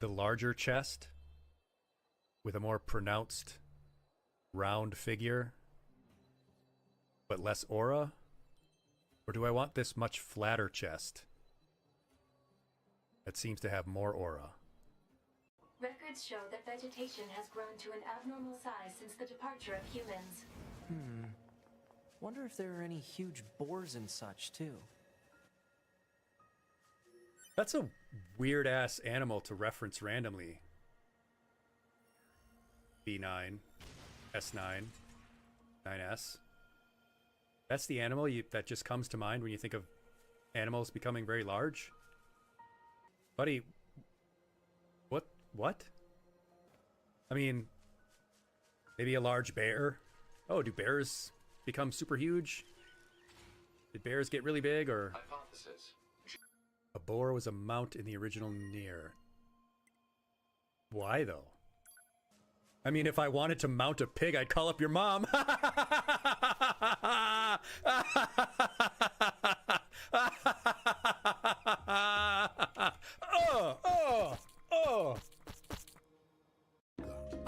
the larger chest with a more pronounced round figure but less aura? Or do I want this much flatter chest that seems to have more aura? Records show that vegetation has grown to an abnormal size since the departure of humans. Wonder if there are any huge boars and such, too. That's a weird-ass animal to reference randomly. B9, S9, 9S. That's the animal that just comes to mind when you think of animals becoming very large? Buddy, what? I mean, maybe a large bear? Oh, do bears become super huge? Did bears get really big, or? Hypothesis. A boar was a mount in the original Nier. Why, though? I mean, if I wanted to mount a pig, I'd call up your mom.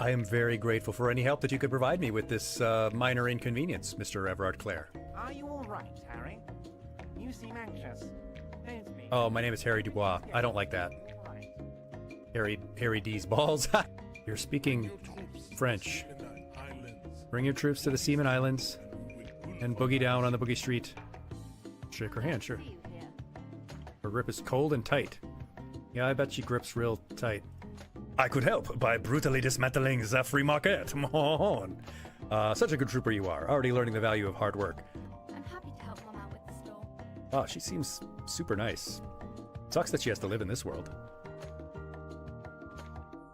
I am very grateful for any help that you could provide me with this minor inconvenience, Mr. Everard Clare. Are you all right, Harry? You seem anxious. Don't be. Oh, my name is Harry Dubois. I don't like that. All right. Harry D's balls. You're speaking French. Bring your troops to the Seaman Islands and boogie down on the boogie street. Shake her hand, sure. Her grip is cold and tight. Yeah, I bet she grips real tight. I could help by brutally dismantling the free market. Such a good trooper you are, already learning the value of hard work. I'm happy to help Mom out with the store. Oh, she seems super nice. Sucks that she has to live in this world.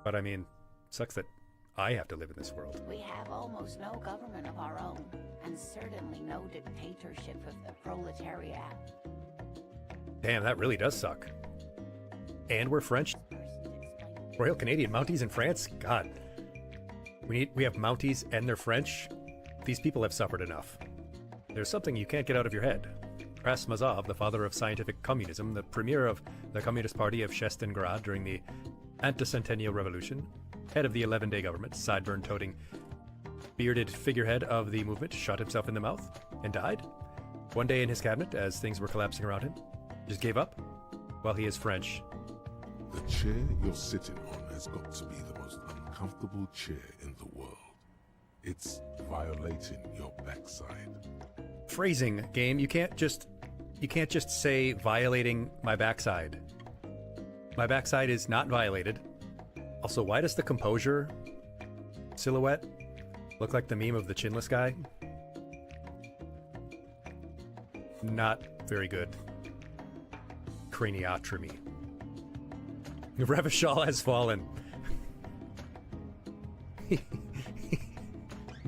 But I mean, sucks that I have to live in this world. We have almost no government of our own, and certainly no dictatorship of the proletariat. Damn, that really does suck. And we're French. Royal Canadian Mounties in France? God. We have Mounties and they're French? These people have suffered enough. There's something you can't get out of your head. Krasmazov, the father of scientific communism, the premier of the Communist Party of Shestingrad during the Anticentennial Revolution, head of the 11-day government, sideburn-toting, bearded figurehead of the movement, shot himself in the mouth and died. One day in his cabinet, as things were collapsing around him, just gave up. Well, he is French. The chair you're sitting on has got to be the most uncomfortable chair in the world. It's violating your backside. Phrasing, game. You can't just say violating my backside. My backside is not violated. Also, why does the composure silhouette look like the meme of the chinless guy? Not very good. Craniotomy. Revachol has fallen.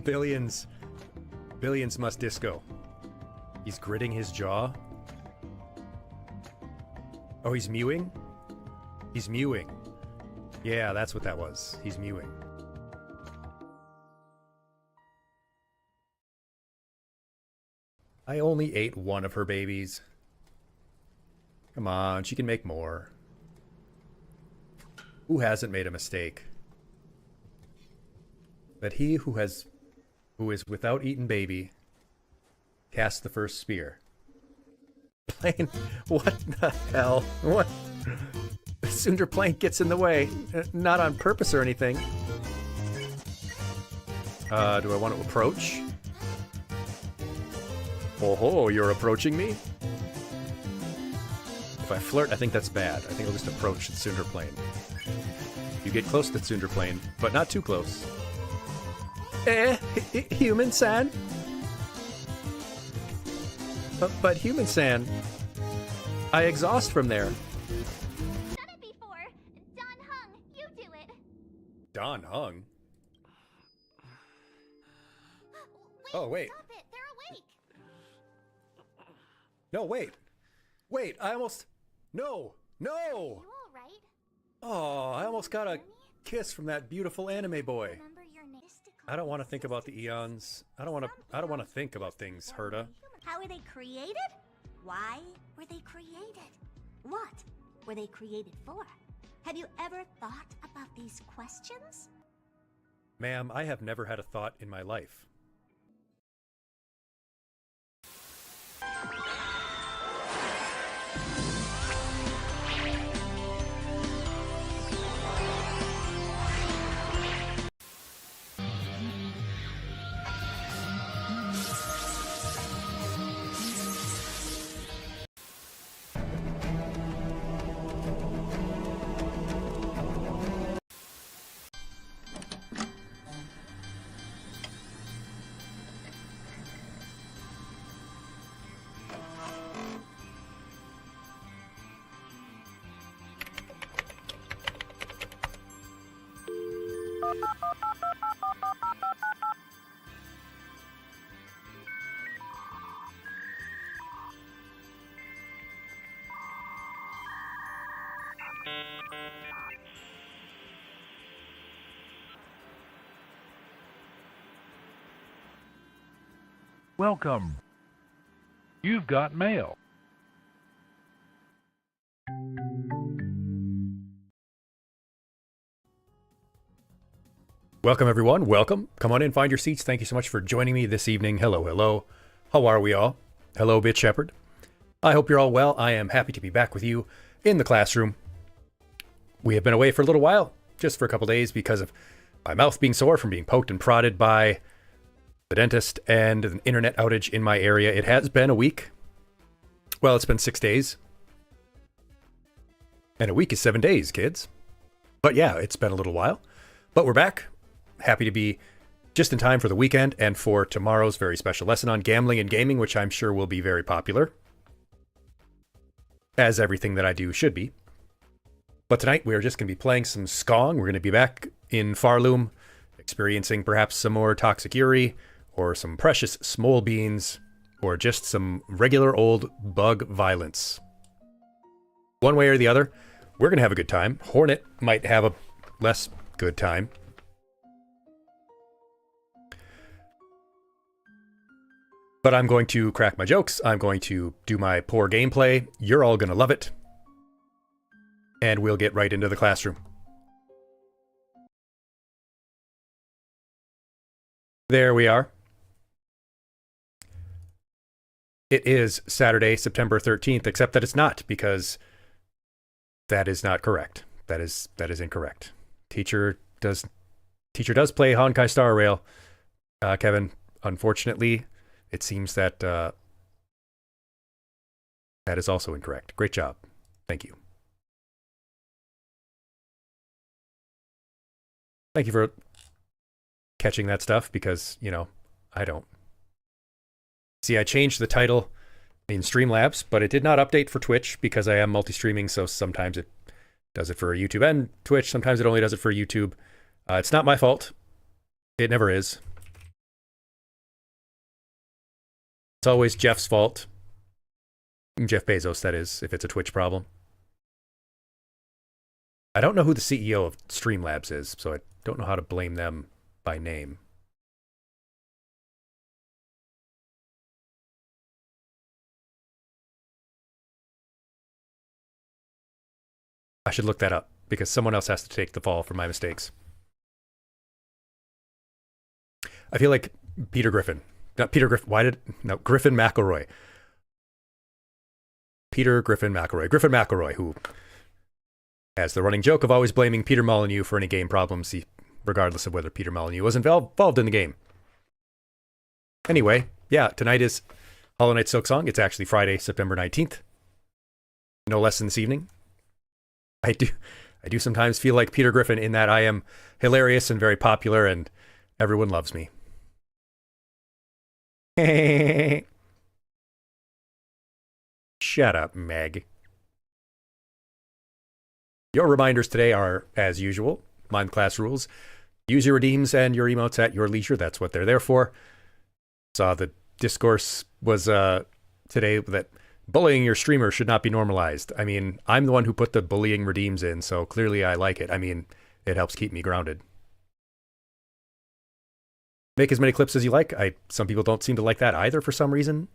Billions must disco. He's gritting his jaw. Oh, he's mewing? He's mewing. Yeah, that's what that was. He's mewing. I only ate one of her babies. Come on, she can make more. Who hasn't made a mistake? But he who is without eaten baby cast the first spear. Plane, what the hell? What? Sundar Plank gets in the way. Not on purpose or anything. Do I want to approach? Oh, you're approaching me? If I flirt, I think that's bad. I think I'll just approach the Sundar Plane. You get close to Sundar Plane, but not too close. Human-san? But Human-san, I exhaust from there. Done it before. Don Hung, you do it. Don Hung? Oh, wait. Stop it. They're awake. No, wait. Wait, I almost... No! You all right? Oh, I almost got a kiss from that beautiful anime boy. Remember your name? I don't want to think about the eons. I don't want to think about things, Herta. How were they created? Why were they created? What were they created for? Have you ever thought about these questions? Ma'am, I have never had a thought in my life. Welcome. You've got mail. Welcome, everyone. Welcome. Come on in, find your seats. Thank you so much for joining me this evening. Hello, hello. How are we all? Hello, Bit Shepherd. I hope you're all well. I am happy to be back with you in the classroom. We have been away for a little while, just for a couple days because of my mouth being sore from being poked and prodded by the dentist and an internet outage in my area. It has been a week. Well, it's been 6 days. And a week is 7 days, kids. But yeah, it's been a little while. But we're back. Happy to be just in time for the weekend and for tomorrow's very special lesson on gambling and gaming, which I'm sure will be very popular, as everything that I do should be. But tonight we are just going to be playing some Skong. We're going to be back in Farloom, experiencing perhaps some more Toxic Yuri, or some precious smole beans, or just some regular old bug violence. One way or the other, we're going to have a good time. Hornet might have a less good time. But I'm going to crack my jokes. I'm going to do my poor gameplay. You're all going to love it. And we'll get right into the classroom. There we are. It is Saturday, September 13th, except that it's not, because that is not correct. That is incorrect. Teacher does play Honkai Star Rail, Kevin. Unfortunately, it seems that that is also incorrect. Great job. Thank you. Thank you for catching that stuff, because, you know, I don't. See, I changed the title in Streamlabs, but it did not update for Twitch because I am multi-streaming, so sometimes it does it for YouTube and Twitch. Sometimes it only does it for YouTube. It's not my fault. It never is. It's always Jeff's fault. Jeff Bezos, that is, if it's a Twitch problem. I don't know who the CEO of Streamlabs is, so I don't know how to blame them by name. I should look that up, because someone else has to take the fall for my mistakes. I feel like Griffin McElroy. Peter Griffin McElroy. Griffin McElroy, who has the running joke of always blaming Peter Molyneux for any game problems, regardless of whether Peter Molyneux was involved in the game. Anyway, yeah, tonight is Hollow Knight SILKSONG. It's actually Friday, September 19th. No lesson this evening. I do sometimes feel like Peter Griffin in that I am hilarious and very popular and everyone loves me. Shut up, Meg. Your reminders today are, as usual, mind class rules. Use your redeems and your emotes at your leisure. That's what they're there for. Saw the discourse was today that bullying your streamer should not be normalized. I mean, I'm the one who put the bullying redeems in, so clearly I like it. I mean, it helps keep me grounded. Make as many clips as you like. Some people don't seem to like that either for some reason.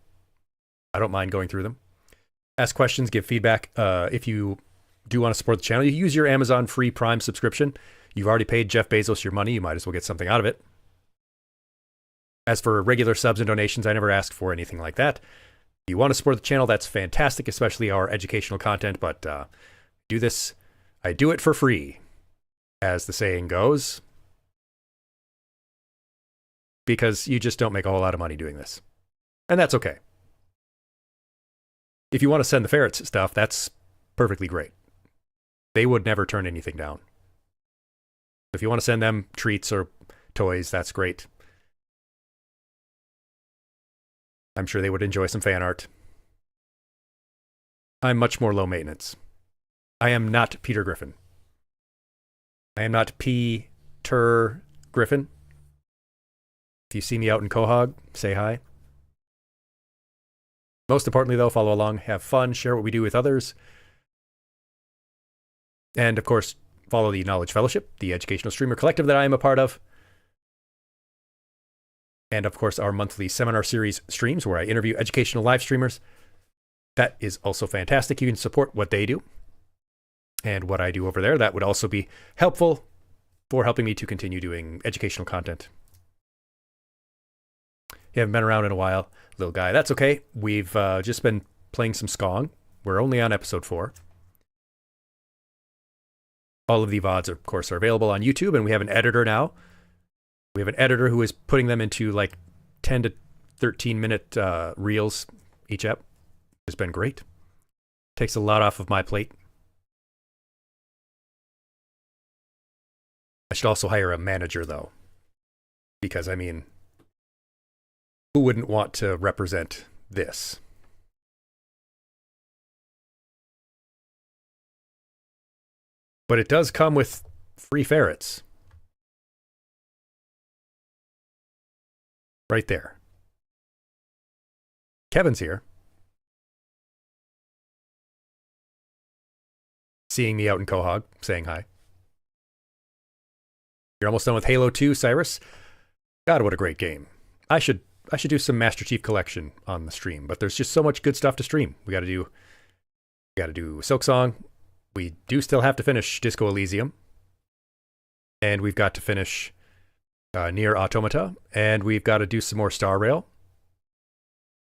I don't mind going through them. Ask questions, give feedback. If you do want to support the channel, you use your Amazon free Prime subscription. You've already paid Jeff Bezos your money. You might as well get something out of it. As for regular subs and donations, I never ask for anything like that. If you want to support the channel, that's fantastic, especially our educational content, but do this. I do it for free, as the saying goes, because you just don't make a whole lot of money doing this. And that's okay. If you want to send the ferrets stuff, that's perfectly great. They would never turn anything down. If you want to send them treats or toys, that's great. I'm sure they would enjoy some fan art. I'm much more low maintenance. I am not Peter Griffin. I am not Peter Griffin. If you see me out in Quahog, say hi. Most importantly, though, follow along, have fun, share what we do with others. And, of course, follow the Knowledge Fellowship, the educational streamer collective that I am a part of. And, of course, our monthly seminar series streams where I interview educational live streamers. That is also fantastic. You can support what they do and what I do over there. That would also be helpful for helping me to continue doing educational content. You haven't been around in a while, little guy. That's okay. We've just been playing some SKONG. We're only on episode 4. All of the VODs, of course, are available on YouTube, and we have an editor now. We have an editor who is putting them into like 10 to 13 minute reels each ep. It's been great. Takes a lot off of my plate. I should also hire a manager, though. Because, I mean, who wouldn't want to represent this? But it does come with free ferrets. Right there. Kevin's here. Seeing me out in Quahog, saying hi. You're almost done with Halo 2, Cyrus. God, what a great game. I should do some Master Chief Collection on the stream, but there's just so much good stuff to stream. We got to do SILKSONG. We do still have to finish Disco Elysium. And we've got to finish Nier Automata, and we've got to do some more Star Rail.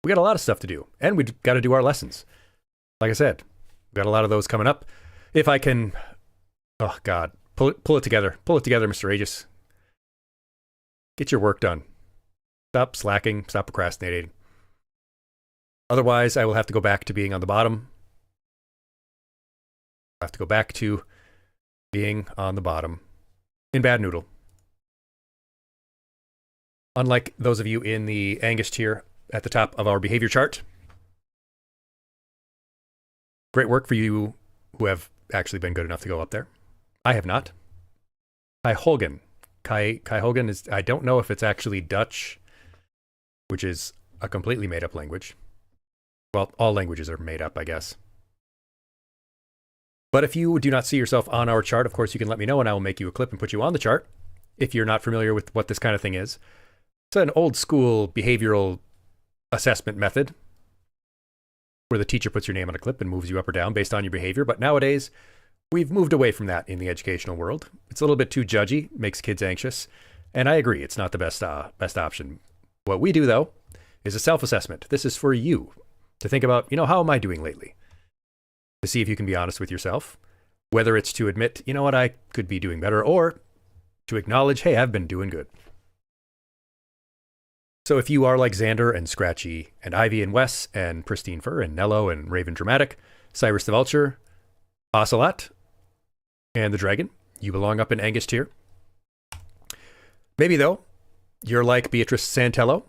We got a lot of stuff to do, and we've got to do our lessons. Like I said, we've got a lot of those coming up. If I can, oh God, pull it together, Mr. Aegis. Get your work done. Stop slacking, stop procrastinating. Otherwise, I will have to go back to being on the bottom. I have to go back to being on the bottom in Bad Noodle. Unlike those of you in the Aegis tier at the top of our behavior chart. Great work for you who have actually been good enough to go up there. I have not. Kai Hogan. Kai Hogan is, I don't know if it's actually Dutch, which is a completely made up language. Well, all languages are made up, I guess. But if you do not see yourself on our chart, of course, you can let me know and I will make you a clip and put you on the chart. If you're not familiar with what this kind of thing is. It's an old school behavioral assessment method where the teacher puts your name on a clip and moves you up or down based on your behavior. But nowadays, we've moved away from that in the educational world. It's a little bit too judgy, makes kids anxious. And I agree, it's not the best option. What we do, though, is a self-assessment. This is for you to think about, how am I doing lately? To see if you can be honest with yourself. Whether it's to admit, you know what, I could be doing better, or to acknowledge, hey, I've been doing good. So if you are like Xander and Scratchy and Ivy and Wes and Pristine Fur and Nello and Raven Dramatic, Cyrus the Vulture, Ocelot, and the Dragon, you belong up in Aegis tier. Maybe, though, you're like Beatrice Santello,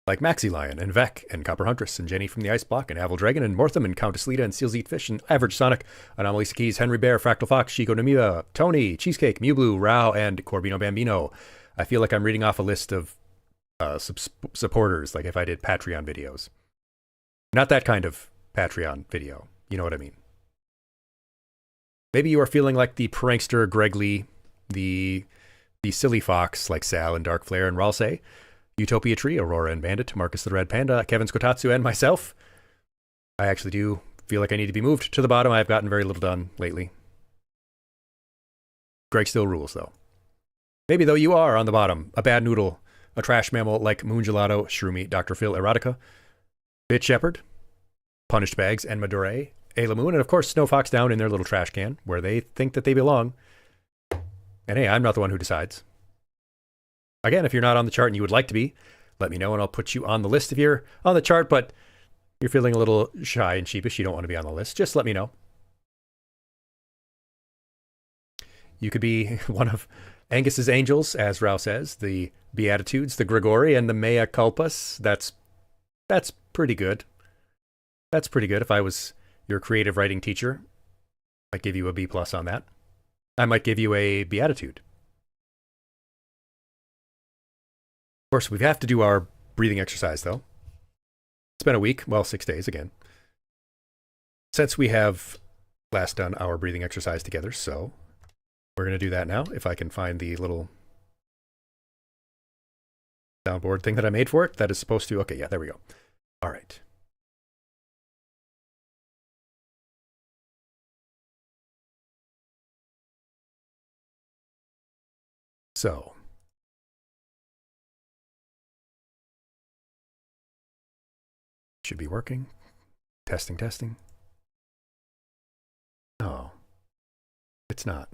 like Maxi Lion and Vec and Copper Huntress and Jenny from the Ice Block and Aval Dragon and Mortham and Countess Lita and Seals Eat Fish and Average Sonic, Anomalisa Keys, Henry Bear, Fractal Fox, Chico Namiba, Tony, Cheesecake, Mew Blue, Rao, and Corbino Bambino. I feel like I'm reading off a list of supporters, like if I did Patreon videos. Not that kind of Patreon video. You know what I mean. Maybe you are feeling like the prankster Greg Lee, the silly fox like Sal and Dark Flare and Ralsei, Utopia Tree, Aurora and Bandit, Marcus the Red Panda, Kevin Skotatsu, and myself. I actually do feel like I need to be moved to the bottom. I've gotten very little done lately. Greg still rules, though. Maybe, though, you are on the bottom. A bad noodle, a trash mammal like Moon Gelato, Shroomy, Dr. Phil Erotica, Bit Shepherd, Punished Bags, and Madure, Ayla Moon, and of course Snow Fox down in their little trash can where they think that they belong. And hey, I'm not the one who decides. Again, if you're not on the chart and you would like to be, let me know and I'll put you on the list. If you're on the chart but you're feeling a little shy and sheepish, you don't want to be on the list, just let me know. You could be one of Angus's angels, as Rao says, the Beatitudes, the Grigori, and the Mea Culpas. That's pretty good. That's pretty good. If I was your creative writing teacher, I'd give you a B+ on that. I might give you a Beatitude. Of course, we have to do our breathing exercise, though. It's been a week, well, 6 days again, since we have last done our breathing exercise together, so we're going to do that now. If I can find the little soundboard thing that I made for it, that is supposed to, okay, yeah, there we go. All right. So, should be working. Testing, testing. Oh, it's not.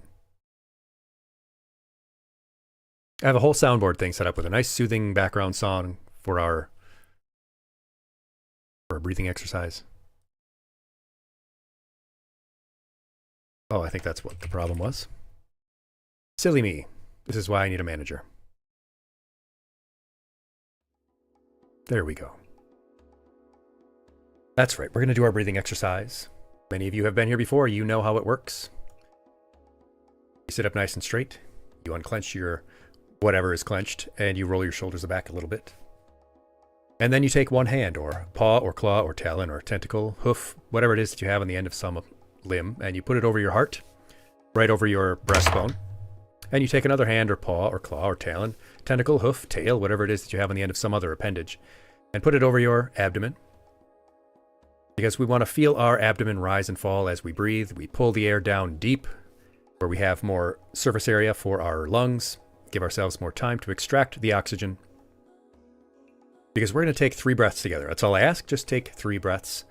I have a whole soundboard thing set up with a nice soothing background song for our breathing exercise. Oh, I think that's what the problem was. Silly me. This is why I need a manager. There we go. That's right. We're going to do our breathing exercise. Many of you have been here before. You know how it works. You sit up nice and straight. You unclench your whatever is clenched, and you roll your shoulders back a little bit. And then you take one hand, or paw, or claw, or talon, or tentacle, hoof, whatever it is that you have on the end of some limb, and you put it over your heart, right over your breastbone. And you take another hand, or paw, or claw, or talon, tentacle, hoof, tail, whatever it is that you have on the end of some other appendage, and put it over your abdomen. Because we want to feel our abdomen rise and fall as we breathe. We pull the air down deep, where we have more surface area for our lungs. Give ourselves more time to extract the oxygen. Because we're going to take 3 breaths together. That's all I ask. Just take 3 breaths.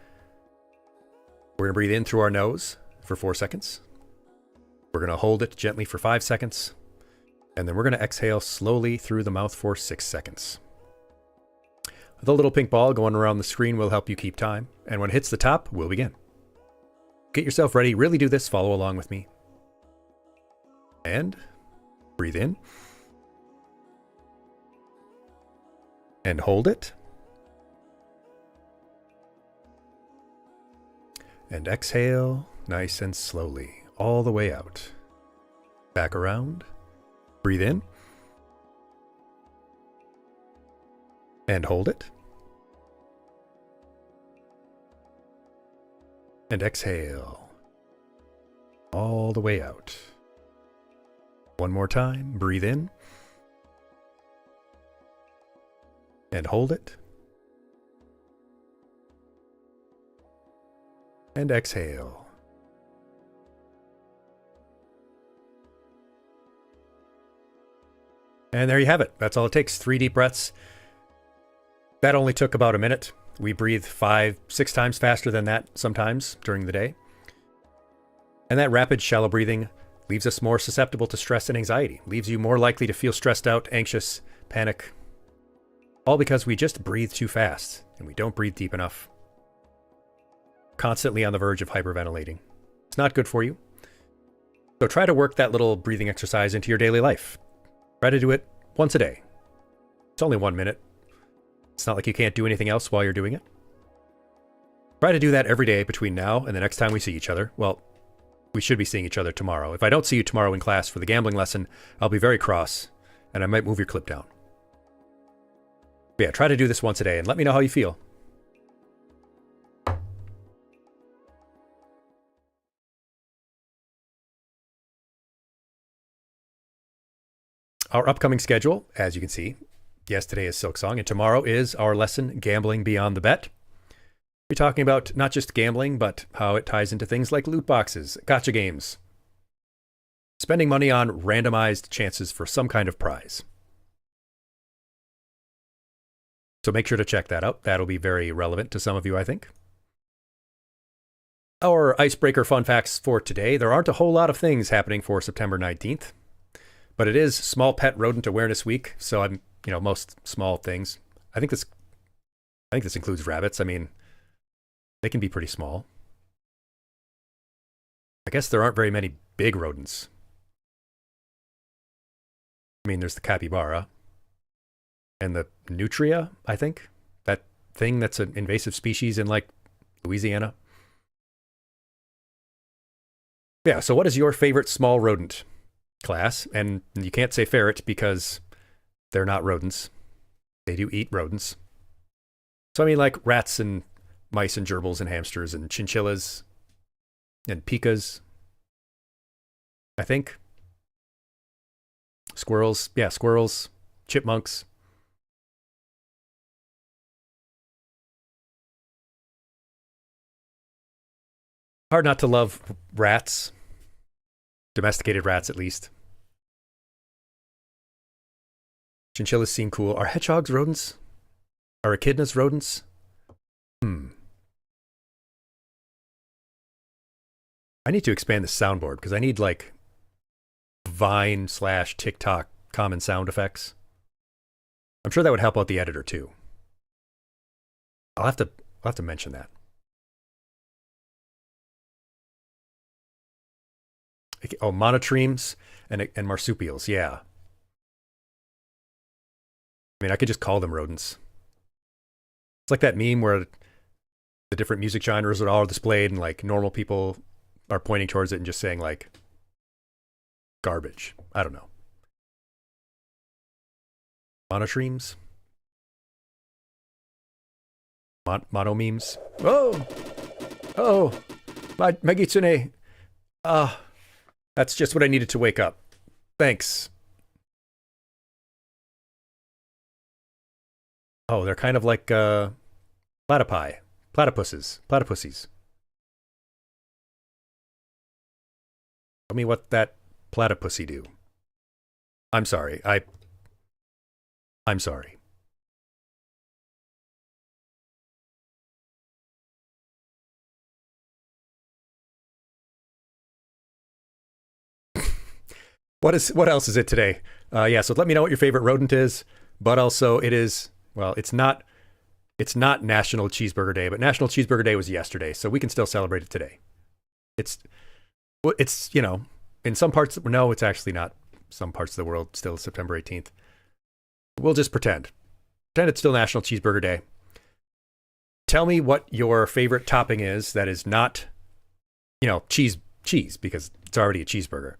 We're going to breathe in through our nose for 4 seconds. We're going to hold it gently for 5 seconds. And then we're going to exhale slowly through the mouth for 6 seconds. The little pink ball going around the screen will help you keep time. And when it hits the top, we'll begin. Get yourself ready. Really do this. Follow along with me. And breathe in. And hold it. And exhale nice and slowly all the way out. Back around. Breathe in. And hold it. And exhale all the way out. One more time. Breathe in. And hold it. And exhale. And there you have it. That's all it takes. 3 deep breaths. That only took about a minute. We breathe 5, 6 times faster than that sometimes during the day. And that rapid, shallow breathing leaves us more susceptible to stress and anxiety. Leaves you more likely to feel stressed out, anxious, panic. All because we just breathe too fast and we don't breathe deep enough. Constantly on the verge of hyperventilating. It's not good for you. So try to work that little breathing exercise into your daily life. Try to do it once a day. It's only 1 minute. It's not like you can't do anything else while you're doing it. Try to do that every day between now and the next time we see each other. Well, we should be seeing each other tomorrow. If I don't see you tomorrow in class for the gambling lesson, I'll be very cross and I might move your clip down. But yeah, try to do this once a day and let me know how you feel. Our upcoming schedule, as you can see, yes, today is SILKSONG, and tomorrow is our lesson, Gambling Beyond the Bet. We're talking about not just gambling, but how it ties into things like loot boxes, gacha games, spending money on randomized chances for some kind of prize. So make sure to check that out. That'll be very relevant to some of you, I think. Our icebreaker fun facts for today. There aren't a whole lot of things happening for September 19th, but it is Small Pet Rodent Awareness Week. So I'm, most small things. I think this includes rabbits. I mean, they can be pretty small. I guess there aren't very many big rodents. I mean, there's the capybara and the nutria, I think. That thing that's an invasive species in like Louisiana. Yeah, so what is your favorite small rodent class? And you can't say ferret because they're not rodents. They do eat rodents. So I mean like rats and mice and gerbils and hamsters and chinchillas and pikas, I think. Squirrels, yeah, squirrels, chipmunks. Hard not to love rats. Domesticated rats, at least. Chinchillas seem cool. Are hedgehogs rodents? Are echidnas rodents? I need to expand the soundboard because I need like Vine/TikTok common sound effects. I'm sure that would help out the editor too. I'll have to mention that. Oh, monotremes and marsupials, yeah. I mean, I could just call them rodents. It's like that meme where the different music genres are all displayed and like normal people are pointing towards it and just saying like garbage. I don't know. Monotremes? Monomemes? Oh, my Megitsune. That's just what I needed to wake up. Thanks. Oh, they're kind of like platypuses. Tell me what that platypussy do. I'm sorry. I'm sorry. What else is it today? Yeah, so let me know what your favorite rodent is, but also it's not National Cheeseburger Day, but National Cheeseburger Day was yesterday, so we can still celebrate it today. It's in some parts, no, it's actually not. Some parts of the world still September 18th. We'll just pretend it's still National Cheeseburger Day. Tell me what your favorite topping is that is not, cheese, because it's already a cheeseburger.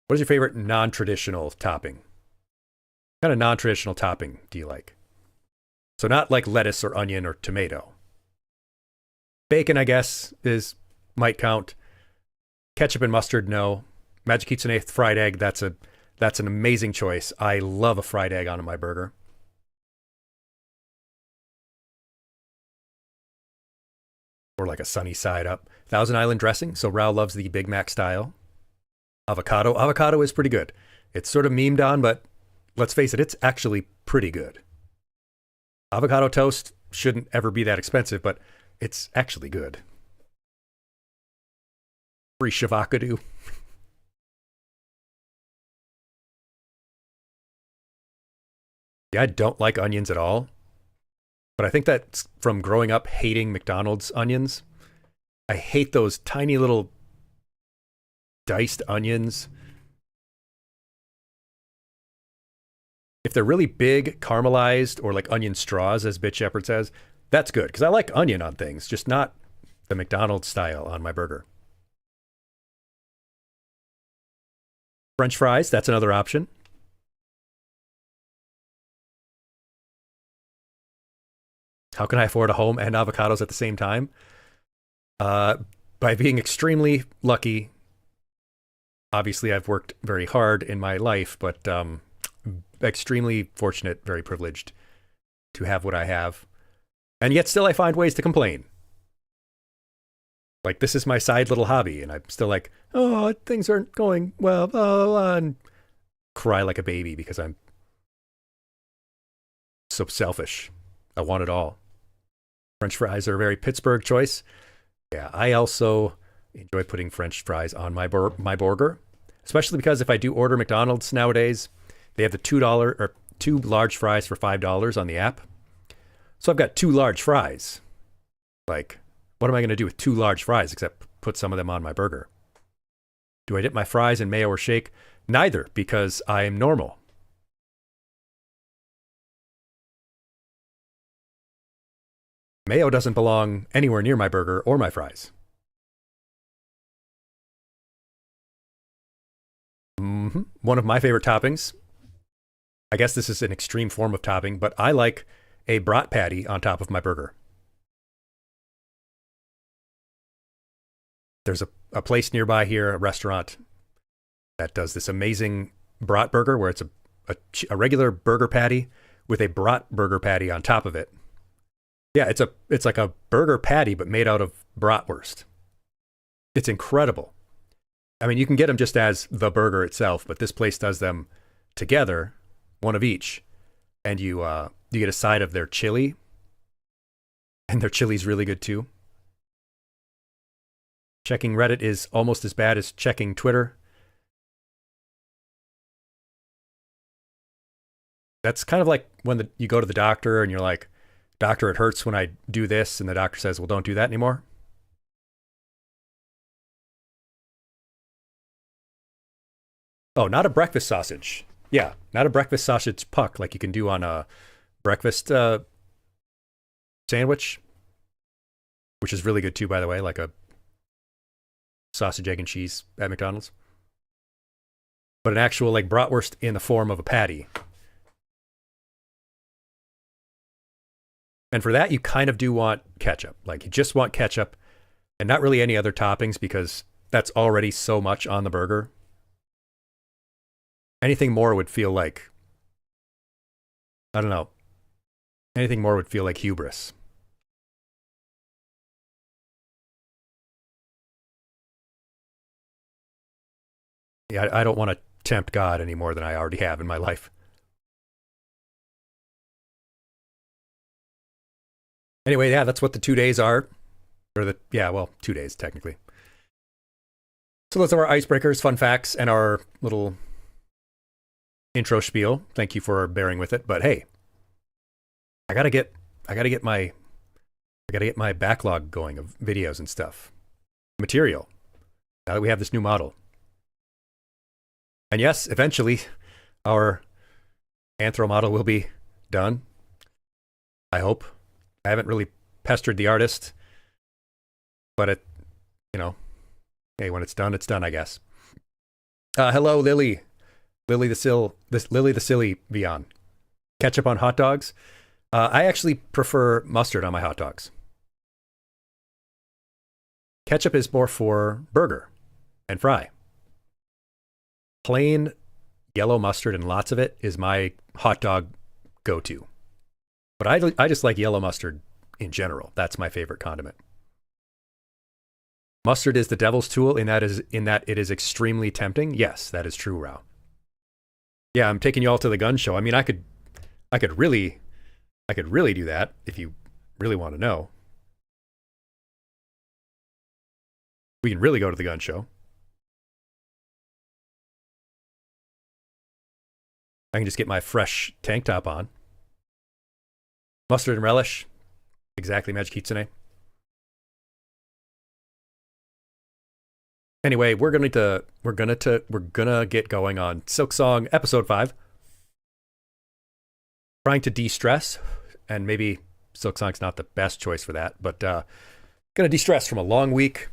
What is your favorite non-traditional topping? What kind of non-traditional topping do you like? So not like lettuce or onion or tomato. Bacon, I guess, might count. Ketchup and mustard, no. Magic Kitsune fried egg, that's an amazing choice. I love a fried egg on my burger. Or like a sunny side up. Thousand Island dressing, so Rao loves the Big Mac style. Avocado is pretty good. It's sort of memed on, but let's face it, it's actually pretty good. Avocado toast shouldn't ever be that expensive, but it's actually good. Free shavakadu. Yeah, I don't like onions at all, but I think that's from growing up hating McDonald's onions. I hate those tiny little diced onions. If they're really big, caramelized, or like onion straws, as Bitch Shepherd says, that's good, because I like onion on things, just not the McDonald's style on my burger. French fries, that's another option. How can I afford a home and avocados at the same time? By being extremely lucky. Obviously, I've worked very hard in my life, but extremely fortunate, very privileged to have what I have. And yet still I find ways to complain. Like, this is my side little hobby, and I'm still like, oh, things aren't going well, blah, blah, blah, and cry like a baby because I'm so selfish. I want it all. French fries are a very Pittsburgh choice. Yeah, I also enjoy putting French fries on my burger, especially because if I do order McDonald's nowadays, they have the $2 or 2 large fries for $5 on the app. So I've got 2 large fries. Like, what am I going to do with 2 large fries except put some of them on my burger? Do I dip my fries in mayo or shake? Neither, because I am normal. Mayo doesn't belong anywhere near my burger or my fries. One of my favorite toppings, I guess this is an extreme form of topping, but I like a brat patty on top of my burger. There's a place nearby here, a restaurant, that does this amazing brat burger where it's a regular burger patty with a brat burger patty on top of it. Yeah, it's like a burger patty, but made out of bratwurst. It's incredible. I mean, you can get them just as the burger itself, but this place does them together, one of each, and you get a side of their chili, and their chili's really good too. Checking Reddit is almost as bad as checking Twitter. That's kind of like when you go to the doctor and you're like, doctor, it hurts when I do this, and the doctor says, well, don't do that anymore. Oh, not a breakfast sausage. Yeah, not a breakfast sausage puck like you can do on a breakfast sandwich, which is really good too, by the way, like a sausage, egg, and cheese at McDonald's. But an actual like bratwurst in the form of a patty. And for that, you kind of do want ketchup. Like, you just want ketchup and not really any other toppings because that's already so much on the burger. Anything more would feel like, I don't know. Anything more would feel like hubris. Yeah, I don't want to tempt God any more than I already have in my life. Anyway, yeah, that's what the 2 days are. Or 2 days, technically. So those are our icebreakers, fun facts, and our little intro spiel. Thank you for bearing with it. But hey, I gotta get my backlog going of videos and stuff. Material. Now that we have this new model. And yes, eventually our Anthro model will be done. I hope. I haven't really pestered the artist, but hey, when it's done, I guess. Hello, Lily the Silly Beyond. Ketchup on hot dogs. I actually prefer mustard on my hot dogs. Ketchup is more for burger and fry. Plain yellow mustard and lots of it is my hot dog go-to. But I just like yellow mustard in general. That's my favorite condiment. Mustard is the devil's tool in that it is extremely tempting. Yes, that is true, Rao. Yeah, I'm taking you all to the gun show. I mean, I could really do that if you really want to know. We can really go to the gun show. I can just get my fresh tank top on. Mustard and relish. Exactly, Magic Kitsune. Anyway, we're gonna get going on SILKSONG episode 5. Trying to de-stress, and maybe SILKSONG's not the best choice for that, but gonna de-stress from a long week,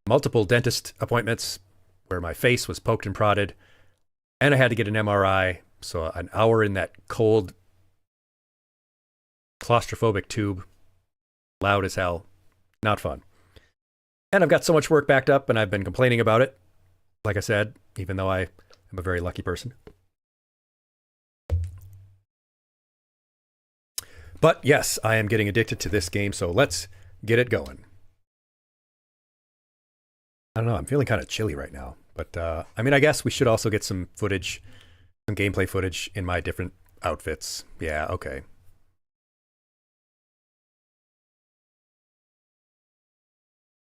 multiple dentist appointments where my face was poked and prodded, and I had to get an MRI, so an hour in that cold, claustrophobic tube, loud as hell, not fun. And I've got so much work backed up, and I've been complaining about it, like I said, even though I am a very lucky person. But yes, I am getting addicted to this game, so let's get it going. I don't know, I'm feeling kind of chilly right now. But, I mean, I guess we should also get some footage, some gameplay footage in my different outfits. Yeah, okay.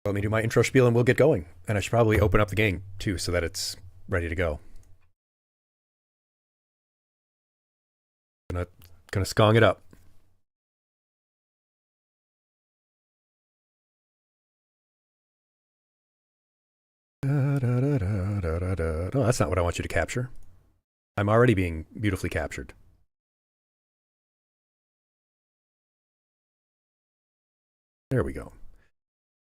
Let me do my intro spiel and we'll get going. And I should probably open up the game, too, so that it's ready to go. Gonna skong it up. No, that's not what I want you to capture. I'm already being beautifully captured. There we go.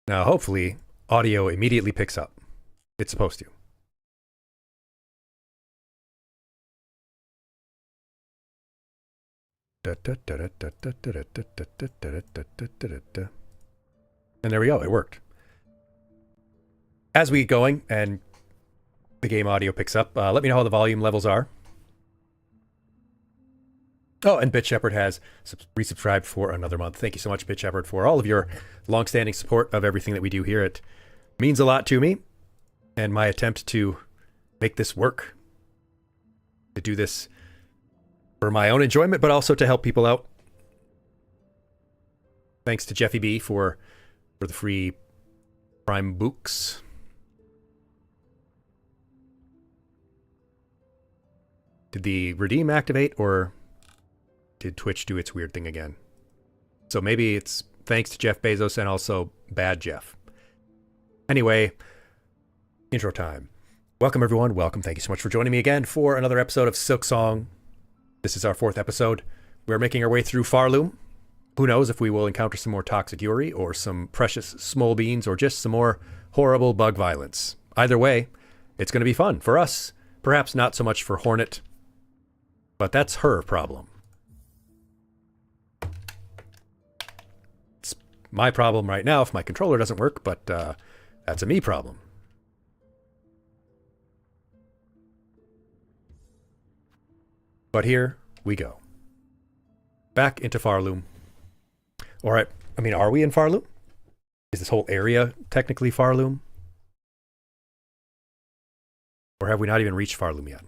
Now, hopefully, audio immediately picks up. It's supposed to. And there we go, it worked. As we get going and the game audio picks up, let me know how the volume levels are. Oh, and BitShepherd has resubscribed for another month. Thank you so much, BitShepherd, for all of your long-standing support of everything that we do here. It means a lot to me and my attempt to make this work. To do this for my own enjoyment, but also to help people out. Thanks to Jeffy B for the free Prime books. Did the redeem activate, or did Twitch do its weird thing again? So maybe it's thanks to Jeff Bezos and also Bad Jeff. Anyway, intro time. Welcome everyone, welcome. Thank you so much for joining me again for another episode of SILKSONG. This is our 4th episode. We're making our way through Farloom. Who knows if we will encounter some more toxic Yuri, or some precious small beans, or just some more horrible bug violence. Either way, it's going to be fun for us. Perhaps not so much for Hornet, but that's her problem. It's my problem right now if my controller doesn't work, but that's a me problem. But here we go. Back into Farloom. Or, I mean, are we in Farloom? Is this whole area technically Farloom? Or have we not even reached Farloom yet?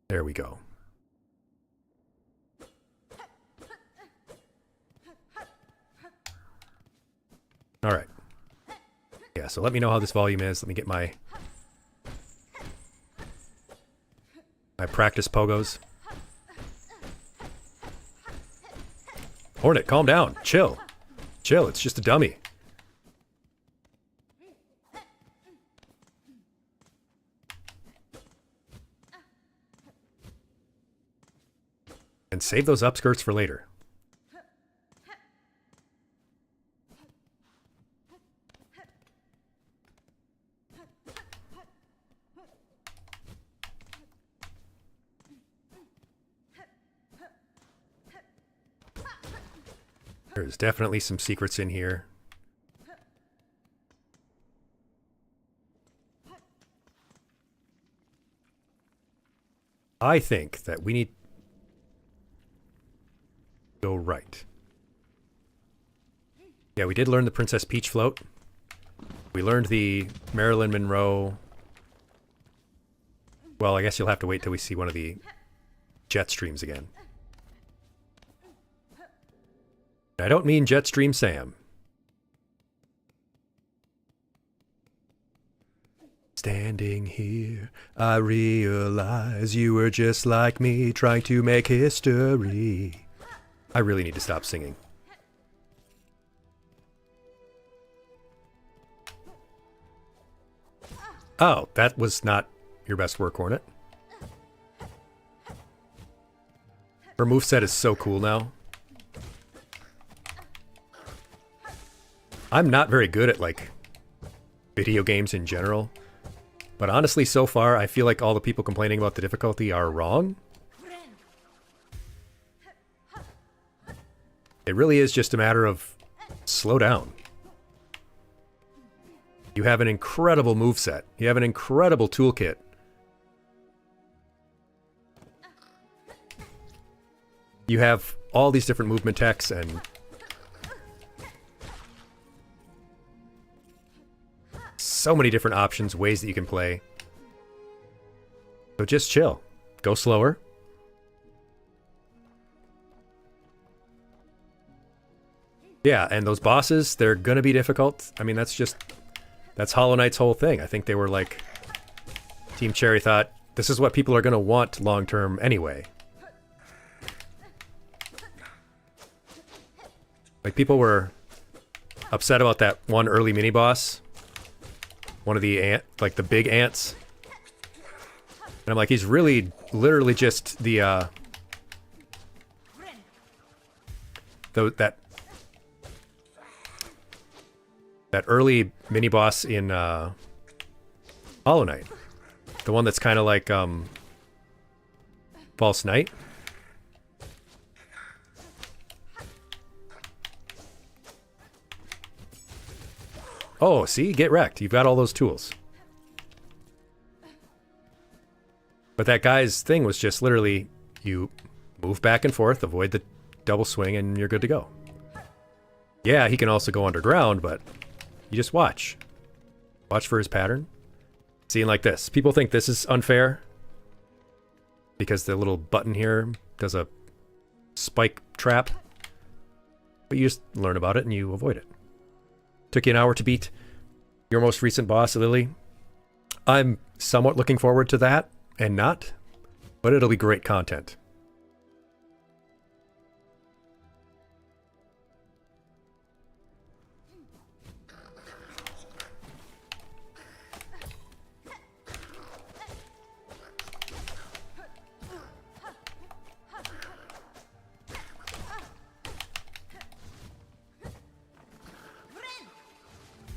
There we go. All right. Yeah, so let me know how this volume is. Let me get my practice pogos. Hornet, calm down. Chill. Chill, it's just a dummy. And save those upskirts for later. There's definitely some secrets in here. I think that we need to go right. Yeah, we did learn the Princess Peach float. We learned the Marilyn Monroe. Well, I guess you'll have to wait till we see one of the jet streams again. I don't mean Jetstream Sam. Standing here, I realize you were just like me, trying to make history. I really need to stop singing. Oh, that was not your best work, Hornet. Her moveset is so cool now. I'm not very good at, like, video games in general. But honestly, so far, I feel like all the people complaining about the difficulty are wrong. It really is just a matter of slow down. You have an incredible moveset. You have an incredible toolkit. You have all these different movement techs and so many different options, ways that you can play. So just chill. Go slower. Yeah, and those bosses, they're gonna be difficult. I mean, that's Hollow Knight's whole thing. I think they were like, Team Cherry thought, this is what people are gonna want long term anyway. Like, people were upset about that one early mini boss. One of the the big ants. And I'm like, he's really literally just the that early mini boss in Hollow Knight. The one that's kind of like False Knight. Oh, see? Get wrecked. You've got all those tools. But that guy's thing was just literally, you move back and forth, avoid the double swing, and you're good to go. Yeah, he can also go underground, but you just watch. Watch for his pattern. Seeing like this. People think this is unfair because the little button here does a spike trap. But you just learn about it and you avoid it. Took you an hour to beat your most recent boss, Lily. I'm somewhat looking forward to that, and not, but it'll be great content.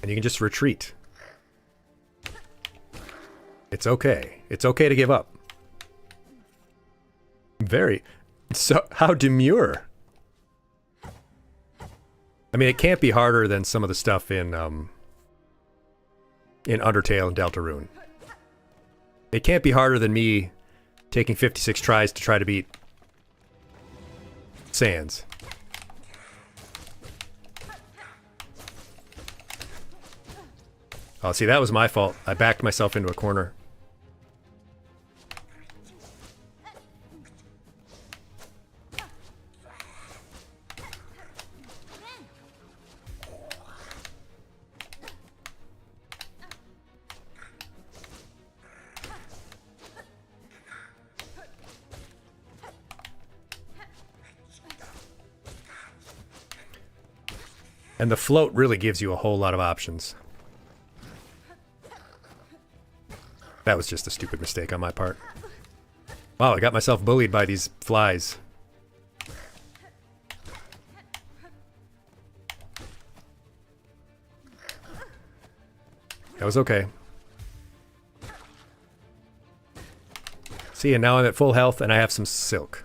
And you can just retreat. It's okay. It's okay to give up. Very. So, how demure. I mean, it can't be harder than some of the stuff in Undertale and Deltarune. It can't be harder than me taking 56 tries to try to beat Sans. Oh, see, that was my fault. I backed myself into a corner. And the float really gives you a whole lot of options. That was just a stupid mistake on my part. Wow, I got myself bullied by these flies. That was okay. See, and now I'm at full health and I have some silk.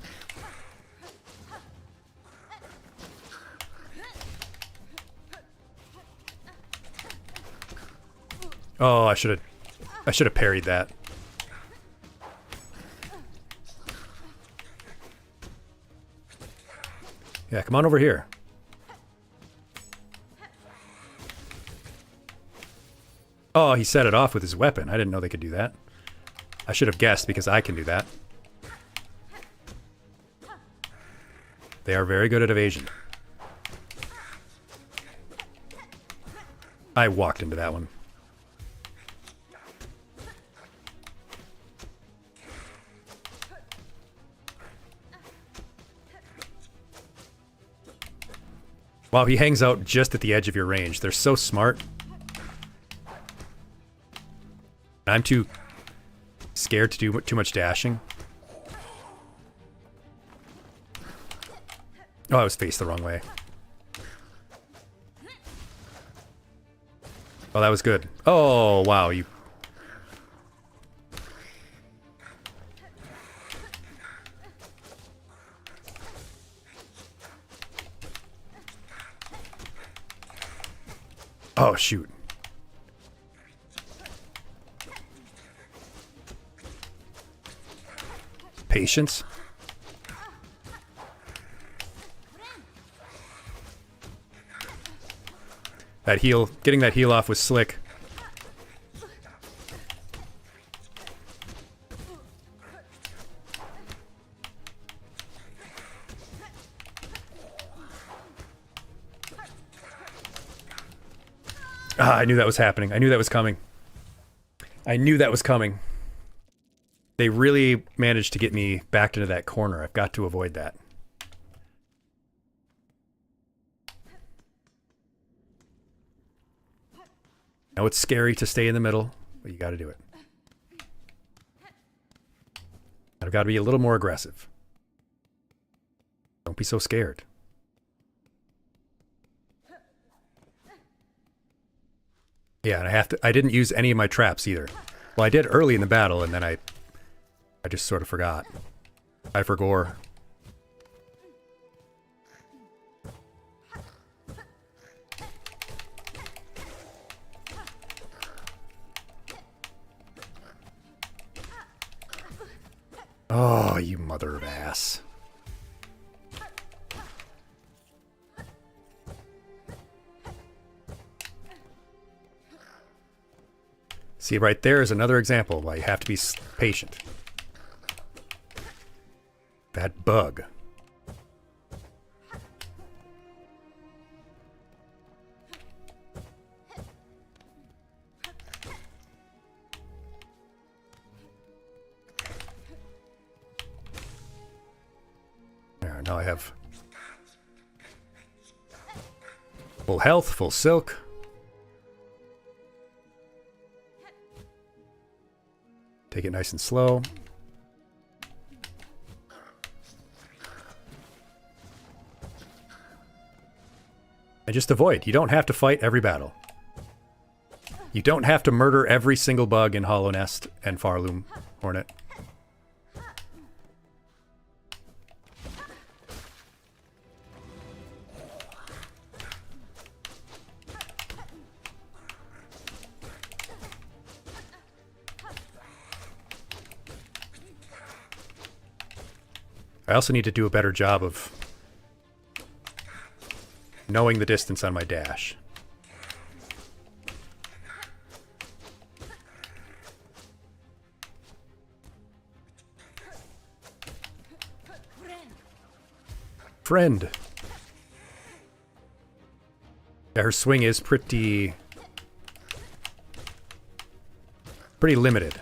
Oh, I should have parried that. Yeah, come on over here. Oh, he set it off with his weapon. I didn't know they could do that. I should have guessed because I can do that. They are very good at evasion. I walked into that one. Wow, he hangs out just at the edge of your range. They're so smart. I'm too scared to do too much dashing. Oh, I was faced the wrong way. Oh, that was good. Oh, wow, you... Oh, shoot. Patience. That heal, getting that heal off was slick. Ah, I knew that was happening. I knew that was coming. I knew that was coming. They really managed to get me backed into that corner. I've got to avoid that. I know it's scary to stay in the middle, but you got to do it. I've got to be a little more aggressive. Don't be so scared. Yeah, and I didn't use any of my traps either. Well, I did early in the battle, and then I just sort of forgot. I forgore. Oh, you mother of ass. See, right there is another example why you have to be patient. That bug. There, now I have full health, full silk. Take it nice and slow. And just avoid. You don't have to fight every battle. You don't have to murder every single bug in Hollow Nest and Farloom Hornet. I also need to do a better job of knowing the distance on my dash. Friend. Yeah, her swing is pretty limited.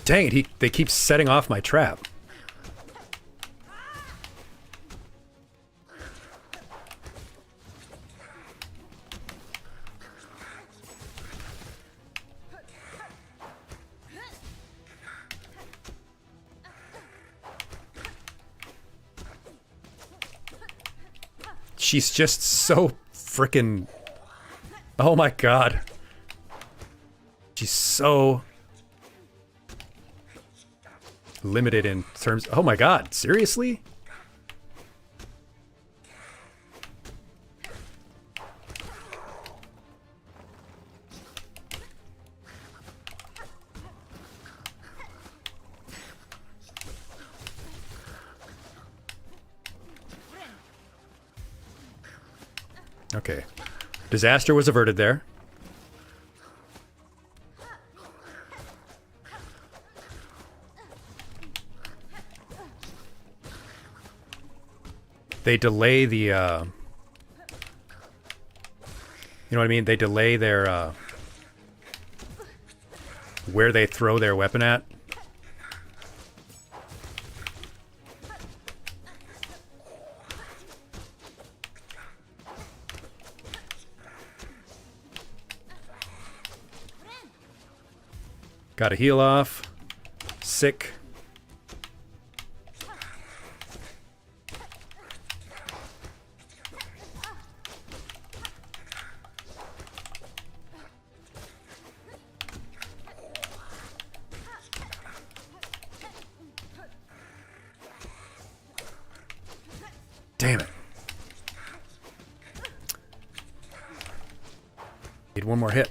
Dang it, they keep setting off my trap. She's just so frickin'... Oh my god. She's so... limited in terms... Oh my god, seriously? Okay. Disaster was averted there. They delay the, you know what I mean? They delay their, where they throw their weapon at. Gotta heal off. Sick. Damn it. one more hit.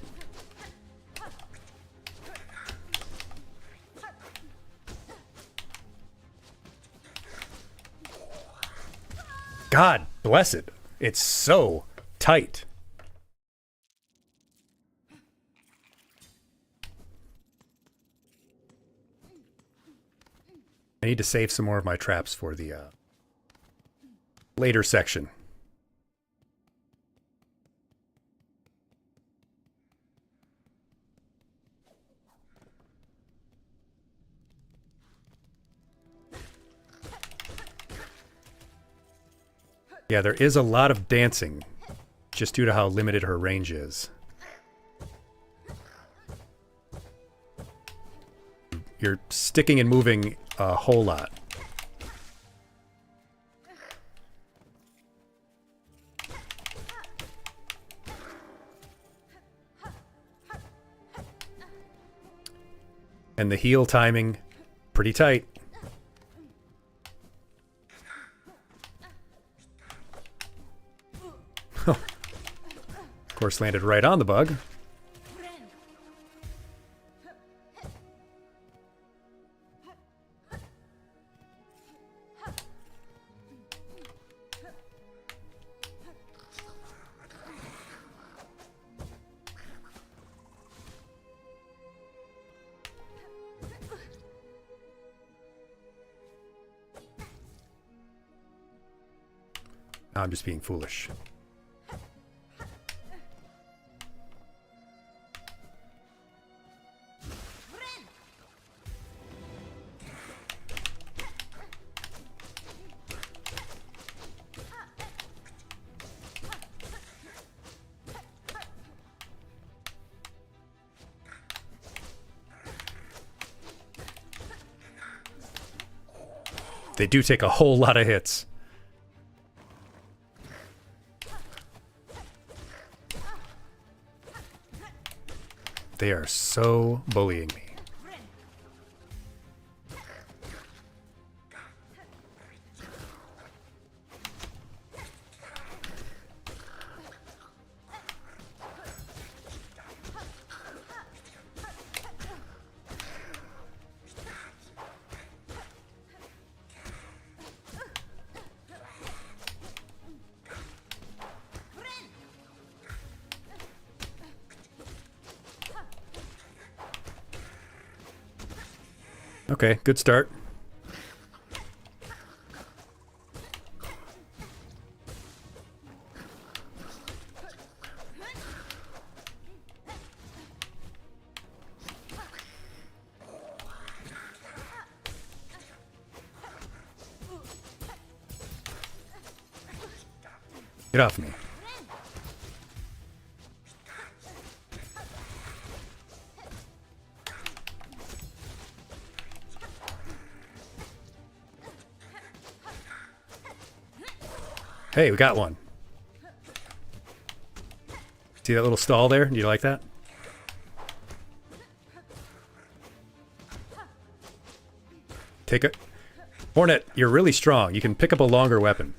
God bless it. It's so tight. I need to save some more of my traps for the later section. Yeah, there is a lot of dancing, just due to how limited her range is. You're sticking and moving a whole lot. And the heal timing, pretty tight. Of course, landed right on the bug. I'm just being foolish. They do take a whole lot of hits. They are so bullying me. Okay, good start. Get off me. Hey, we got one. See that little stall there? Do you like that? Take it. Hornet, you're really strong. You can pick up a longer weapon.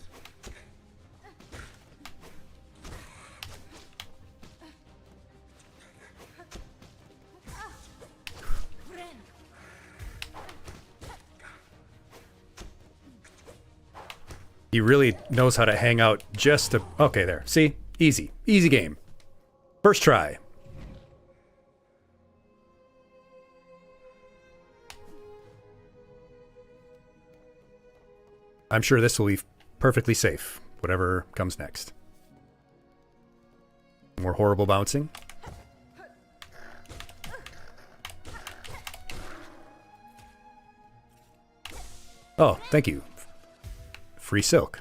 He really knows how to hang out just to... Okay, there. See? Easy. Easy game. First try. I'm sure this will be perfectly safe, whatever comes next. More horrible bouncing. Oh, thank you. Free silk.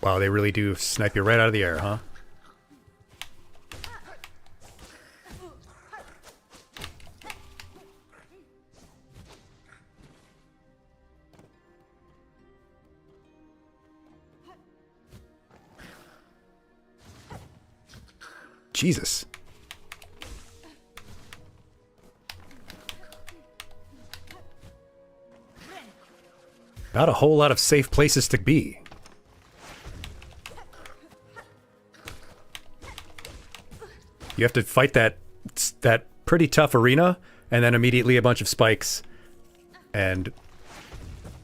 Wow, they really do snipe you right out of the air, huh? Jesus. Not a whole lot of safe places to be. You have to fight that pretty tough arena, and then immediately a bunch of spikes and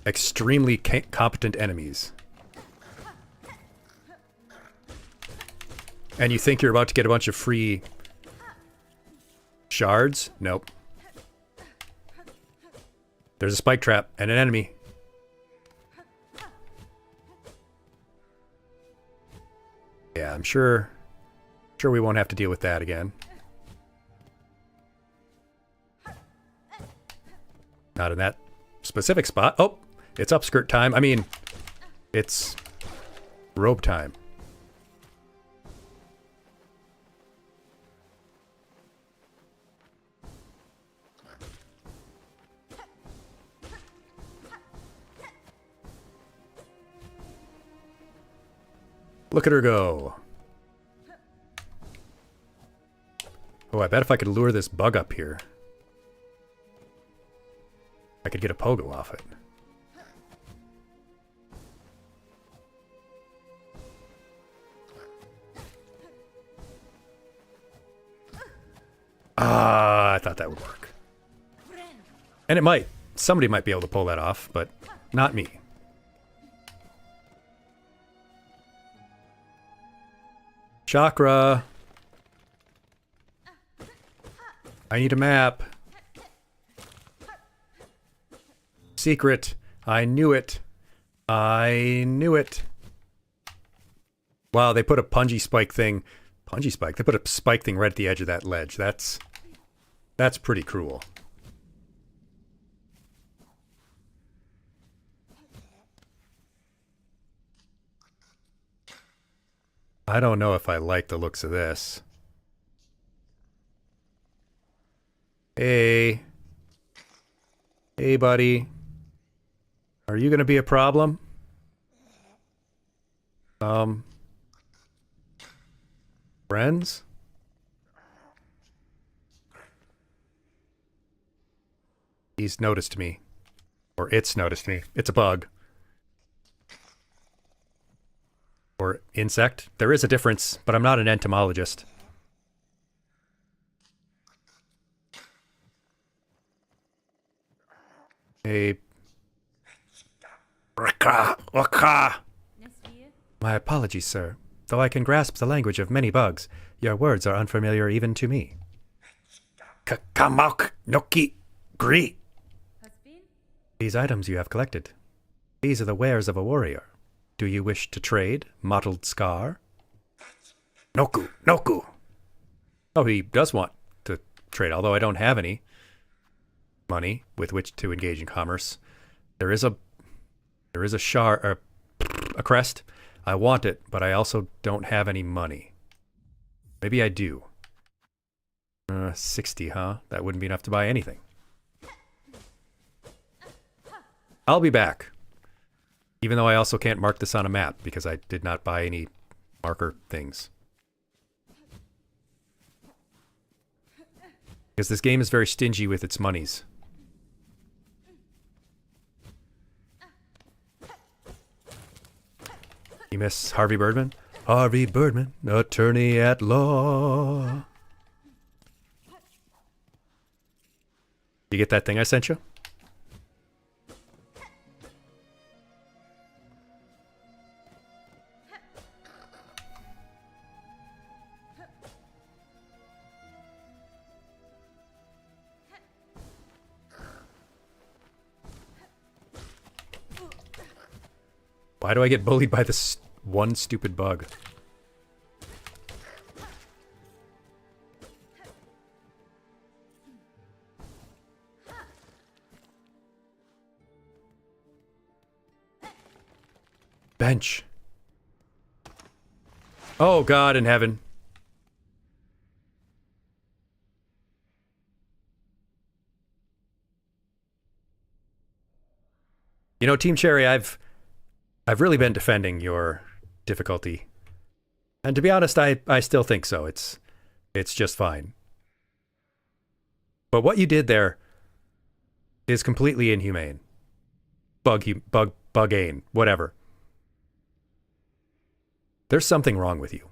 extremely competent enemies. And you think you're about to get a bunch of free shards? Nope. There's a spike trap and an enemy. Yeah, I'm sure we won't have to deal with that again. Not in that specific spot. Oh, it's upskirt time. I mean, it's robe time. Look at her go. Oh, I bet if I could lure this bug up here, I could get a pogo off it. Ah, I thought that would work. And it might. Somebody might be able to pull that off, but not me. Chakra. I need a map. Secret. I knew it. I knew it. Wow, they put a punji spike thing. Punji spike? They put a spike thing right at the edge of that ledge. That's pretty cruel. I don't know if I like the looks of this. Hey. Hey, buddy. Are you gonna be a problem? Friends? He's noticed me. Or it's noticed me. It's a bug. Or insect. There is a difference, but I'm not an entomologist. Hey. My apologies, sir. Though I can grasp the language of many bugs, your words are unfamiliar even to me. Kakamok noki gri. These items you have collected. These are the wares of a warrior. Do you wish to trade, mottled scar? Noku, Noku. Oh, he does want to trade, although I don't have any money with which to engage in commerce. There is a shard, a crest. I want it, but I also don't have any money. Maybe I do. 60, huh? That wouldn't be enough to buy anything. I'll be back. Even though I also can't mark this on a map because I did not buy any marker things. Because this game is very stingy with its monies. You miss Harvey Birdman? Harvey Birdman, attorney at law. You get that thing I sent you? Why do I get bullied by this one stupid bug? Bench. Oh, God in heaven. You know, Team Cherry, I've really been defending your difficulty. And to be honest, I still think so. It's It's just fine. But what you did there is completely inhumane. Bugane, whatever. There's something wrong with you.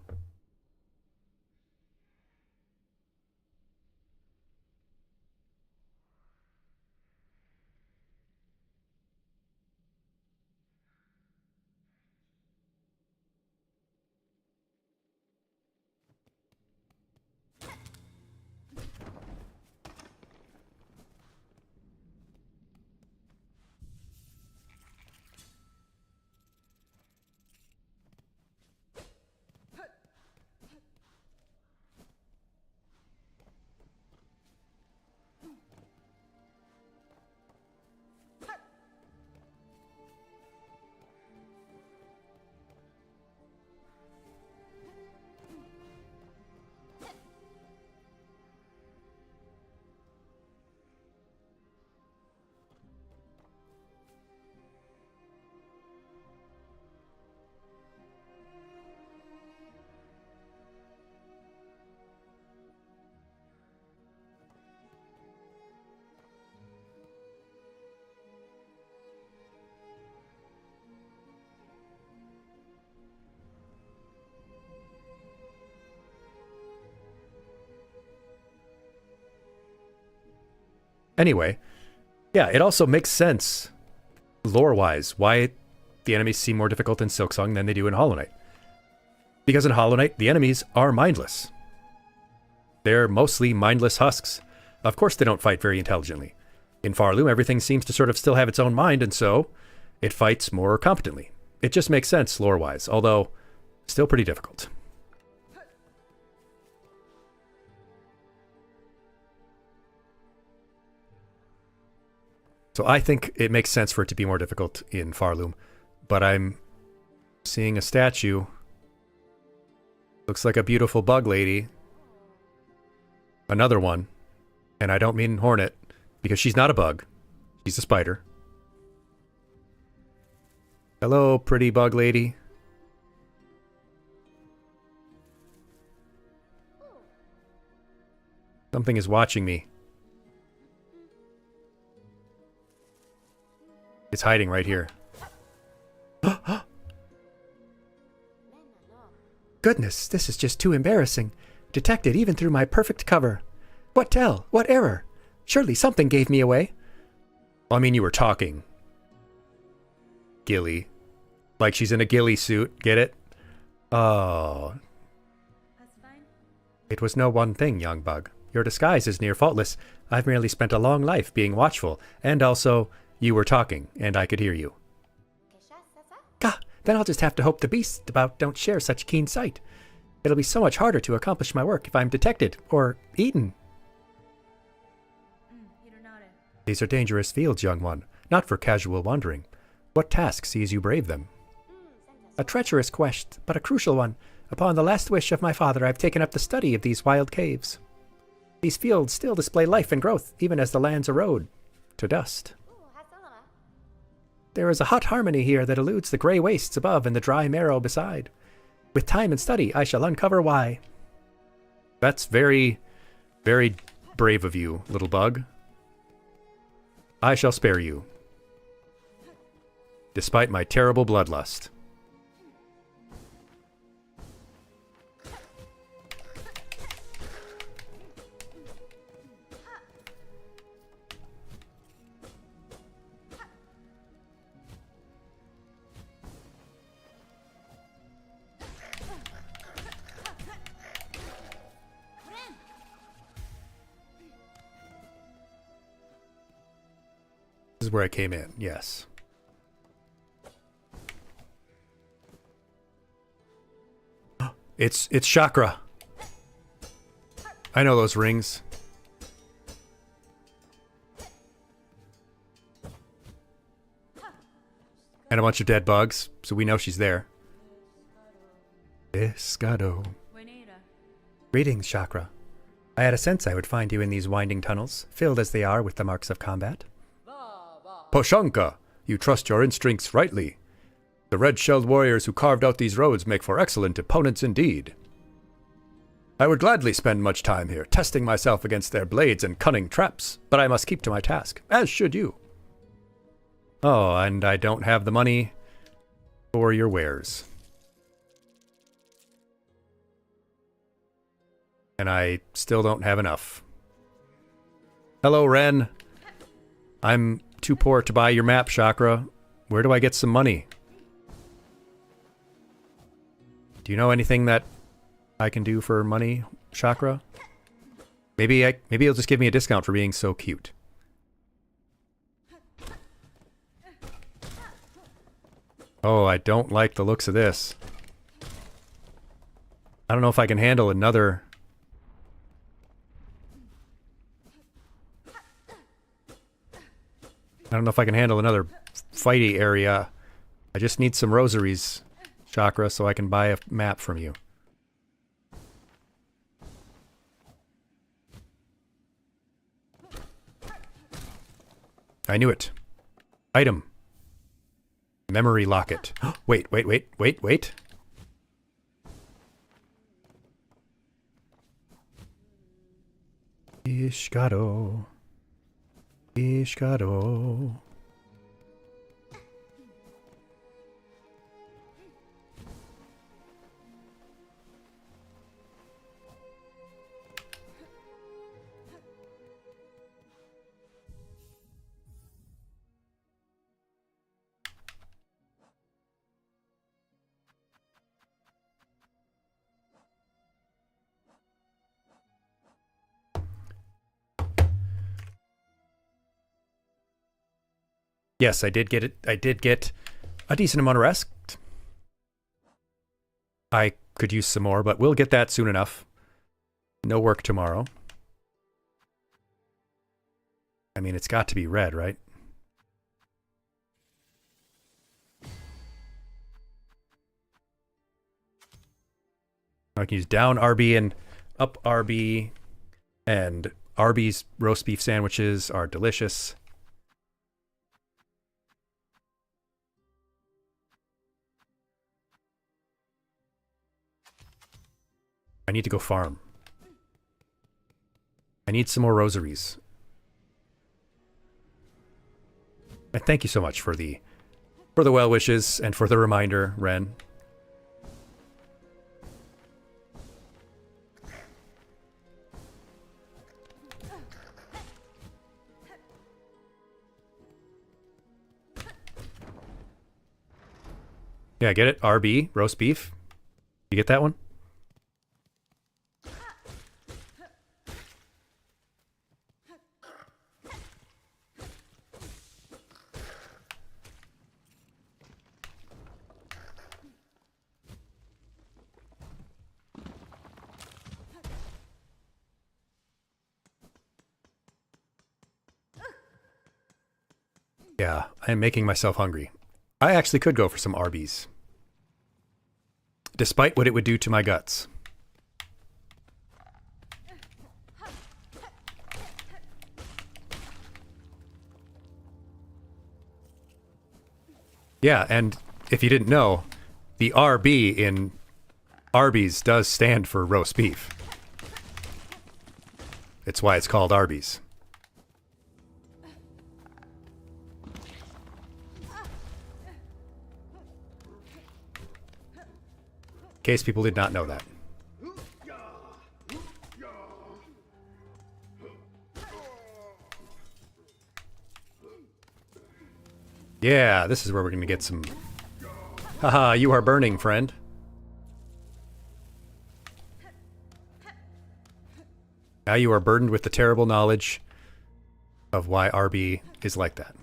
Anyway, yeah, it also makes sense, lore-wise, why the enemies seem more difficult in SILKSONG than they do in Hollow Knight. Because in Hollow Knight, the enemies are mindless. They're mostly mindless husks. Of course they don't fight very intelligently. In Farloom, everything seems to sort of still have its own mind, and so it fights more competently. It just makes sense lore-wise, although still pretty difficult. So I think it makes sense for it to be more difficult in Farloom, but I'm seeing a statue. Looks like a beautiful bug lady. Another one. And I don't mean Hornet, because she's not a bug. She's a spider. Hello, pretty bug lady. Something is watching me. It's hiding right here. Goodness, this is just too embarrassing. Detected even through my perfect cover. What tell? What error? Surely something gave me away. Well, I mean, you were talking. Gilly. Like she's in a ghillie suit. Get it? Oh. It was no one thing, young bug. Your disguise is near faultless. I've merely spent a long life being watchful, and also, you were talking, and I could hear you. Gah, then I'll just have to hope the beasts about don't share such keen sight. It'll be so much harder to accomplish my work if I'm detected, or eaten. These are dangerous fields, young one, not for casual wandering. What task sees you brave them? A treacherous quest, but a crucial one. Upon the last wish of my father, I've taken up the study of these wild caves. These fields still display life and growth, even as the lands erode to dust. There is a hot harmony here that eludes the grey wastes above and the dry marrow beside. With time and study, I shall uncover why. That's very, very brave of you, little bug. I shall spare you, despite my terrible bloodlust. This is where I came in, yes. It's chakra. I know those rings. And a bunch of dead bugs, so we know she's there. Escado. Greetings, Chakra. I had a sense I would find you in these winding tunnels, filled as they are with the marks of combat. Poshanka, you trust your instincts rightly. The red-shelled warriors who carved out these roads make for excellent opponents indeed. I would gladly spend much time here, testing myself against their blades and cunning traps, but I must keep to my task, as should you. Oh, and I don't have the money for your wares. And I still don't have enough. Hello, Ren. I'm too poor to buy your map, Chakra. Where do I get some money? Do you know anything that I can do for money, Chakra? Maybe you'll just give me a discount for being so cute. Oh, I don't like the looks of this. I don't know if I can handle another... I don't know if I can handle another fighty area. I just need some rosaries, Chakra, so I can buy a map from you. I knew it. Item. Memory locket. Wait. Ishkado. Yes, I did get it. I did get a decent amount of rest. I could use some more, but we'll get that soon enough. No work tomorrow. I mean, it's got to be red, right? I can use down RB and up RB, and Arby's roast beef sandwiches are delicious. I need to go farm. I need some more rosaries. And thank you so much for the well wishes and for the reminder, Ren. Yeah, get it? RB, roast beef. You get that one? Yeah, I am making myself hungry. I actually could go for some Arby's. Despite what it would do to my guts. Yeah, and if you didn't know, the RB in Arby's does stand for roast beef. It's why it's called Arby's. In case people did not know that. Yeah, this is where we're going to get some... Haha, you are burning, friend. Now you are burdened with the terrible knowledge of why RB is like that.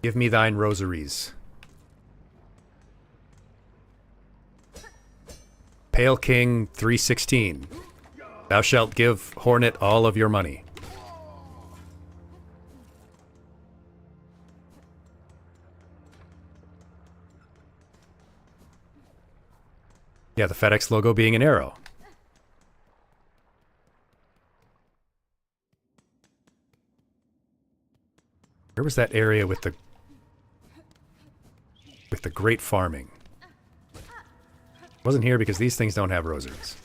Give me thine rosaries. Pale King 316. Thou shalt give Hornet all of your money. Yeah, the FedEx logo being an arrow. Where was that area with the great farming? Wasn't here because these things don't have rosaries.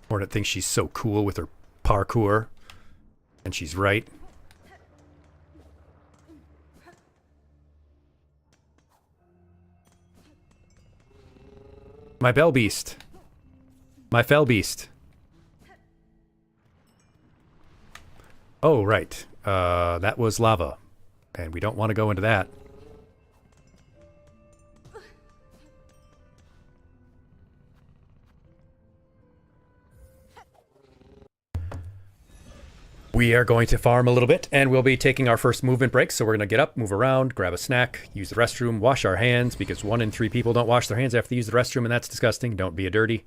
Hornet thinks she's so cool with her parkour, and she's right. My bell beast. My fell beast. Oh, right. That was lava. And we don't want to go into that. We are going to farm a little bit, and we'll be taking our first movement break. So we're going to get up, move around, grab a snack, use the restroom, wash our hands, because 1 in 3 people don't wash their hands after they use the restroom, and that's disgusting. Don't be a dirty.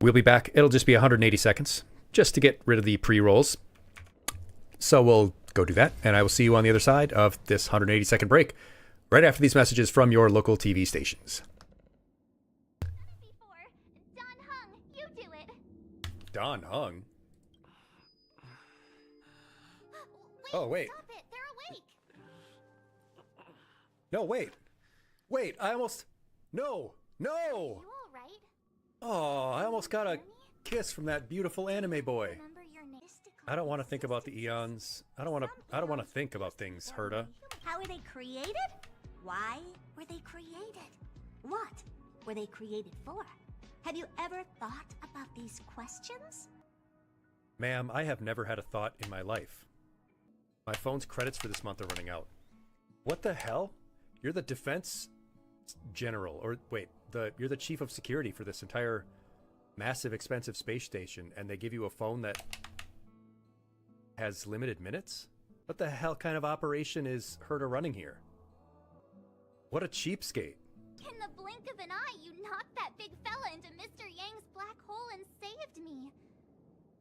We'll be back. It'll just be 180 seconds, just to get rid of the pre-rolls. So we'll go do that, and I will see you on the other side of this 180-second break, right after these messages from your local TV stations. Before. Don Hung, you do it. Don Hung? Wait, Oh, wait. Stop it. They're awake. No, wait. Wait, I almost... No! No! You all right? Oh, I almost got a kiss from that beautiful anime boy. Remember your name? I don't want to think about the eons. I don't want to think about things, Herta. How were they created? Why were they created? What were they created for? Have you ever thought about these questions? Ma'am, I have never had a thought in my life. My phone's credits for this month are running out. What the hell? You're the defense general, or wait, you're the chief of security for this entire massive, expensive space station, and they give you a phone that has limited minutes? What the hell kind of operation is Herta running here? What a cheapskate. In the blink of an eye, you knocked that big fella into Mr. Yang's black hole and saved me.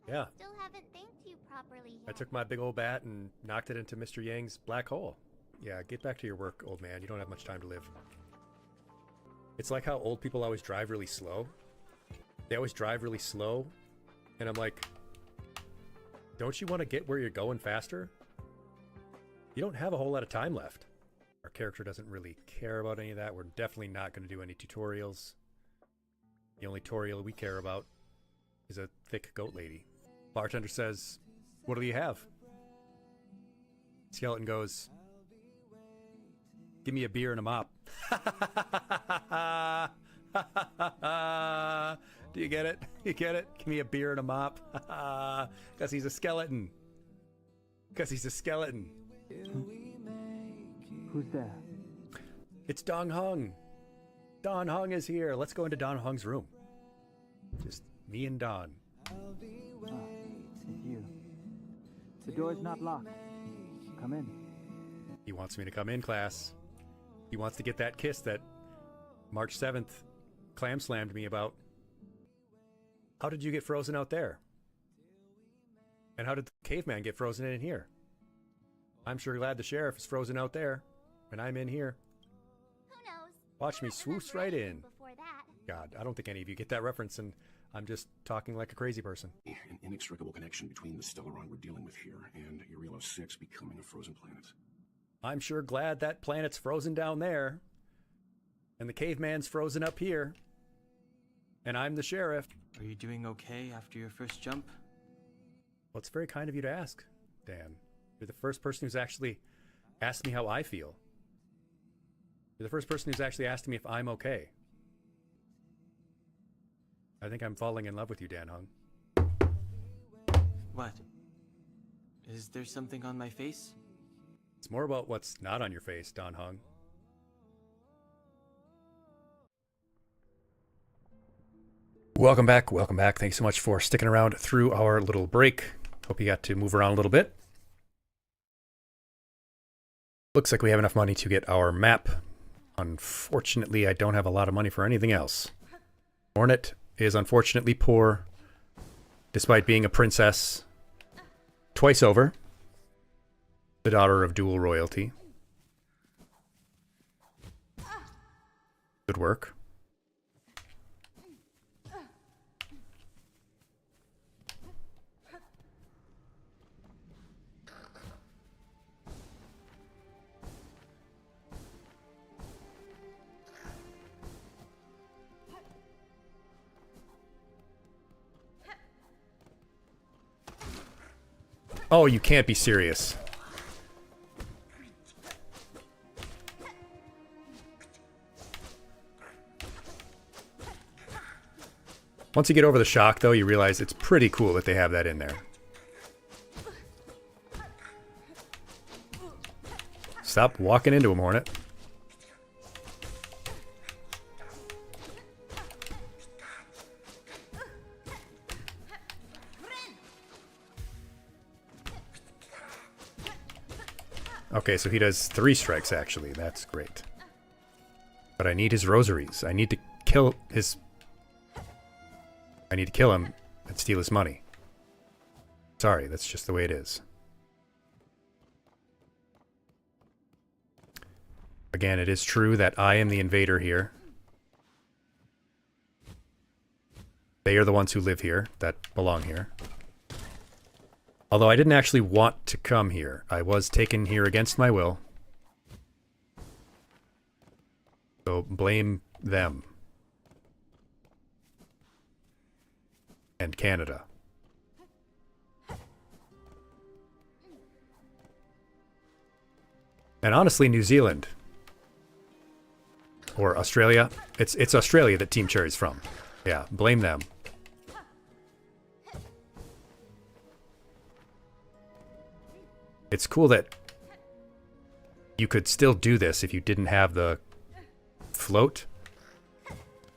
Yeah. I still haven't thanked you properly yet. I took my big old bat and knocked it into Mr. Yang's black hole. Yeah, get back to your work, old man. You don't have much time to live. It's like how old people always drive really slow. They always drive really slow. And I'm like, don't you want to get where you're going faster? You don't have a whole lot of time left. Our character doesn't really care about any of that. We're definitely not going to do any tutorials. The only tutorial we care about is a thick goat lady. Bartender says, "What do you have?" Skeleton goes, "Give me a beer and a mop." Do you get it? You get it? Give me a beer and a mop. Because he's a skeleton. Because he's a skeleton. Who's there? It's Don Hung. Don Hung is here. Let's go into Don Hung's room. Just me and Don. It's you. The door's not locked. Come in. He wants me to come in, class. He wants to get that kiss that March 7th clam slammed me about. How did you get frozen out there? And how did the caveman get frozen in here? I'm sure glad the sheriff is frozen out there, and I'm in here. Who knows? Watch me I don't swoosh remember right anything in. Before that. God, I don't think any of you get that reference, and I'm just talking like a crazy person. An inextricable connection between the Stellaron we're dealing with here and Uriel 6 becoming a frozen planet. I'm sure glad that planet's frozen down there, and the caveman's frozen up here, and I'm the sheriff. Are you doing okay after your first jump? Well, it's very kind of you to ask, Dan. You're the first person who's actually asked me how I feel. You're the first person who's actually asked me if I'm okay. I think I'm falling in love with you, Dan Hung. What? Is there something on my face? It's more about what's not on your face, Don Hung. Welcome back, welcome back. Thanks so much for sticking around through our little break. Hope you got to move around a little bit. Looks like we have enough money to get our map. Unfortunately, I don't have a lot of money for anything else. Hornet is unfortunately poor, despite being a princess. Twice over. The daughter of dual royalty. Good work. Oh, you can't be serious. Once you get over the shock, though, you realize it's pretty cool that they have that in there. Stop walking into him, Hornet. Okay, so he does 3 strikes, actually. That's great. But I need his rosaries. I need to kill his... I need to kill him and steal his money. Sorry, that's just the way it is. Again, it is true that I am the invader here. They are the ones who live here, that belong here. Although I didn't actually want to come here. I was taken here against my will. So blame them. And Canada. And honestly, New Zealand. Or Australia. It's Australia that Team Cherry's from. Yeah, blame them. It's cool that you could still do this if you didn't have the float.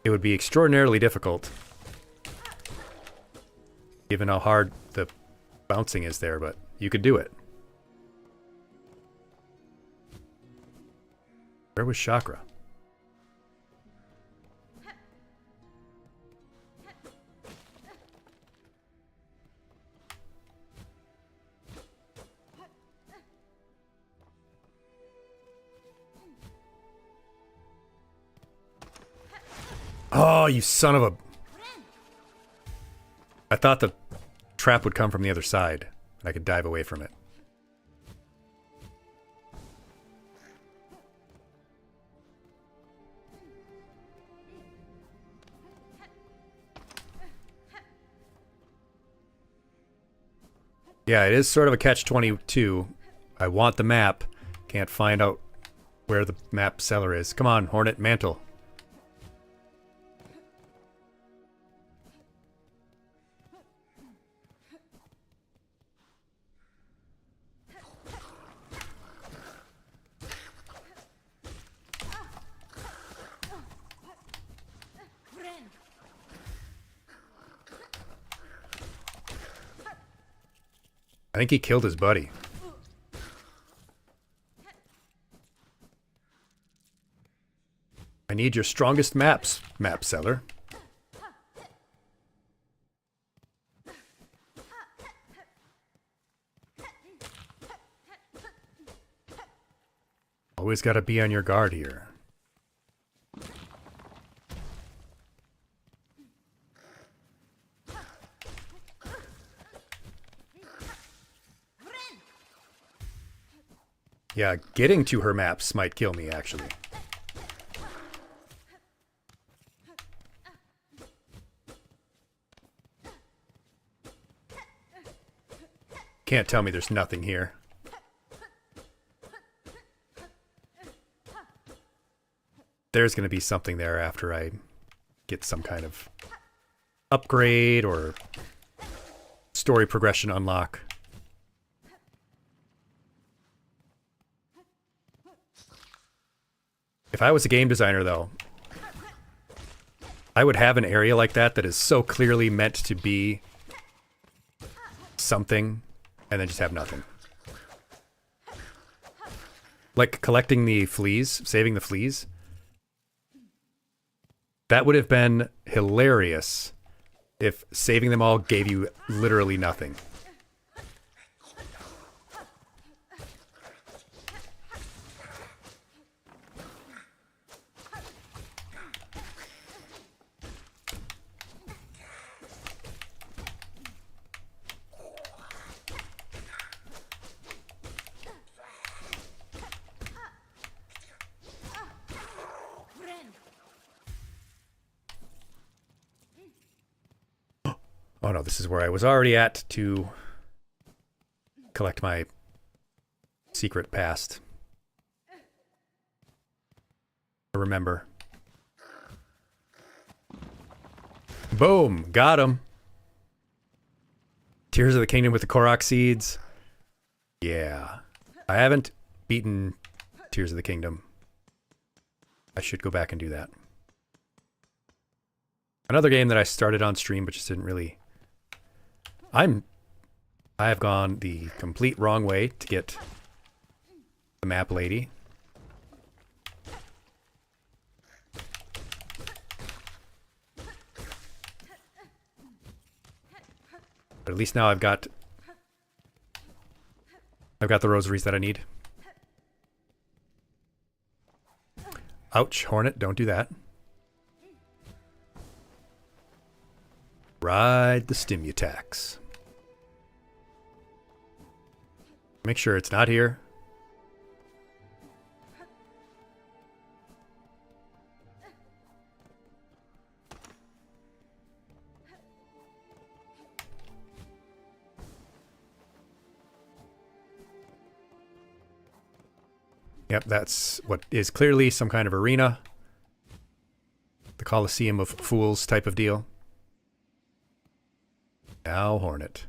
It would be extraordinarily difficult, given how hard the bouncing is there, but you could do it. Where was Chakra? Oh, you son of a... I thought the trap would come from the other side, and I could dive away from it. Yeah, it is sort of a catch-22. I want the map. Can't find out where the map seller is. Come on, Hornet, mantle. I think he killed his buddy. I need your strongest maps, map seller. Always gotta be on your guard here. Yeah, getting to her maps might kill me, actually. Can't tell me there's nothing here. There's going to be something there after I get some kind of upgrade or story progression unlock. If I was a game designer, though, I would have an area like that that is so clearly meant to be something, and then just have nothing. Like collecting the fleas, saving the fleas. That would have been hilarious if saving them all gave you literally nothing. Oh no, this is where I was already at to collect my secret past. Remember. Boom! Got him! Tears of the Kingdom with the Korok seeds. Yeah. I haven't beaten Tears of the Kingdom. I should go back and do that. Another game that I started on stream but just didn't really... I have gone the complete wrong way to get the map lady. But at least now I've got the rosaries that I need. Ouch, Hornet, don't do that. Ride the Stimutax. Make sure it's not here. Yep, that's what is clearly some kind of arena. The Colosseum of Fools type of deal. Now, Hornet.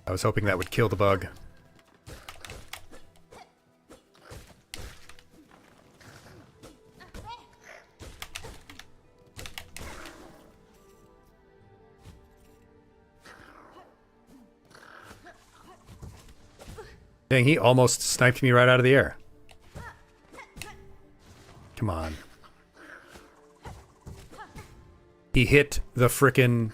I was hoping that would kill the bug. Dang, he almost sniped me right out of the air. Come on. He hit the frickin'...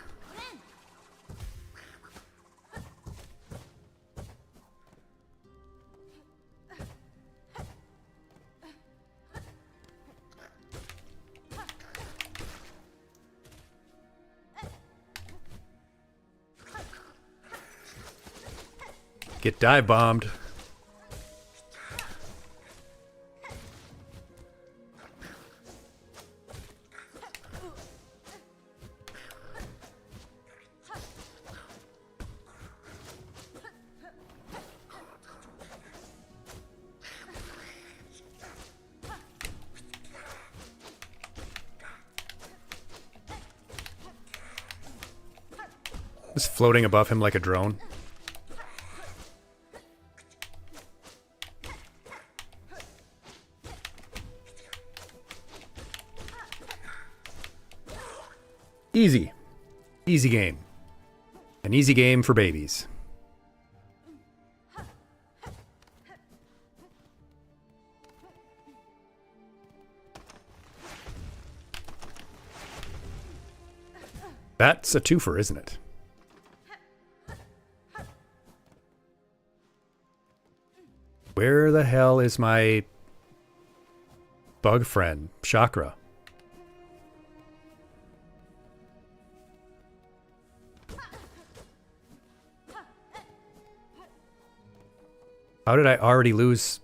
Get dive bombed. Just floating above him like a drone. Easy. Easy game. An easy game for babies. That's a twofer, isn't it? Where the hell is my bug friend, Chakra? How did I already lose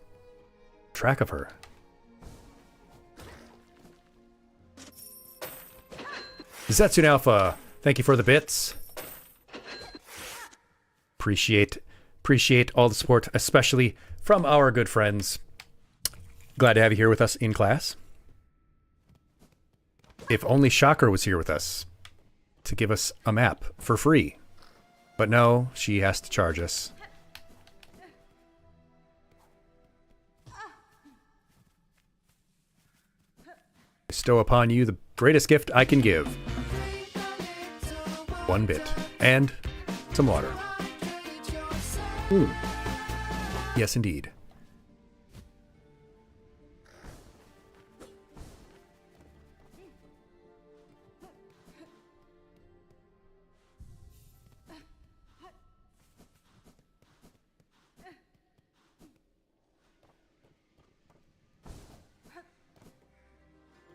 track of her? Zetsune Alpha, thank you for the bits. Appreciate all the support, especially from our good friends. Glad to have you here with us in class. If only Chakra was here with us to give us a map for free. But no, she has to charge us. Bestow upon you the greatest gift I can give. 1 bit. And some water. Yes, indeed.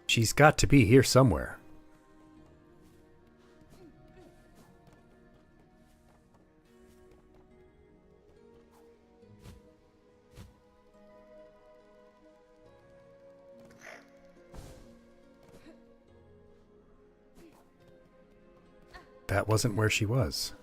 She's got to be here somewhere. That wasn't where she was.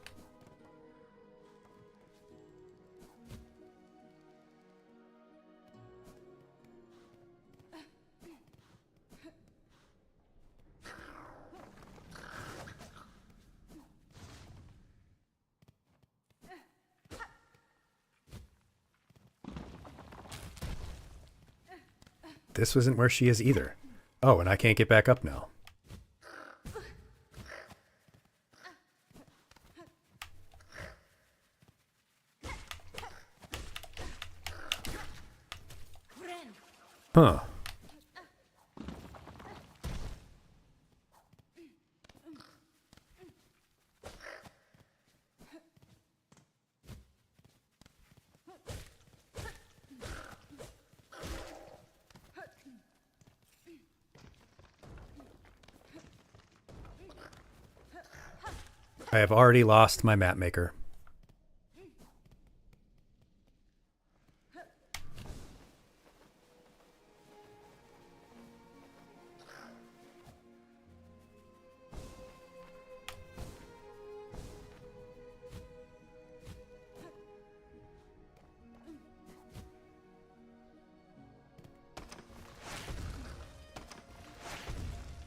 This wasn't where she is either. Oh, and I can't get back up now. Huh. I have already lost my map maker.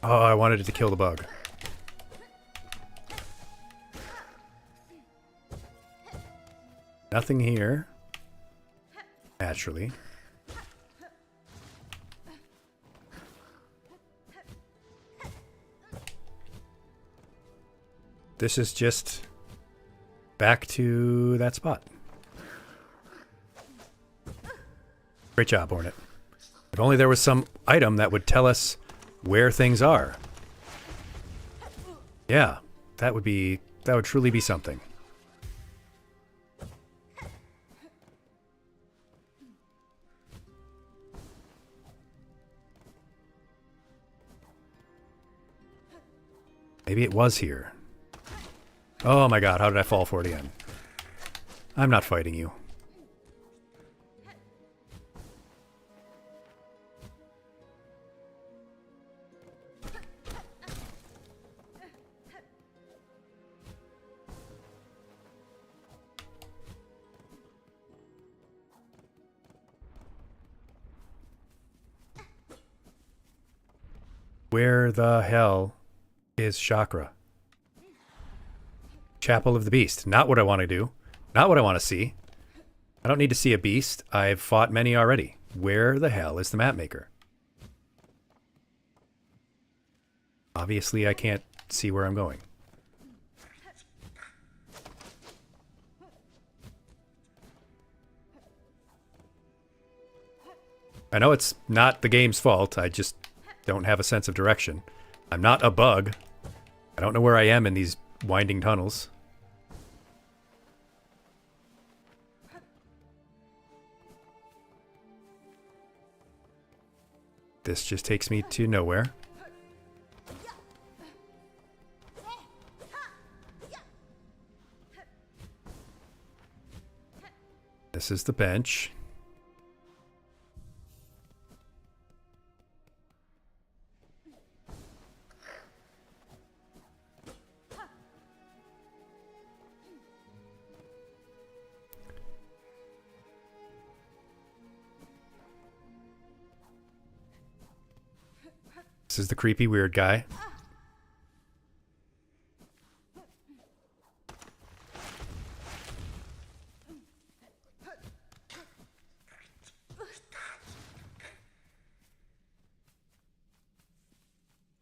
Oh, I wanted it to kill the bug. Nothing here. Naturally. This is just back to that spot. Great job, Hornet. If only there was some item that would tell us where things are. Yeah, that would truly be something. Maybe it was here. Oh my god, how did I fall for it again? I'm not fighting you. Where the hell is Chakra? Chapel of the Beast. Not what I want to do. Not what I want to see. I don't need to see a beast. I've fought many already. Where the hell is the map maker? Obviously, I can't see where I'm going. I know it's not the game's fault. I just don't have a sense of direction. I'm not a bug. I don't know where I am in these winding tunnels. This just takes me to nowhere. This is the bench. This is the creepy weird guy.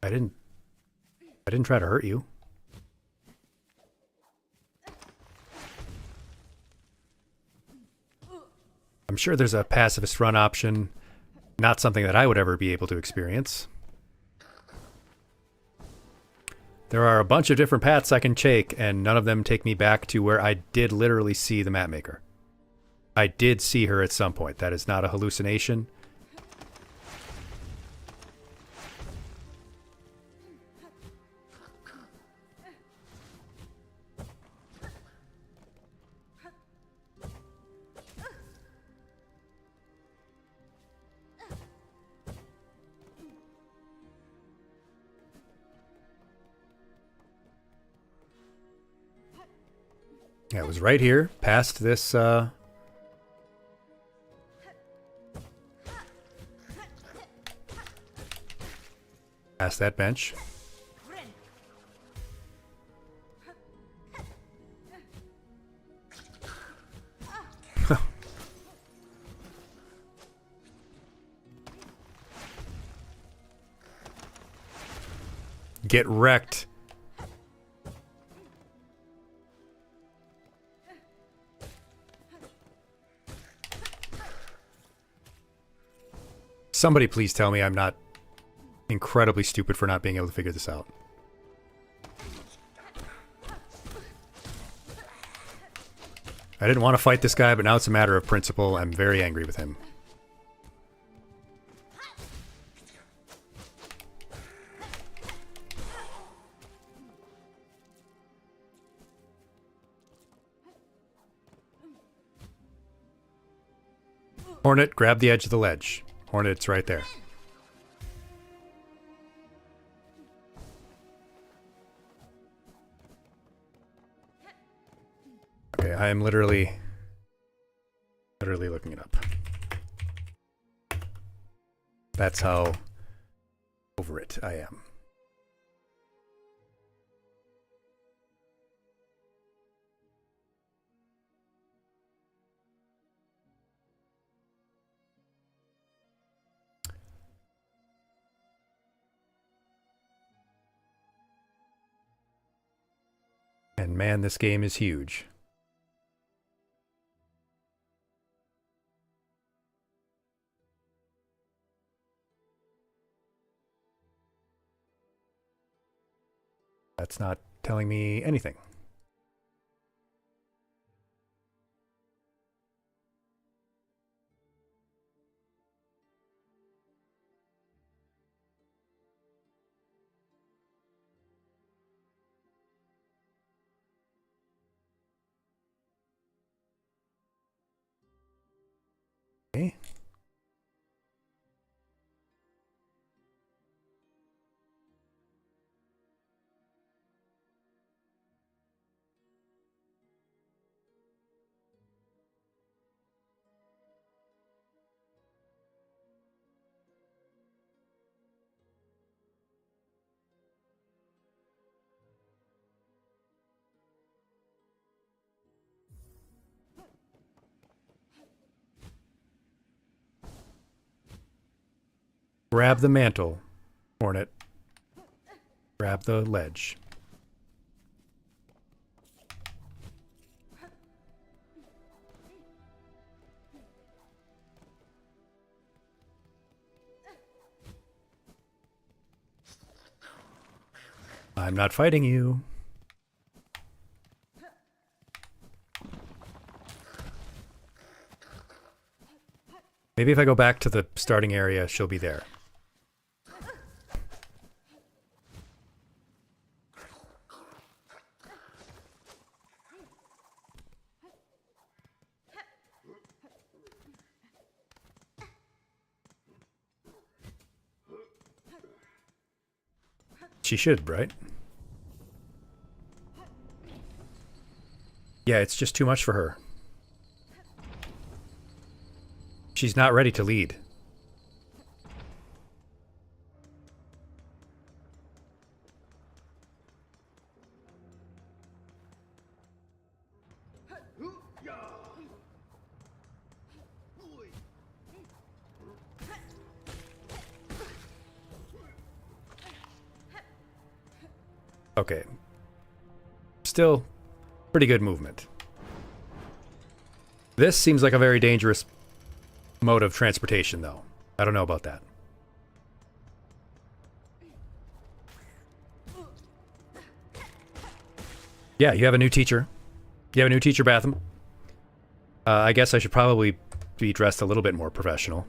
I didn't try to hurt you. I'm sure there's a pacifist run option. Not something that I would ever be able to experience. There are a bunch of different paths I can take, and none of them take me back to where I did literally see the map maker. I did see her at some point. That is not a hallucination. Yeah, it was right here, past this, past that bench. Get wrecked. Somebody please tell me I'm not incredibly stupid for not being able to figure this out. I didn't want to fight this guy, but now it's a matter of principle. I'm very angry with him. Hornet, grab the edge of the ledge. Hornet, it's right there. Okay, I am literally looking it up. That's how over it I am. And man, this game is huge. That's not telling me anything. Okay. Grab the mantle, Hornet. Grab the ledge. I'm not fighting you. Maybe if I go back to the starting area, she'll be there. She should, right? Yeah, it's just too much for her. She's not ready to lead. Okay. Still, pretty good movement. This seems like a very dangerous mode of transportation, though. I don't know about that. Yeah, you have a new teacher. You have a new teacher, Batham. I guess I should probably be dressed a little bit more professional.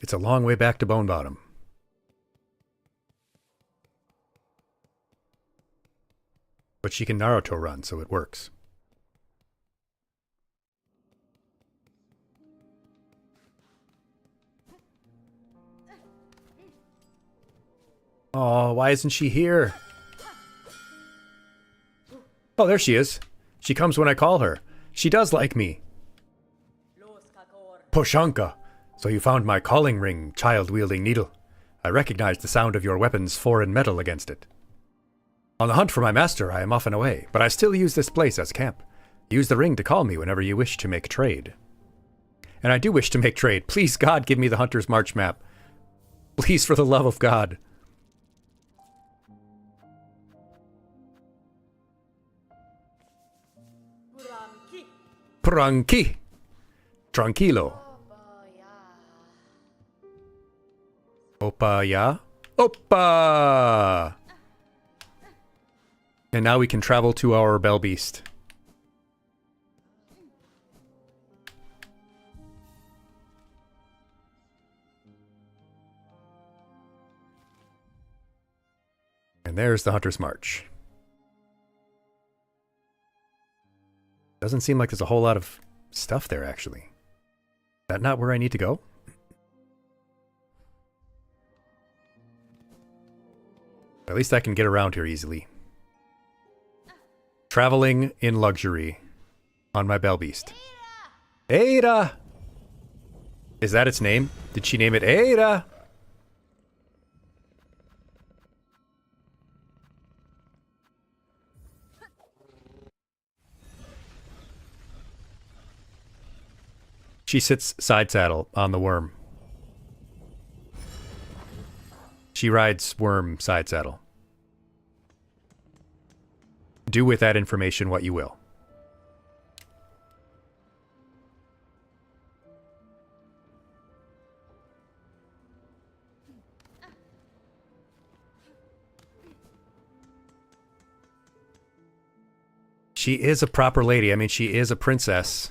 It's a long way back to Bone Bottom. But she can Naruto run, so it works. Oh, why isn't she here? Oh, there she is. She comes when I call her. She does like me. Poshanka. So you found my calling ring, child-wielding needle. I recognize the sound of your weapon's foreign metal against it. On the hunt for my master, I am often away, but I still use this place as camp. Use the ring to call me whenever you wish to make trade. And I do wish to make trade. Please, God, give me the Hunter's March map. Please, for the love of God. Pranki. Tranquilo. Opa, ya? Opa! And now we can travel to our Bell Beast. And there's the Hunter's March. Doesn't seem like there's a whole lot of stuff there, actually. Is that not where I need to go? At least I can get around here easily. Traveling in luxury on my Bell Beast. Ada! Is that its name? Did she name it Ada? She sits side saddle on the worm. She rides worm side saddle. Do with that information what you will. She is a proper lady. I mean, she is a princess.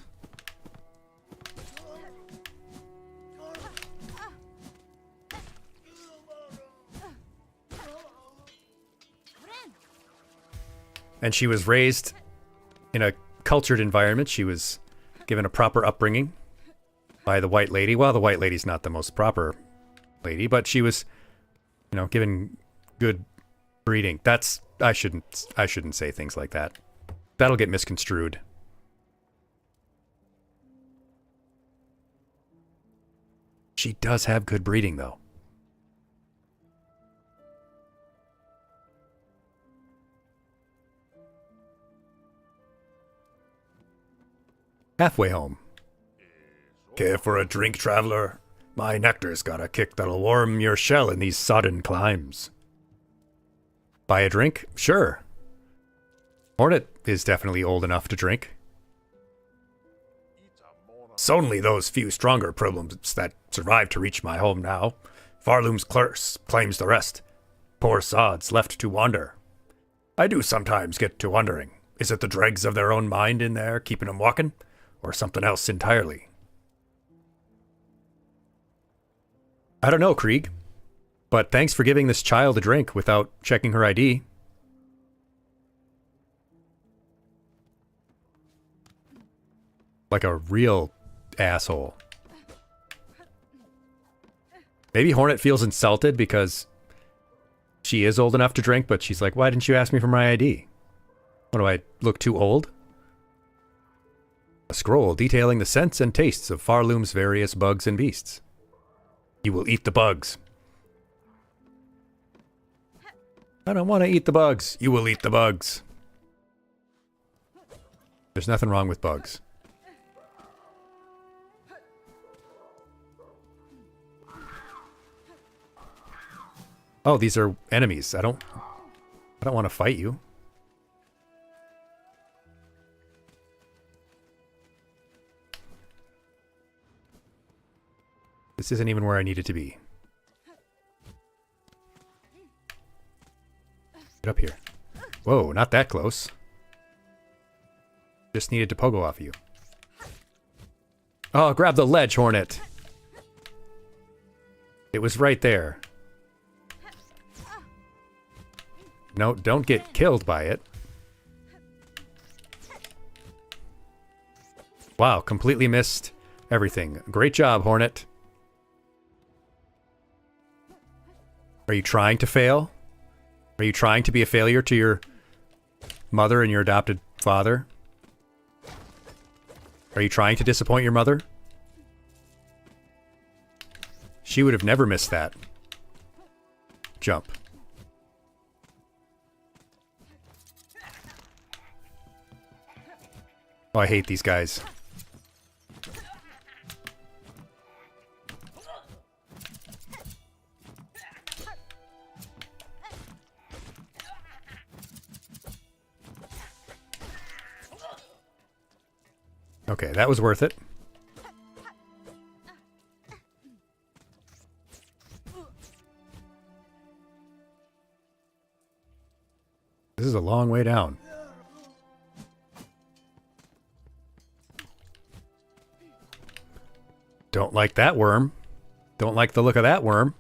And she was raised in a cultured environment. She was given a proper upbringing by the white lady. Well, the white lady's not the most proper lady, but she was, you know, given good breeding. That's I shouldn't say things like that. That'll get misconstrued. She does have good breeding, though. Halfway home. Care for a drink, traveler? My nectar's got a kick that'll warm your shell in these sodden climes. Buy a drink? Sure. Hornet is definitely old enough to drink. It's only those few stronger problems that survive to reach my home now. Farloom's curse claims the rest. Poor sods left to wander. I do sometimes get to wondering, is it the dregs of their own mind in there keeping 'em walking? Or something else entirely? I don't know, Krieg. But thanks for giving this child a drink without checking her ID. Like a real asshole. Maybe Hornet feels insulted because she is old enough to drink, but she's like, why didn't you ask me for my ID? What, do I look too old? A scroll detailing the scents and tastes of Farloom's various bugs and beasts. You will eat the bugs. I don't want to eat the bugs. You will eat the bugs. There's nothing wrong with bugs. Oh, these are enemies. I don't want to fight you. This isn't even where I needed to be. Get up here. Whoa, not that close. Just needed to pogo off you. Oh, grab the ledge, Hornet. It was right there. No, don't get killed by it. Wow, completely missed everything. Great job, Hornet. Are you trying to fail? Are you trying to be a failure to your mother and your adopted father? Are you trying to disappoint your mother? She would have never missed that. Jump. Oh, I hate these guys. Okay, that was worth it. This is a long way down. Don't like that worm. Don't like the look of that worm.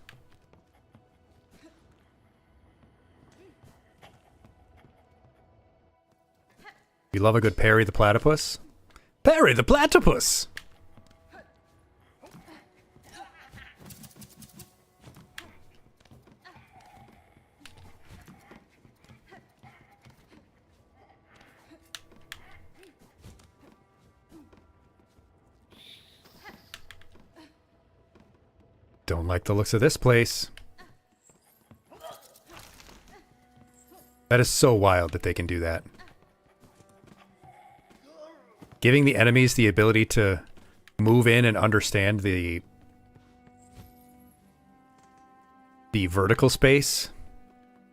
You love a good Parry the Platypus? Parry the Platypus! Don't like the looks of this place. That is so wild that they can do that. Giving the enemies the ability to move in and understand the vertical space,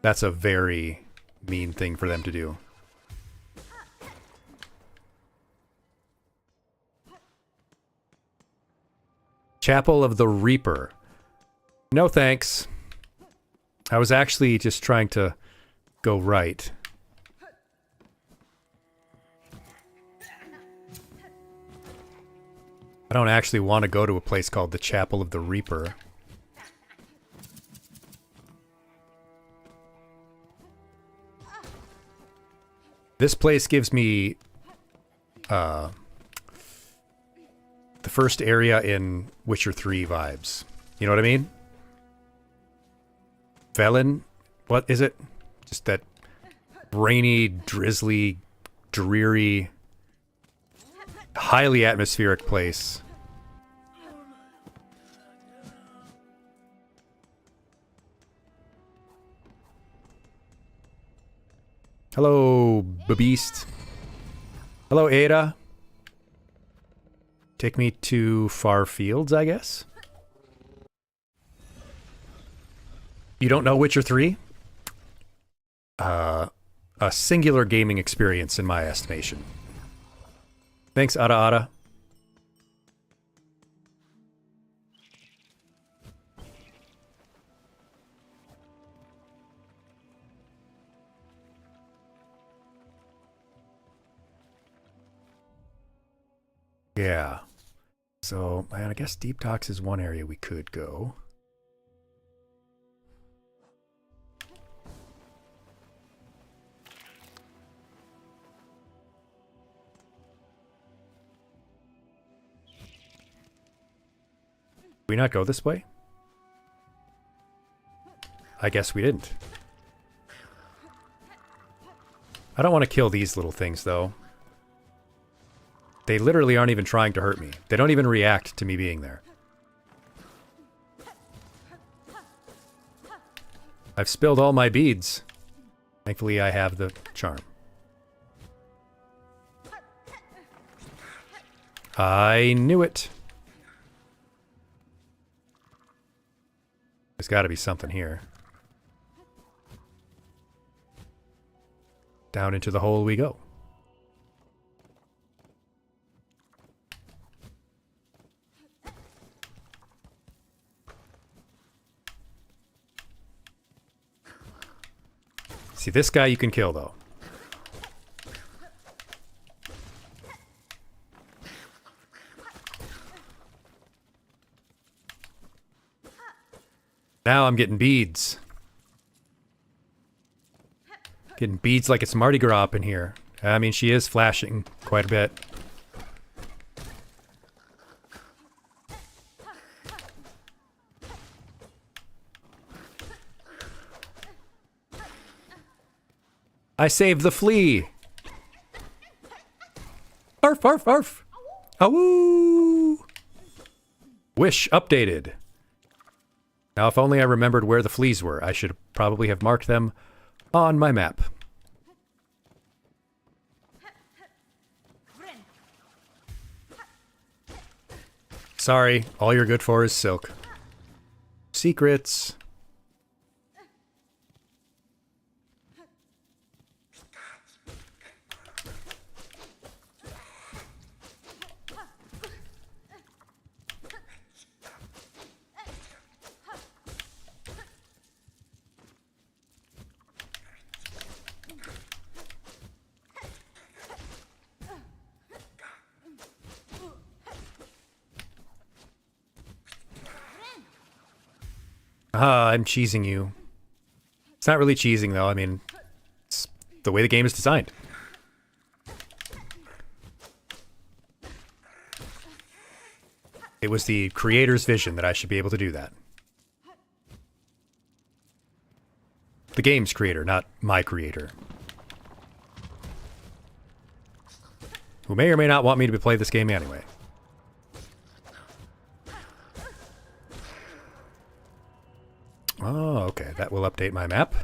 that's a very mean thing for them to do. Chapel of the Reaper. No thanks. I was actually just trying to go right. I don't actually want to go to a place called the Chapel of the Reaper. This place gives me the first area in Witcher 3 vibes. You know what I mean? Velen? What is it? Just that rainy, drizzly, dreary, highly atmospheric place. Hello, beast. Hello, Ada. Take me to Far Fields, I guess? You don't know Witcher 3? A singular gaming experience in my estimation. Thanks, Ada Ada. Yeah. So, man, I guess Deep Docks is one area we could go. Did we not go this way? I guess we didn't. I don't want to kill these little things, though. They literally aren't even trying to hurt me. They don't even react to me being there. I've spilled all my beads. Thankfully, I have the charm. I knew it. There's got to be something here. Down into the hole we go. See, this guy you can kill, though. Now I'm getting beads. Getting beads like it's Mardi Gras up in here. I mean, she is flashing quite a bit. I saved the flea. Arf, arf, arf. Awoo. Wish updated. Now, if only I remembered where the fleas were. I should probably have marked them on my map. Sorry, all you're good for is silk. Secrets. I'm cheesing you. It's not really cheesing, though. I mean, it's the way the game is designed. It was the creator's vision that I should be able to do that. The game's creator, not my creator. Who may or may not want me to play this game anyway. Oh, okay. That will update my map.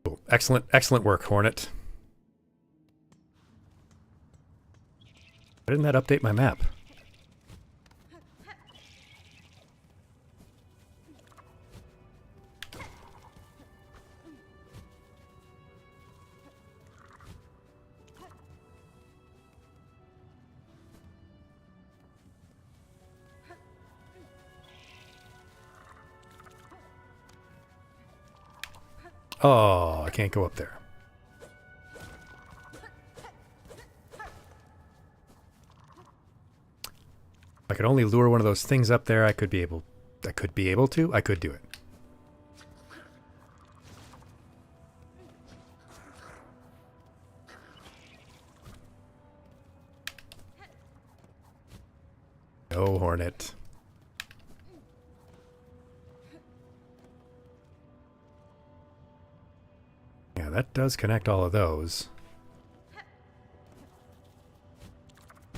Cool. Excellent, excellent work, Hornet. Why didn't that update my map? Oh, I can't go up there. If I could only lure one of those things up there, I could be able to. I could do it. No, Hornet. Yeah, that does connect all of those.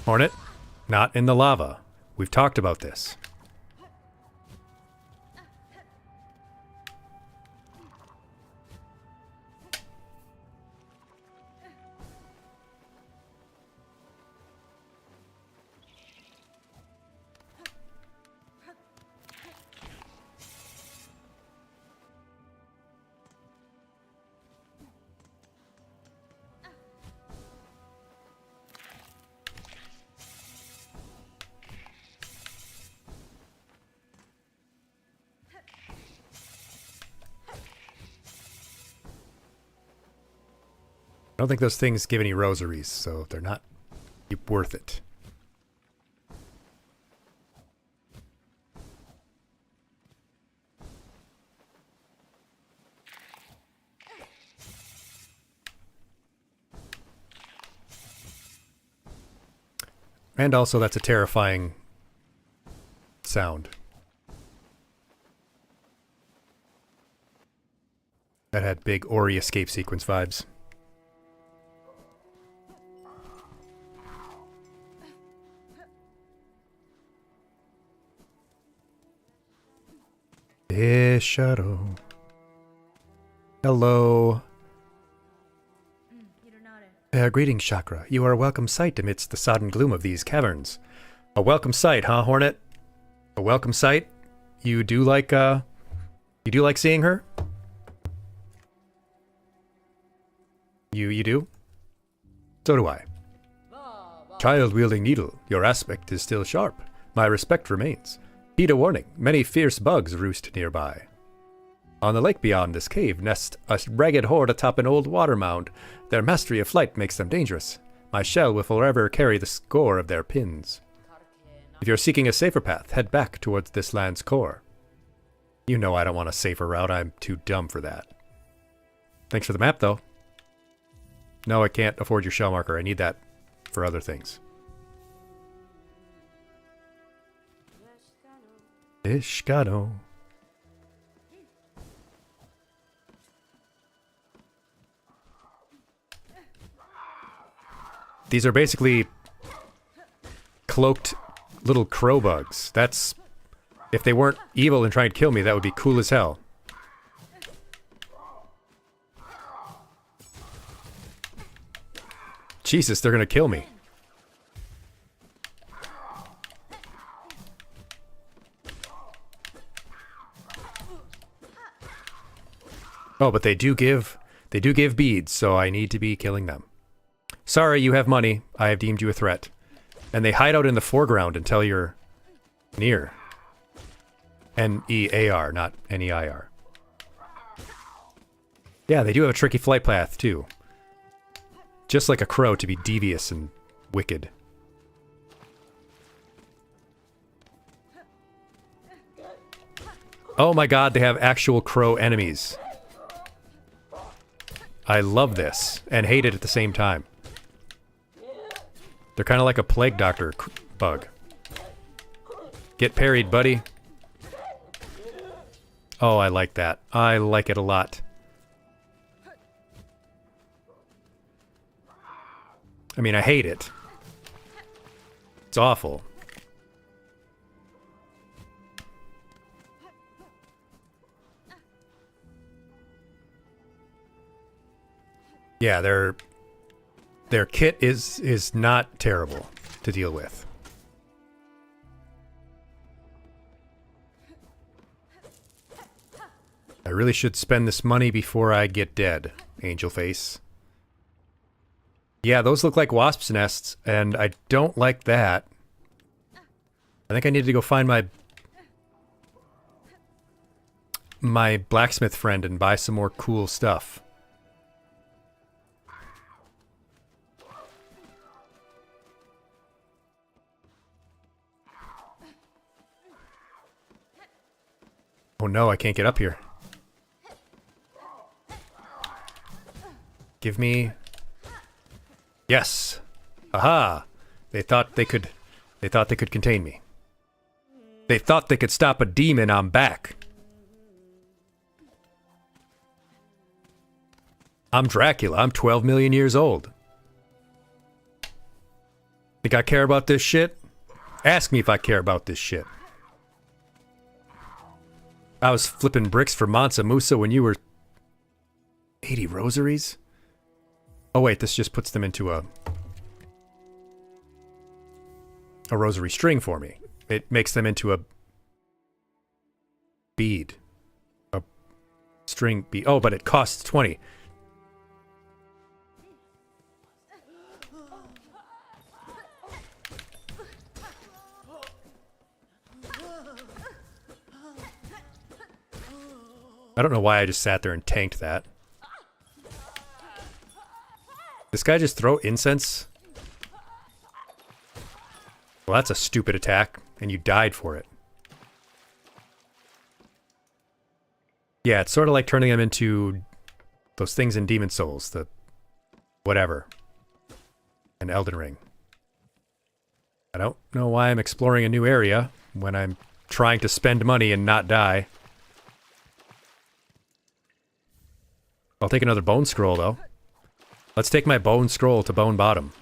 Hornet, not in the lava. We've talked about this. I don't think those things give any rosaries, so they're not worth it. And also, that's a terrifying sound. That had big Ori escape sequence vibes. Shadow. Hello. Greetings, Chakra. You are a welcome sight amidst the sodden gloom of these caverns. A welcome sight, huh, Hornet? A welcome sight? You do like seeing her? You do? So do I. Child-wielding needle, your aspect is still sharp. My respect remains. Heed a warning, many fierce bugs roost nearby. On the lake beyond this cave nest a ragged horde atop an old water mound. Their mastery of flight makes them dangerous. My shell will forever carry the score of their pins. If you're seeking a safer path, head back towards this land's core. You know I don't want a safer route, I'm too dumb for that. Thanks for the map, though. No, I can't afford your shell marker. I need that for other things. Ishkano. These are basically cloaked little crow bugs. That's... if they weren't evil and trying to kill me, that would be cool as hell. Jesus, they're gonna kill me. Oh, but they do give beads, so I need to be killing them. Sorry, you have money. I have deemed you a threat. And they hide out in the foreground until you're near. N-E-A-R, not N-E-I-R. Yeah, they do have a tricky flight path, too. Just like a crow to be devious and wicked. Oh my god, they have actual crow enemies. I love this, and hate it at the same time. They're kind of like a plague doctor bug. Get parried, buddy. Oh, I like that. I like it a lot. I mean, I hate it. It's awful. Yeah, their kit is not terrible to deal with. I really should spend this money before I get dead, Angel Face. Yeah, those look like wasps' nests, and I don't like that. I think I need to go find my blacksmith friend and buy some more cool stuff. Oh no, I can't get up here. Give me... Yes! Aha! They thought they could contain me. They thought they could stop a demon, I'm back. I'm Dracula, I'm 12 million years old. Think I care about this shit? Ask me if I care about this shit. I was flipping bricks for Mansa Musa when you were... 80 rosaries? Oh wait, this just puts them into a rosary string for me. It makes them into a bead. A string bead. Oh, but it costs 20. I don't know why I just sat there and tanked that. This guy just throw incense? Well, that's a stupid attack, and you died for it. Yeah, it's sort of like turning them into those things in Demon Souls, the whatever. An Elden Ring. I don't know why I'm exploring a new area when I'm trying to spend money and not die. I'll take another bone scroll, though. Let's take my bone scroll to Bone Bottom.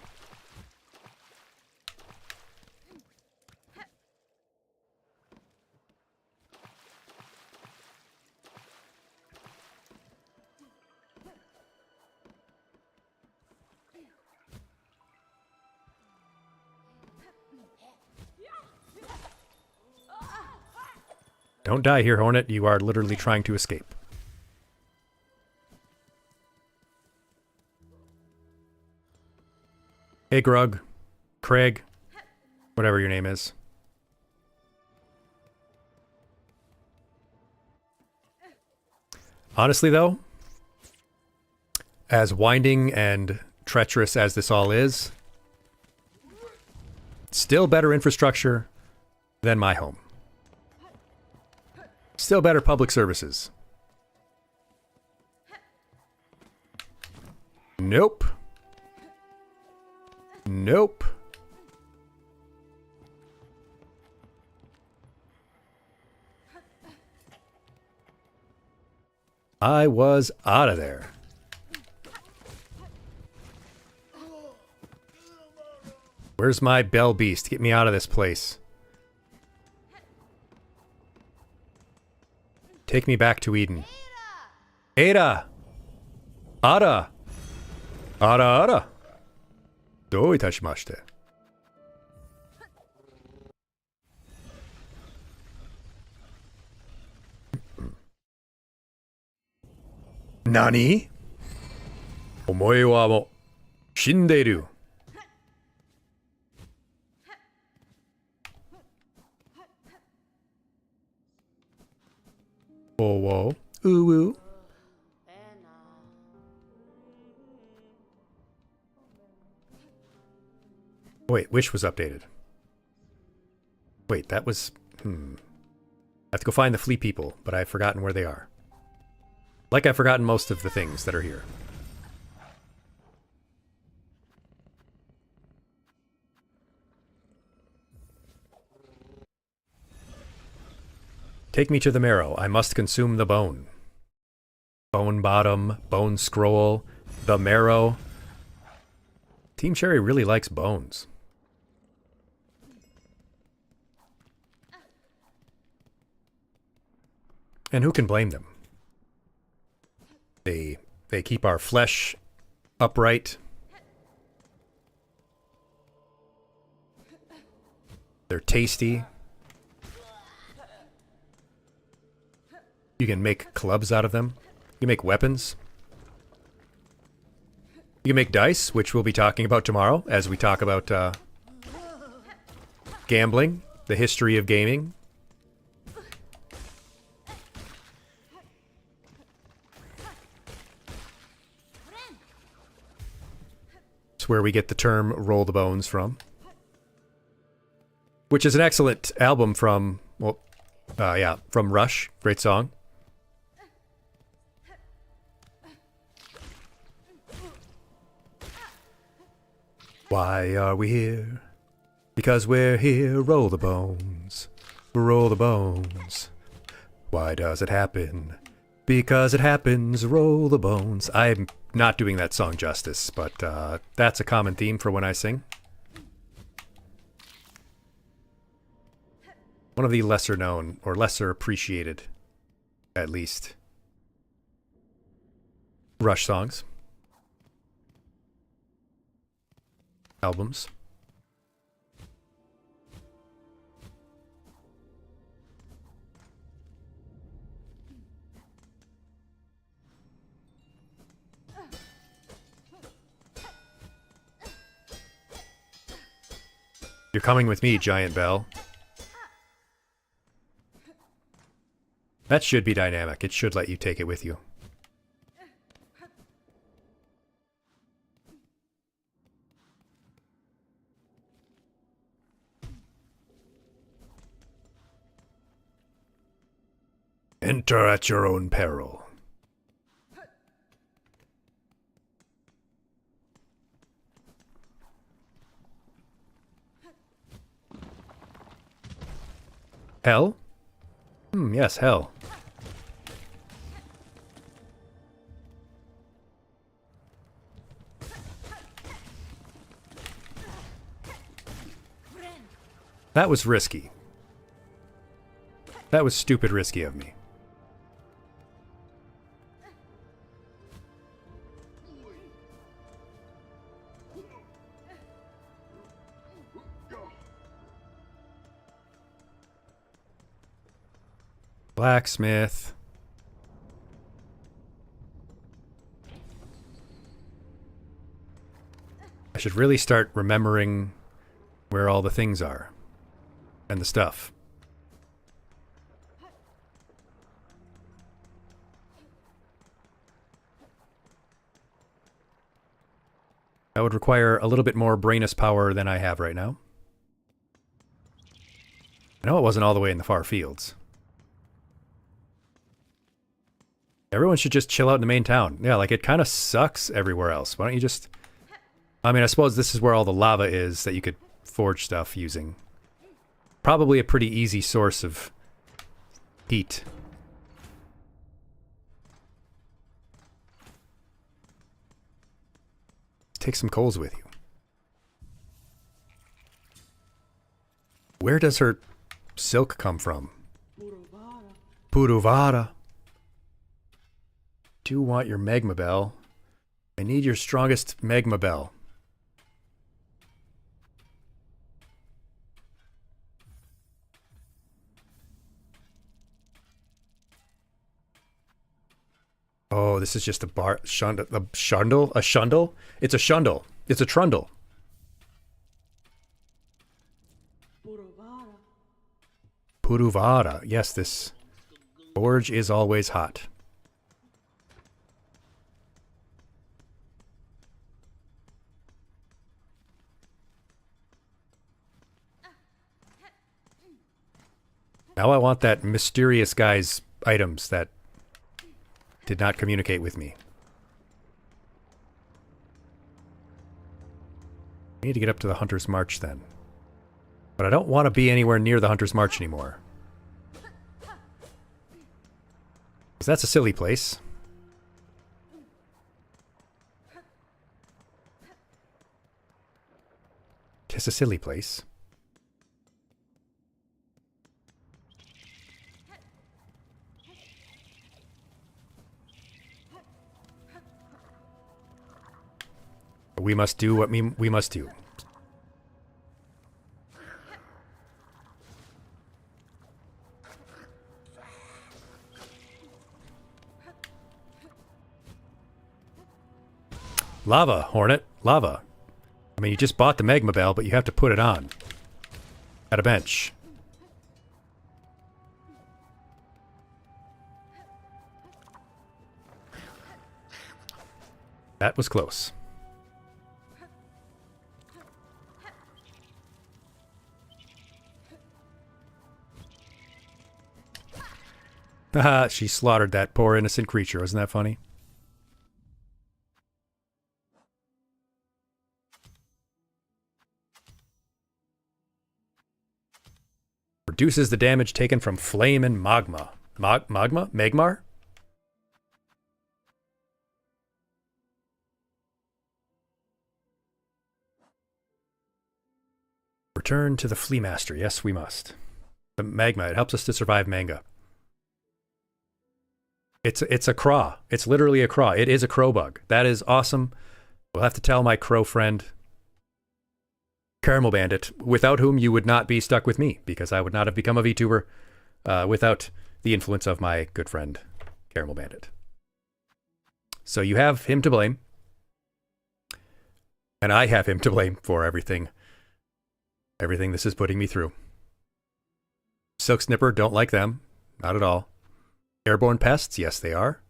Don't die here, Hornet. You are literally trying to escape. Hey, Grug. Craig. Whatever your name is. Honestly, though, as winding and treacherous as this all is, still better infrastructure than my home. Still better public services. Nope. Nope. I was out of there. Where's my bell beast? Get me out of this place. Take me back to Eden. Ada! Ada! Ada, Ada! どういたしまして。何？お前はもう死んでいる。おうう。Wait, which was updated? Wait, that was... I have to go find the flea people, but I've forgotten where they are. Like I've forgotten most of the things that are here. Take me to the marrow. I must consume the bone. Bone bottom, bone scroll, the marrow. Team Cherry really likes bones. And who can blame them? They keep our flesh upright. They're tasty. You can make clubs out of them. You can make weapons. You can make dice, which we'll be talking about tomorrow as we talk about gambling, the history of gaming. It's where we get the term roll the bones from. Which is an excellent album from, well, yeah, from Rush. Great song. Why are we here? Because we're here, roll the bones, roll the bones. Why does it happen? Because it happens, roll the bones. I'm not doing that song justice, but that's a common theme for when I sing. One of the lesser known, or lesser appreciated, at least, Rush songs. Albums. You're coming with me, Giant Bell. That should be dynamic. It should let you take it with you. Enter at your own peril. Hell? Yes, hell. That was risky. That was stupid risky of me. Blacksmith. I should really start remembering where all the things are. And the stuff. That would require a little bit more brainus power than I have right now. I know it wasn't all the way in the far fields. Everyone should just chill out in the main town. Yeah, like it kind of sucks everywhere else. Why don't you just... I mean, I suppose this is where all the lava is that you could forge stuff using. Probably a pretty easy source of heat. Take some coals with you. Where does her silk come from? Puruvara. Do want your magma bell. I need your strongest magma bell. Oh, this is just a shundle? A shundle? It's a shundle. It's a trundle. Puruvara. Yes, this forge is always hot. Now I want that mysterious guy's items that did not communicate with me. I need to get up to the Hunter's March then. But I don't want to be anywhere near the Hunter's March anymore. Because that's a silly place. Just a silly place. We must do what we must do. Lava, Hornet. Lava. I mean, you just bought the magma bell, but you have to put it on. At a bench. That was close. Haha, she slaughtered that poor innocent creature. Wasn't that funny? Reduces the damage taken from flame and magma. Magma? Magmar? Return to the Flea Master. Yes, we must. The magma. It helps us to survive manga. It's a craw. It's literally a craw. It is a crow bug. That is awesome. We'll have to tell my crow friend, Caramel Bandit, without whom you would not be stuck with me, because I would not have become a VTuber without the influence of my good friend, Caramel Bandit. So you have him to blame. And I have him to blame for everything. Everything this is putting me through. Silk Snipper, don't like them. Not at all. Airborne pests? Yes, they are.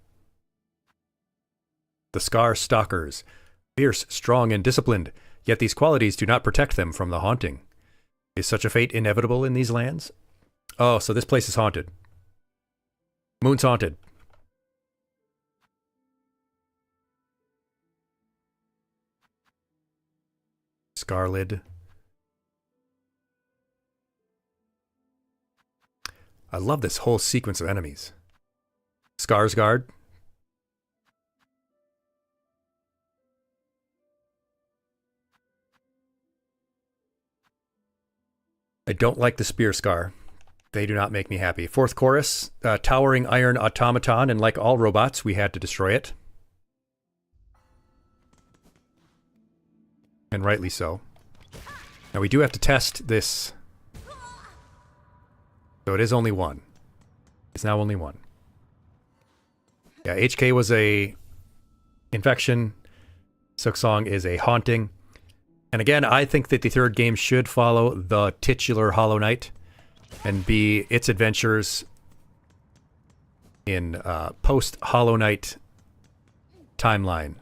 The Scar Stalkers. Fierce, strong, and disciplined, yet these qualities do not protect them from the haunting. Is such a fate inevitable in these lands? Oh, so this place is haunted. Moon's haunted. Scarlid. I love this whole sequence of enemies. Skarsgård. I don't like the Spear Scar. They do not make me happy. Fourth chorus, towering iron automaton, and like all robots, we had to destroy it. And rightly so. Now we do have to test this. So it is only one. is now only 1. Yeah, HK was a infection. SILKSONG is a haunting. And again, I think that the third game should follow the titular Hollow Knight and be its adventures in post-Hollow Knight timeline.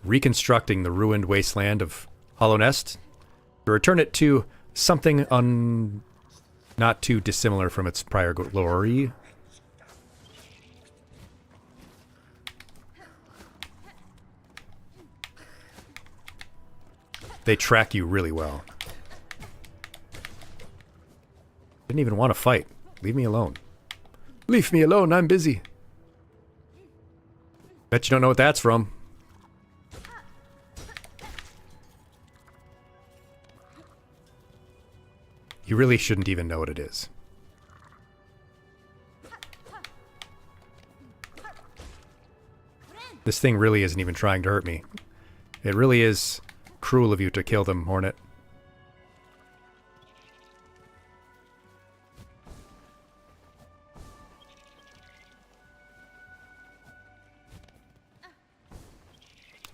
Reconstructing the ruined wasteland of Hollow Nest to return it to something not too dissimilar from its prior glory. They track you really well. Didn't even want to fight. Leave me alone. Leave me alone, I'm busy. Bet you don't know what that's from. You really shouldn't even know what it is. This thing really isn't even trying to hurt me. It really is cruel of you to kill them, Hornet.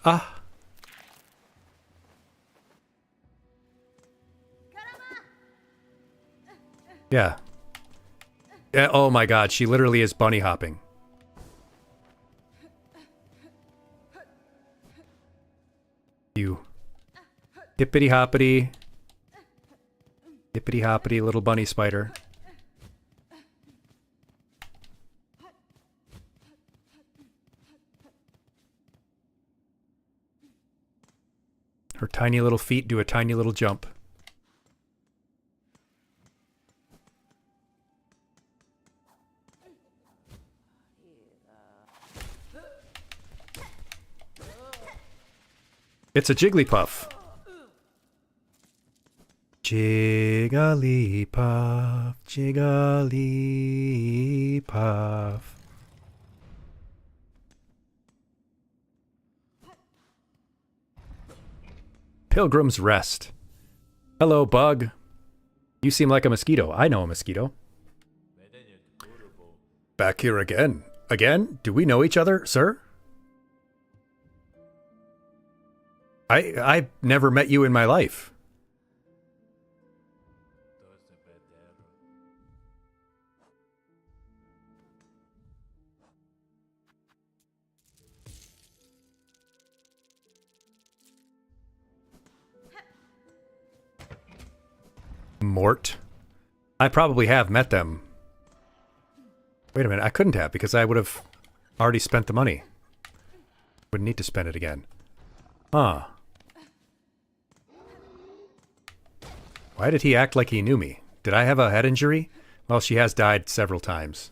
Ah. Yeah. Yeah. Oh my god, she literally is bunny hopping. You hippity hoppity. Hippity hoppity little bunny spider. Her tiny little feet do a tiny little jump. It's a Jigglypuff. Jigglypuff, Jigglypuff. Pilgrim's Rest. Hello, bug. You seem like a mosquito. I know a mosquito. Back here again. Again? Do we know each other, sir? I've never met you in my life. Mort. I probably have met them. Wait a minute, I couldn't have because I would have already spent the money. Wouldn't need to spend it again. Huh. Why did he act like he knew me? Did I have a head injury? Well, she has died several times.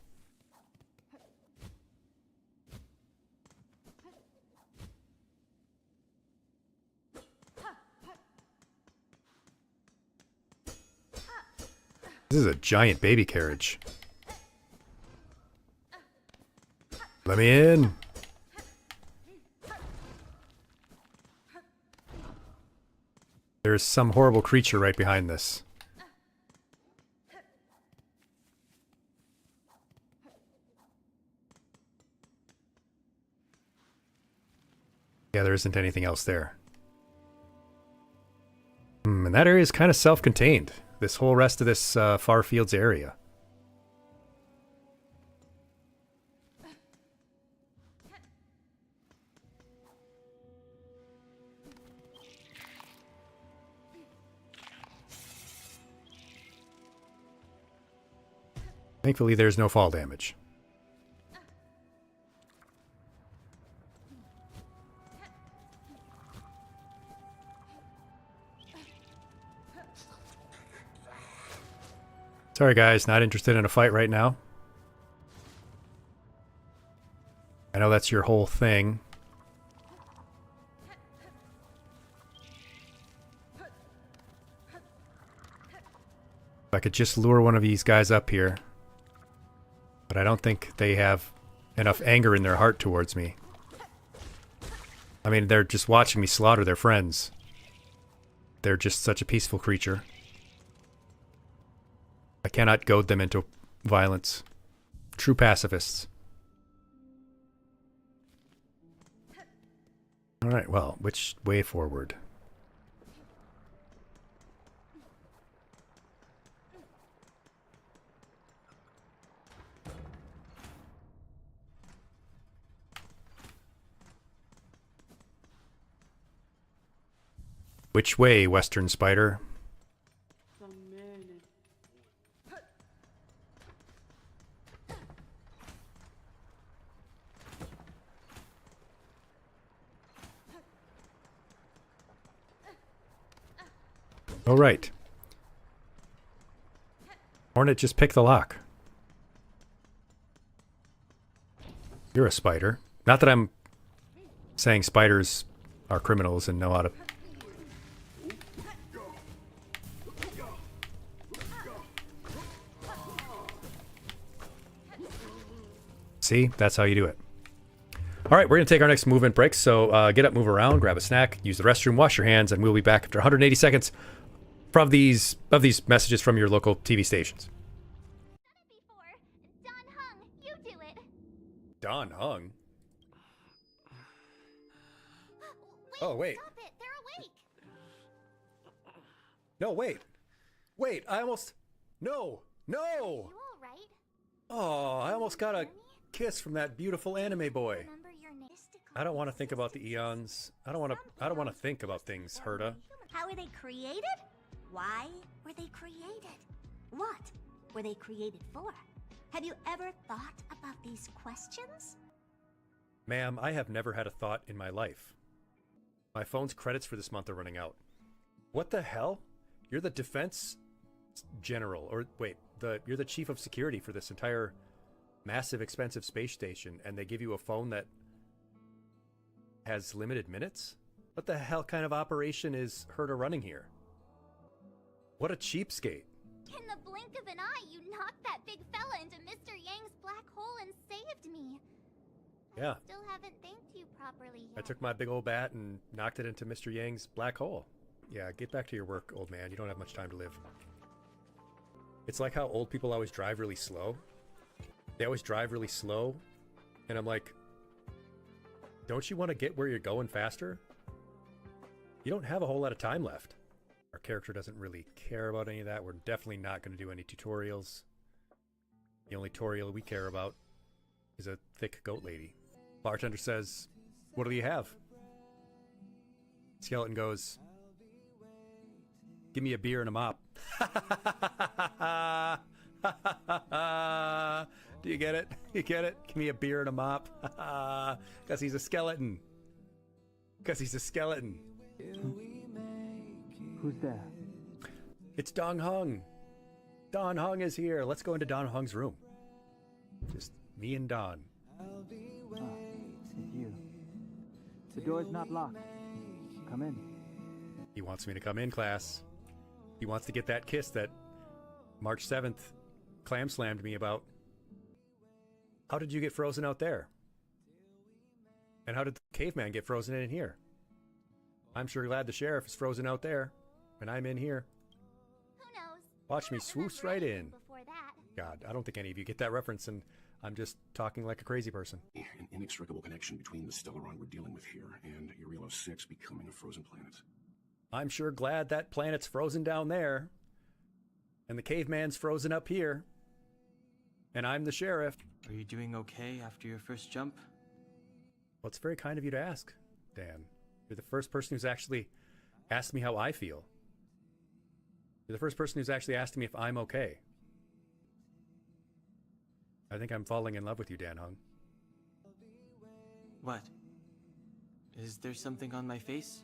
This is a giant baby carriage. Let me in. There's some horrible creature right behind this. Yeah, there isn't anything else there. And that area is kind of self-contained. This whole rest of this Far Fields area. Thankfully, there's no fall damage. Sorry guys, not interested in a fight right now. I know that's your whole thing. If I could just lure one of these guys up here. But I don't think they have enough anger in their heart towards me. I mean, they're just watching me slaughter their friends. They're just such a peaceful creature. I cannot goad them into violence. True pacifists. Alright, well, which way forward? Which way, Western Spider? Oh, right. Hornet, just pick the lock. You're a spider. Not that I'm saying spiders are criminals and know how to... See? That's how you do it. All right, we're going to take our next movement break. So get up, move around, grab a snack, use the restroom, wash your hands, and we'll be back after 180 seconds from these messages from your local TV stations. Don Hung? Oh, wait. Stop it. They're awake. No, wait. Wait, I almost... No! No! You all right? Oh, I almost got a kiss from that beautiful anime boy. Remember your name? I don't want to think about the eons. I don't want to think about things, Herta. How were they created? Why were they created? What were they created for? Have you ever thought about these questions? Ma'am, I have never had a thought in my life. My phone's credits for this month are running out. What the hell? You're the defense general, or wait, you're the chief of security for this entire massive, expensive space station, and they give you a phone that has limited minutes? What the hell kind of operation is Herta running here? What a cheapskate. In the blink of an eye, you knocked that big fella into Mr. Yang's black hole and saved me. Yeah. I still haven't thanked you properly yet. I took my big old bat and knocked it into Mr. Yang's black hole. Yeah, get back to your work, old man. You don't have much time to live. It's like how old people always drive really slow. They always drive really slow. And I'm like, don't you want to get where you're going faster? You don't have a whole lot of time left. Our character doesn't really care about any of that. We're definitely not going to do any tutorials. The only tutorial we care about is a thick goat lady. Bartender says, "What do you have?" Skeleton goes, "Give me a beer and a mop." Do you get it? You get it? Give me a beer and a mop. Because he's a skeleton. Because he's a skeleton. Who's there? It's Don Hung. Don Hung is here. Let's go into Don Hung's room. Just me and Don. It's you. The door's not locked. Come in. He wants me to come in, class. He wants to get that kiss that March 7th clam slammed me about. How did you get frozen out there? And how did the caveman get frozen in here? I'm sure glad the sheriff is frozen out there, and I'm in here. Who knows? Watch me swoosh right in. Before that. God, I don't think any of you get that reference, and I'm just talking like a crazy person. An inextricable connection between the Stellaron we're dealing with here and Uriel 6 becoming a frozen planet. I'm sure glad that planet's frozen down there, and the caveman's frozen up here, and I'm the sheriff. Are you doing okay after your first jump? Well, it's very kind of you to ask, Dan. You're the first person who's actually asked me how I feel. You're the first person who's actually asked me if I'm okay. I think I'm falling in love with you, Dan Hung. What? Is there something on my face?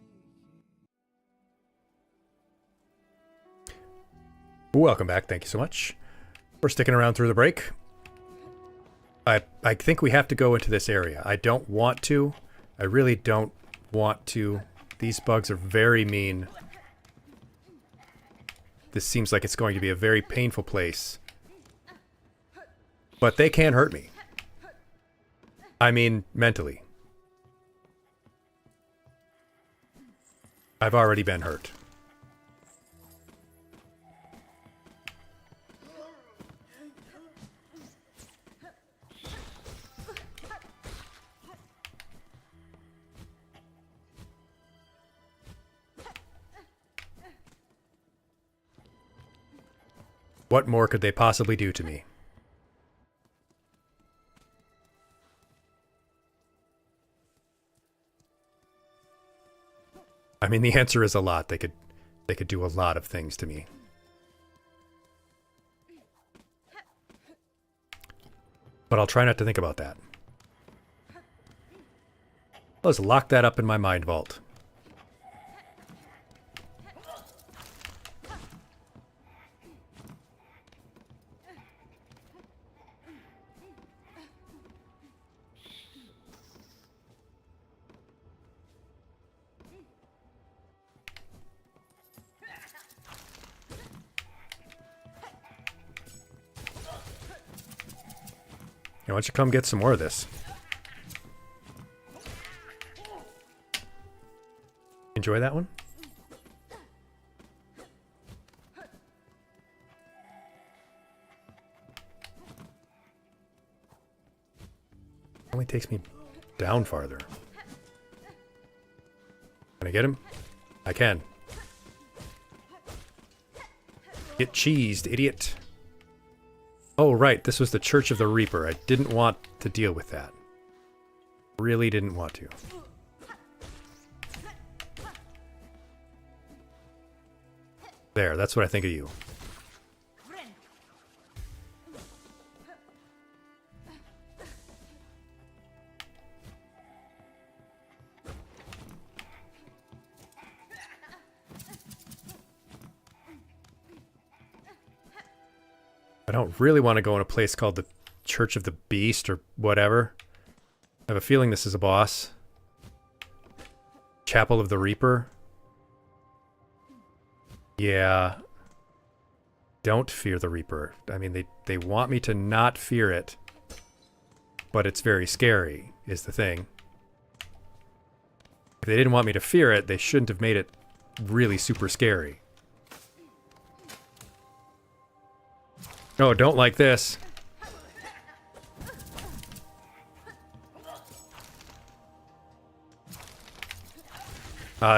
Welcome back. Thank you so much for sticking around through the break. I think we have to go into this area. I don't want to. I really don't want to. These bugs are very mean. This seems like it's going to be a very painful place. But they can't hurt me. I mean, mentally. I've already been hurt. What more could they possibly do to me? I mean, the answer is a lot. They could do a lot of things to me. But I'll try not to think about that. Let's lock that up in my mind vault. Why don't you come get some more of this? Enjoy that one? Only takes me down farther. Can I get him? I can. Get cheesed, idiot. Oh, right. This was the Church of the Reaper. I didn't want to deal with that. Really didn't want to. There, that's what I think of you. I don't really want to go in a place called the Church of the Beast or whatever. I have a feeling this is a boss. Chapel of the Reaper. Yeah. Don't fear the Reaper. I mean, they want me to not fear it. But it's very scary, is the thing. If they didn't want me to fear it, they shouldn't have made it really super scary. Oh, don't like this.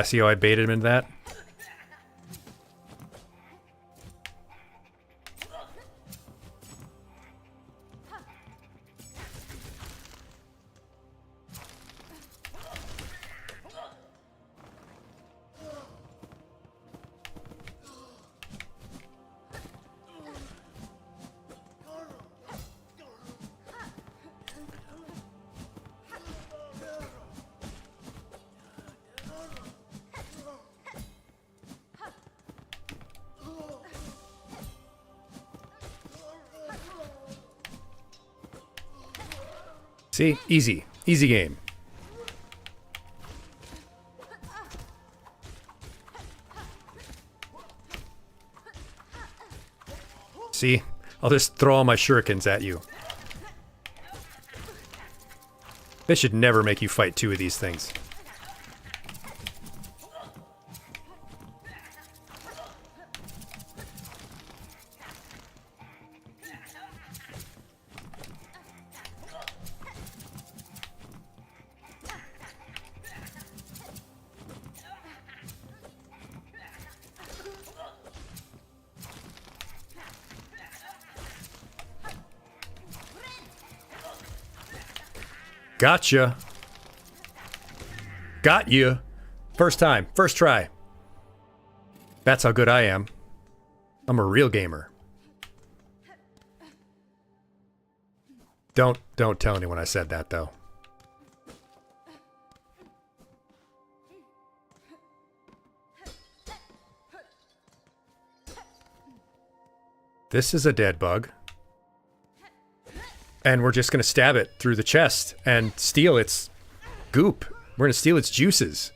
See how I baited him into that? See? Easy. Easy game. See? I'll just throw all my shurikens at you. They should never make you fight two of these things. Gotcha. Got you. First time. First try. That's how good I am. I'm a real gamer. Don't tell anyone I said that, though. This is a dead bug. And we're just going to stab it through the chest and steal its goop. We're going to steal its juices.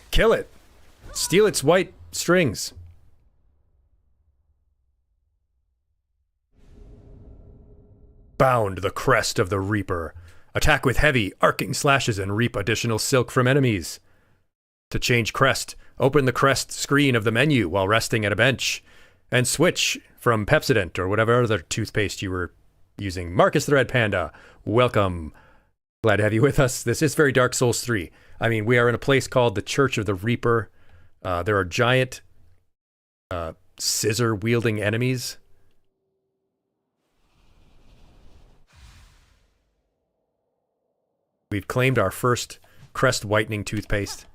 Kill it. Steal its white strings. Bound the crest of the Reaper. Attack with heavy, arcing slashes and reap additional silk from enemies. To change crest, open the crest screen of the menu while resting at a bench. And switch from Pepsodent or whatever other toothpaste you were using. Marcus the Red Panda, welcome. Glad to have you with us. This is very Dark Souls 3. I mean, we are in a place called the Church of the Reaper. There are giant scissor-wielding enemies. We've claimed our first crest whitening toothpaste.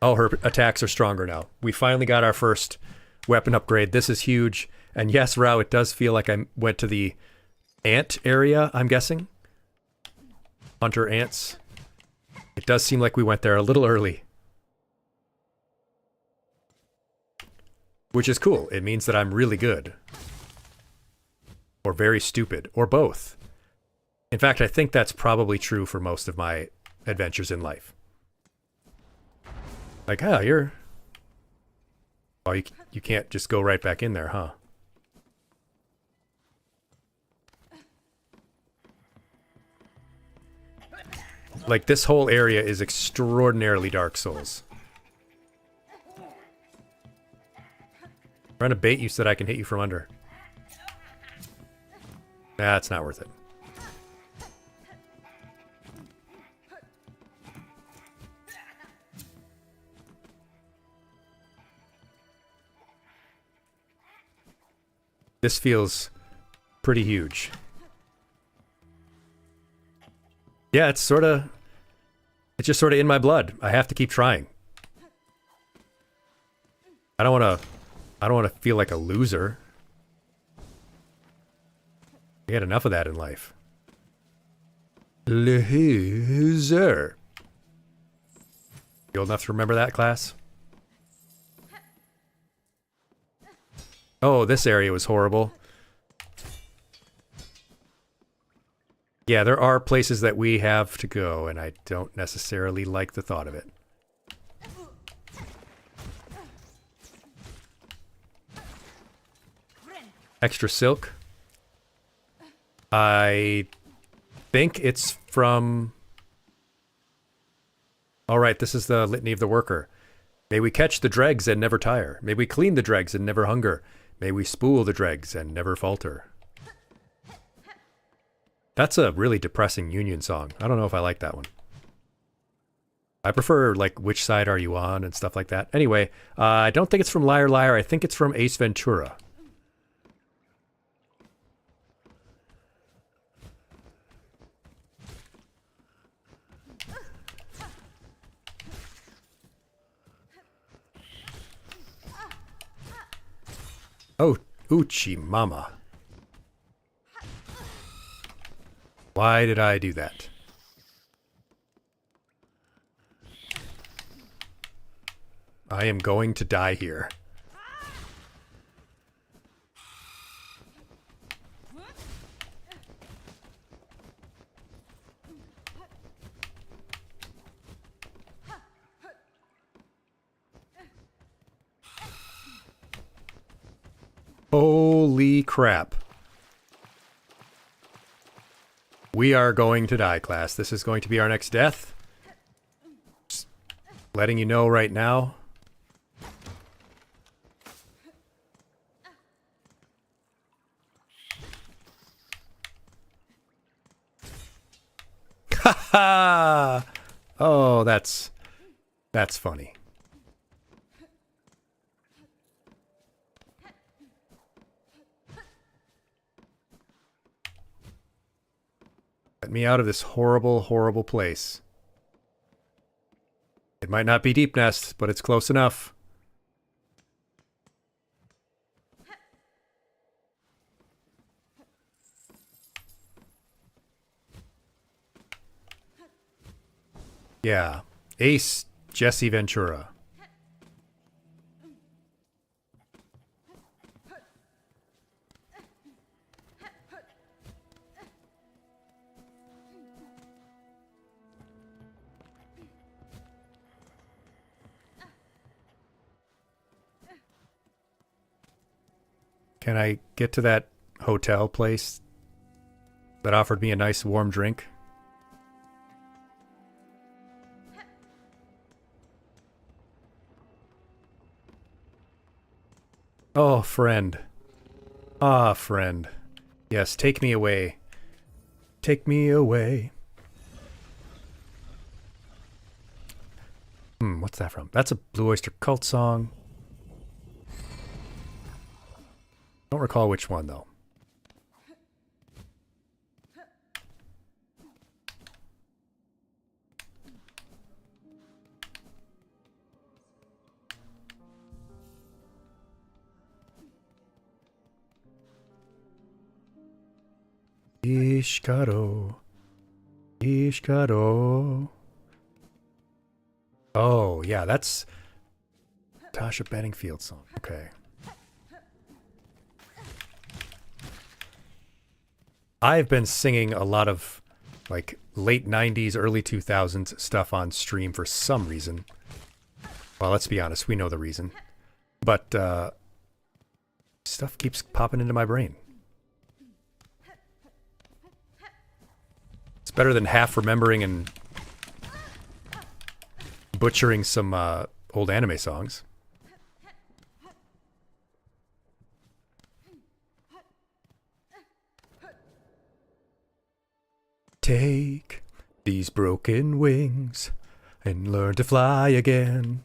Oh, her attacks are stronger now. We finally got our first weapon upgrade. This is huge. And yes, Rao, it does feel like I went to the ant area, I'm guessing. Hunter ants. It does seem like we went there a little early. Which is cool. It means that I'm really good. Or very stupid. Or both. In fact, I think that's probably true for most of my adventures in life. Like, oh, you're... Oh, you can't just go right back in there, huh? Like, this whole area is extraordinarily Dark Souls. I'm trying to bait you so that I can hit you from under. Nah, it's not worth it. This feels pretty huge. Yeah, it's just sort of in my blood. I have to keep trying. I don't want to feel like a loser. I had enough of that in life. Loser. You old enough to remember that, class? Oh, this area was horrible. Yeah, there are places that we have to go, and I don't necessarily like the thought of it. Extra silk. I think it's from... Alright, this is the Litany of the Worker. May we catch the dregs and never tire. May we clean the dregs and never hunger. May we spool the dregs and never falter. That's a really depressing Union song. I don't know if I like that one. I prefer, like, Which Side Are You On and stuff like that. Anyway, I don't think it's from Liar Liar. I think it's from Ace Ventura. Oh, Uchi Mama. Why did I do that? I am going to die here. Holy crap. We are going to die, class. This is going to be our next death. Just letting you know right now. Ha ha! Oh, that's funny. Get me out of this horrible, horrible place. It might not be Deep Nest, but it's close enough. Yeah. Ace Jesse Ventura. Can I get to that hotel place that offered me a nice warm drink? Oh, friend. Ah, friend. Yes, take me away. Take me away. What's that from? That's a Blue Oyster Cult song. Don't recall which one, though. Ishikaro. Ishikaro. Oh, yeah, that's Tasha Bedingfield's song. Okay. I've been singing a lot of like late 90s, early 2000s stuff on stream for some reason. Well, let's be honest, we know the reason. But stuff keeps popping into my brain. It's better than half remembering and butchering some old anime songs. Take these broken wings and learn to fly again.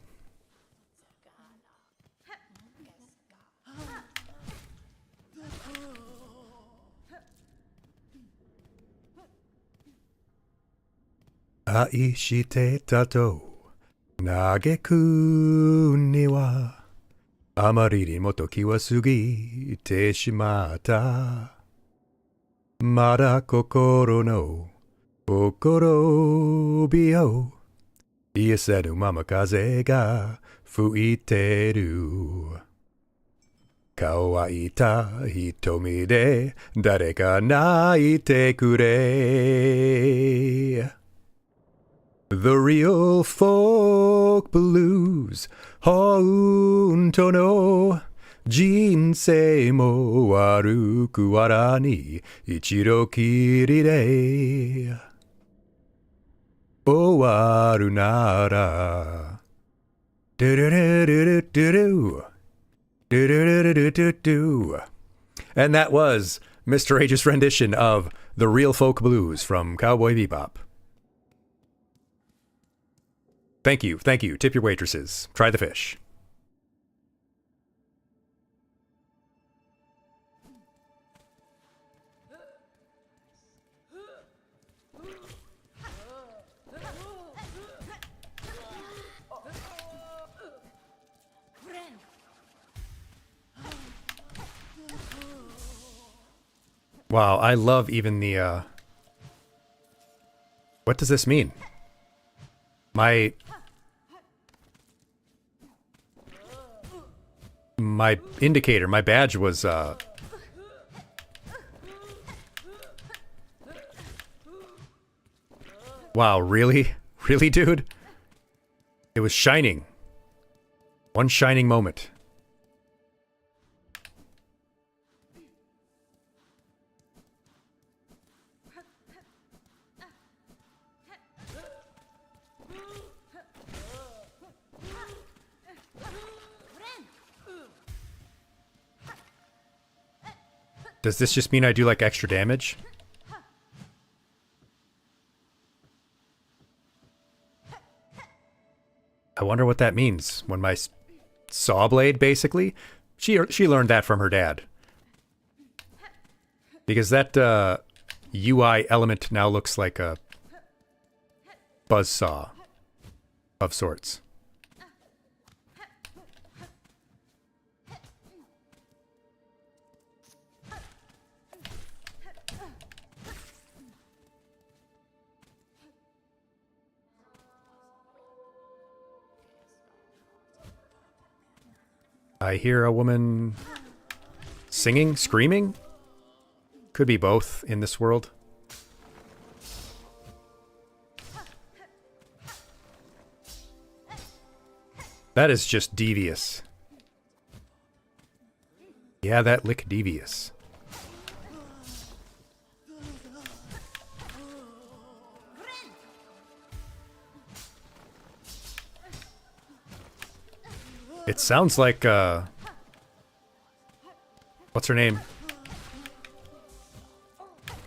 Aishite tato nageku ni wa amari ni mo toki wa sugite shimatta. Mada kokoro no okorobi o ieseru mamakaze ga fuiteru. Kao wa ita hitomi de dareka naite kure. The real folk blues, honto no jinsei mo waruku wara ni ichiro kiri de owaru nara. Do-do-do-do-do-do. Do-do-do-do-do-do. And that was Mr. Aegis' rendition of The Real Folk Blues from Cowboy Bebop. Thank you, thank you. Tip your waitresses. Try the fish. Wow, I love even the, what does this mean? My indicator, my badge was, wow, really? Really, dude? It was shining. One shining moment. Does this just mean I do like extra damage? I wonder what that means. When my saw blade, basically, she learned that from her dad. Because that UI element now looks like a buzzsaw of sorts. I hear a woman singing, screaming. Could be both in this world. That is just devious. Yeah, that lick devious. It sounds like, what's her name?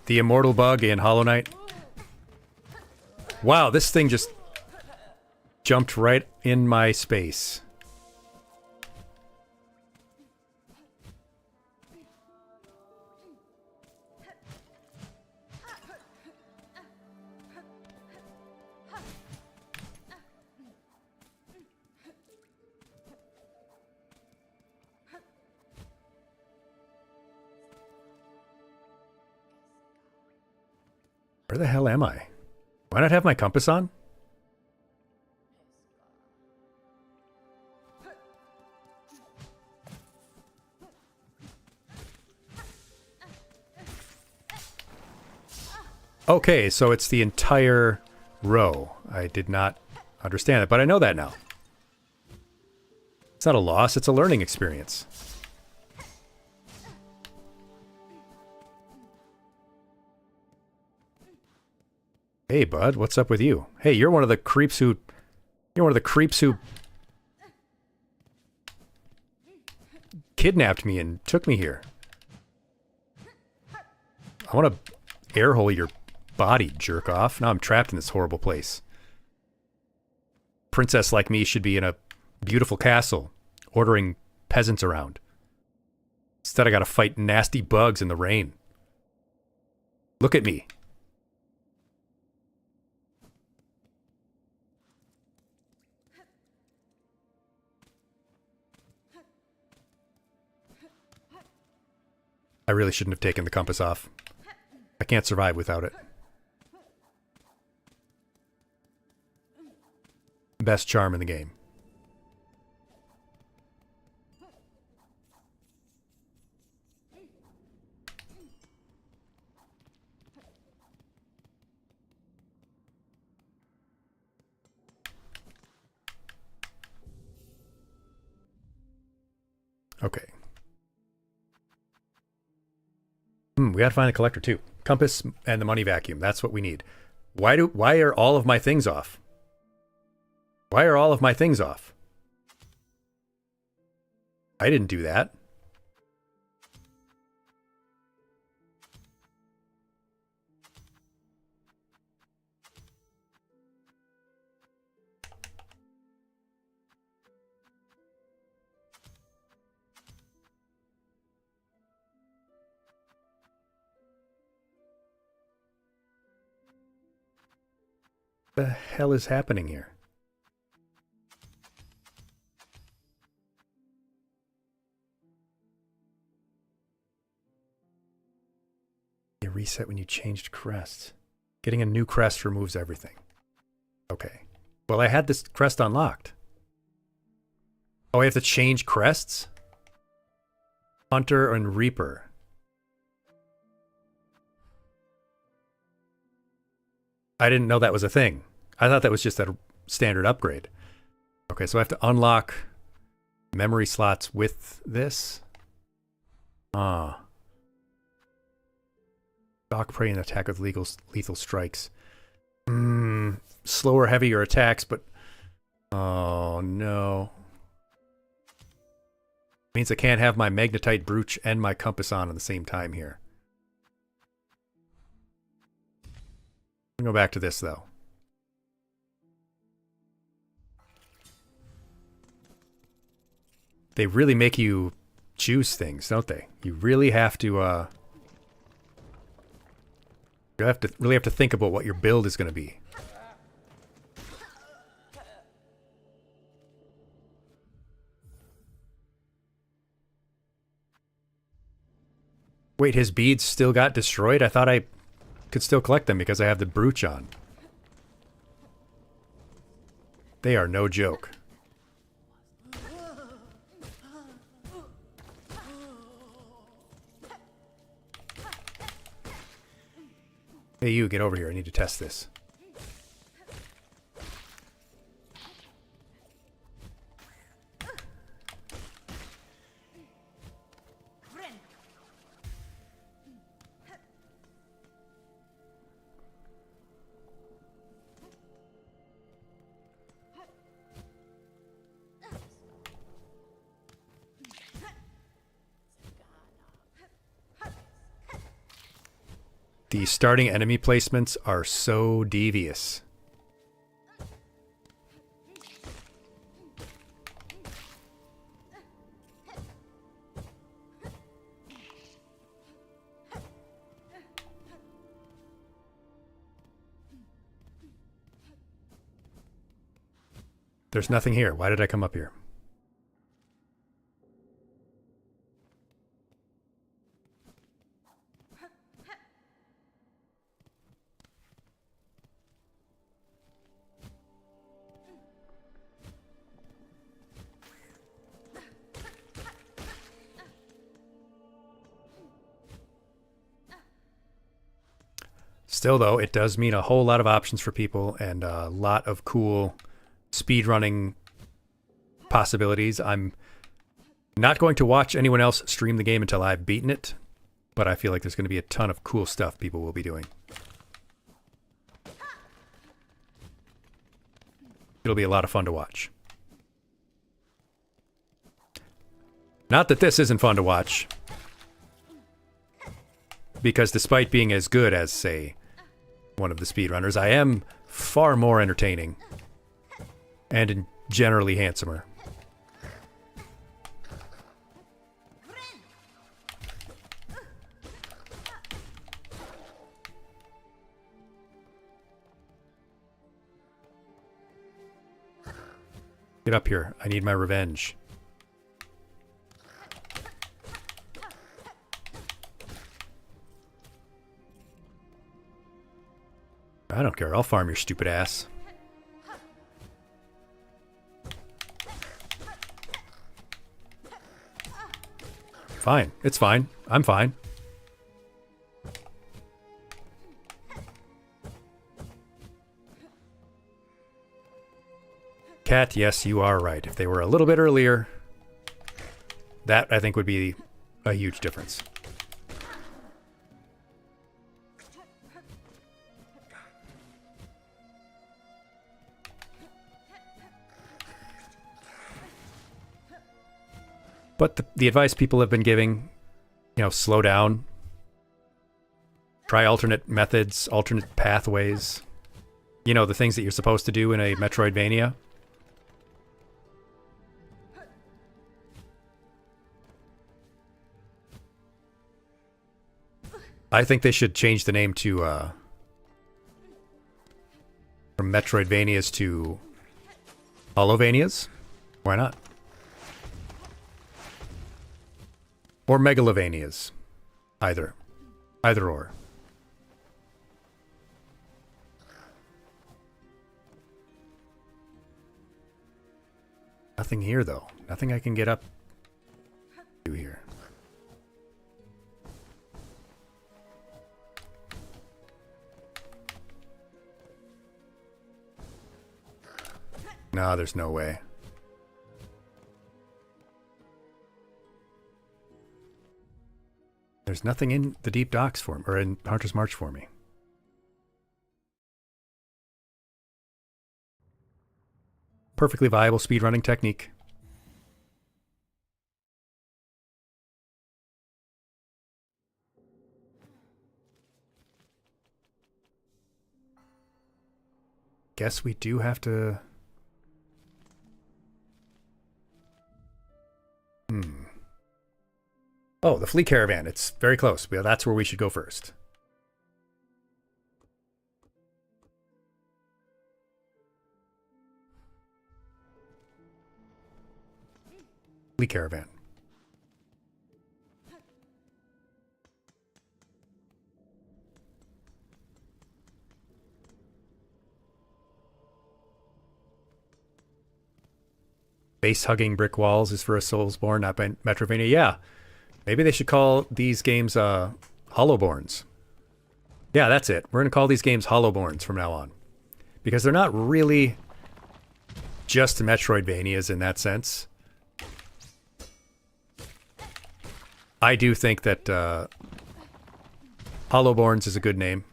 The immortal bug in Hollow Knight. Wow, this thing just jumped right in my space. Where the hell am I? Why not have my compass on? Okay, so it's the entire row. I did not understand it, but I know that now. It's not a loss, it's a learning experience. Hey, bud, what's up with you? Hey, you're one of the creeps who kidnapped me and took me here. I want to airhole your body, jerk off. Now I'm trapped in this horrible place. Princess like me should be in a beautiful castle, ordering peasants around. Instead, I gotta fight nasty bugs in the rain. Look at me. I really shouldn't have taken the compass off. I can't survive without it. Best charm in the game. Okay. We gotta find the collector too. Compass and the money vacuum. That's what we need. Why are all of my things off? Why are all of my things off? I didn't do that. What the hell is happening here? You reset when you changed crest. Getting a new crest removes everything. Okay. Well, I had this crest unlocked. Oh, I have to change crests? Hunter and Reaper. I didn't know that was a thing. I thought that was just a standard upgrade. Okay, so I have to unlock memory slots with this. Stalk prey and attack with lethal strikes. Slower, heavier attacks, but... Oh, no. Means I can't have my magnetite brooch and my compass on at the same time here. Go back to this, though. They really make you choose things, don't they? You really have to, you really have to think about what your build is going to be. Wait, his beads still got destroyed? I thought I could still collect them because I have the brooch on. They are no joke. Hey, you, get over here. I need to test this. The starting enemy placements are so devious. There's nothing here. Why did I come up here? Still, though, it does mean a whole lot of options for people and a lot of cool speedrunning possibilities. I'm not going to watch anyone else stream the game until I've beaten it, but I feel like there's going to be a ton of cool stuff people will be doing. It'll be a lot of fun to watch. Not that this isn't fun to watch, because despite being as good as, say, one of the speedrunners, I am far more entertaining and generally handsomer. Get up here. I need my revenge. I don't care. I'll farm your stupid ass. Fine. It's fine. I'm fine. Cat, yes, you are right. If they were a little bit earlier, that I think would be a huge difference. But the advice people have been giving, you know, slow down, try alternate methods, alternate pathways, you know, the things that you're supposed to do in a Metroidvania. I think they should change the name to, from Metroidvanias to Holovanias. Why not? Or Megalovanias. Either. Either or. Nothing here, though. Nothing I can get up to here. No, there's no way. There's nothing in the Deep Docks for me, or in Hunter's March for me. Perfectly viable speedrunning technique. Guess we do have to... Oh, the Flea Caravan. It's very close. Well, that's where we should go first. Flea Caravan. Base-hugging brick walls is for a Soulsborne, not by Metrovania. Yeah. Maybe they should call these games Hollowborns. Yeah, that's it. We're going to call these games Hollowborns from now on. Because they're not really just Metroidvanias in that sense. I do think that Hollowborns is a good name.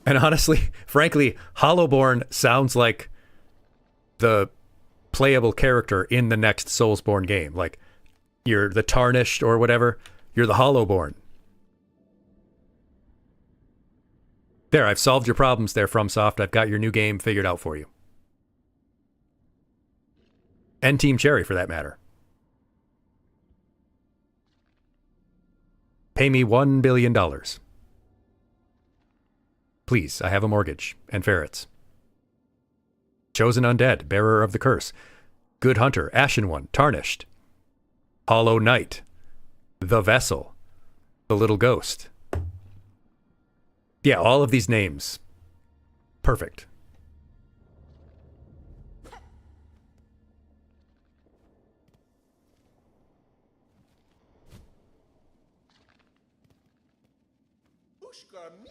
And honestly, frankly, Hollowborn sounds like the playable character in the next Soulsborne game. Like, you're the Tarnished or whatever. You're the Hollowborn. There, I've solved your problems there, FromSoft. I've got your new game figured out for you. And Team Cherry, for that matter. Pay me $1 billion. Please, I have a mortgage. And ferrets. Chosen Undead, Bearer of the Curse. Good Hunter, Ashen One, Tarnished. Hollow Knight. The Vessel. The Little Ghost. Yeah, all of these names. Perfect.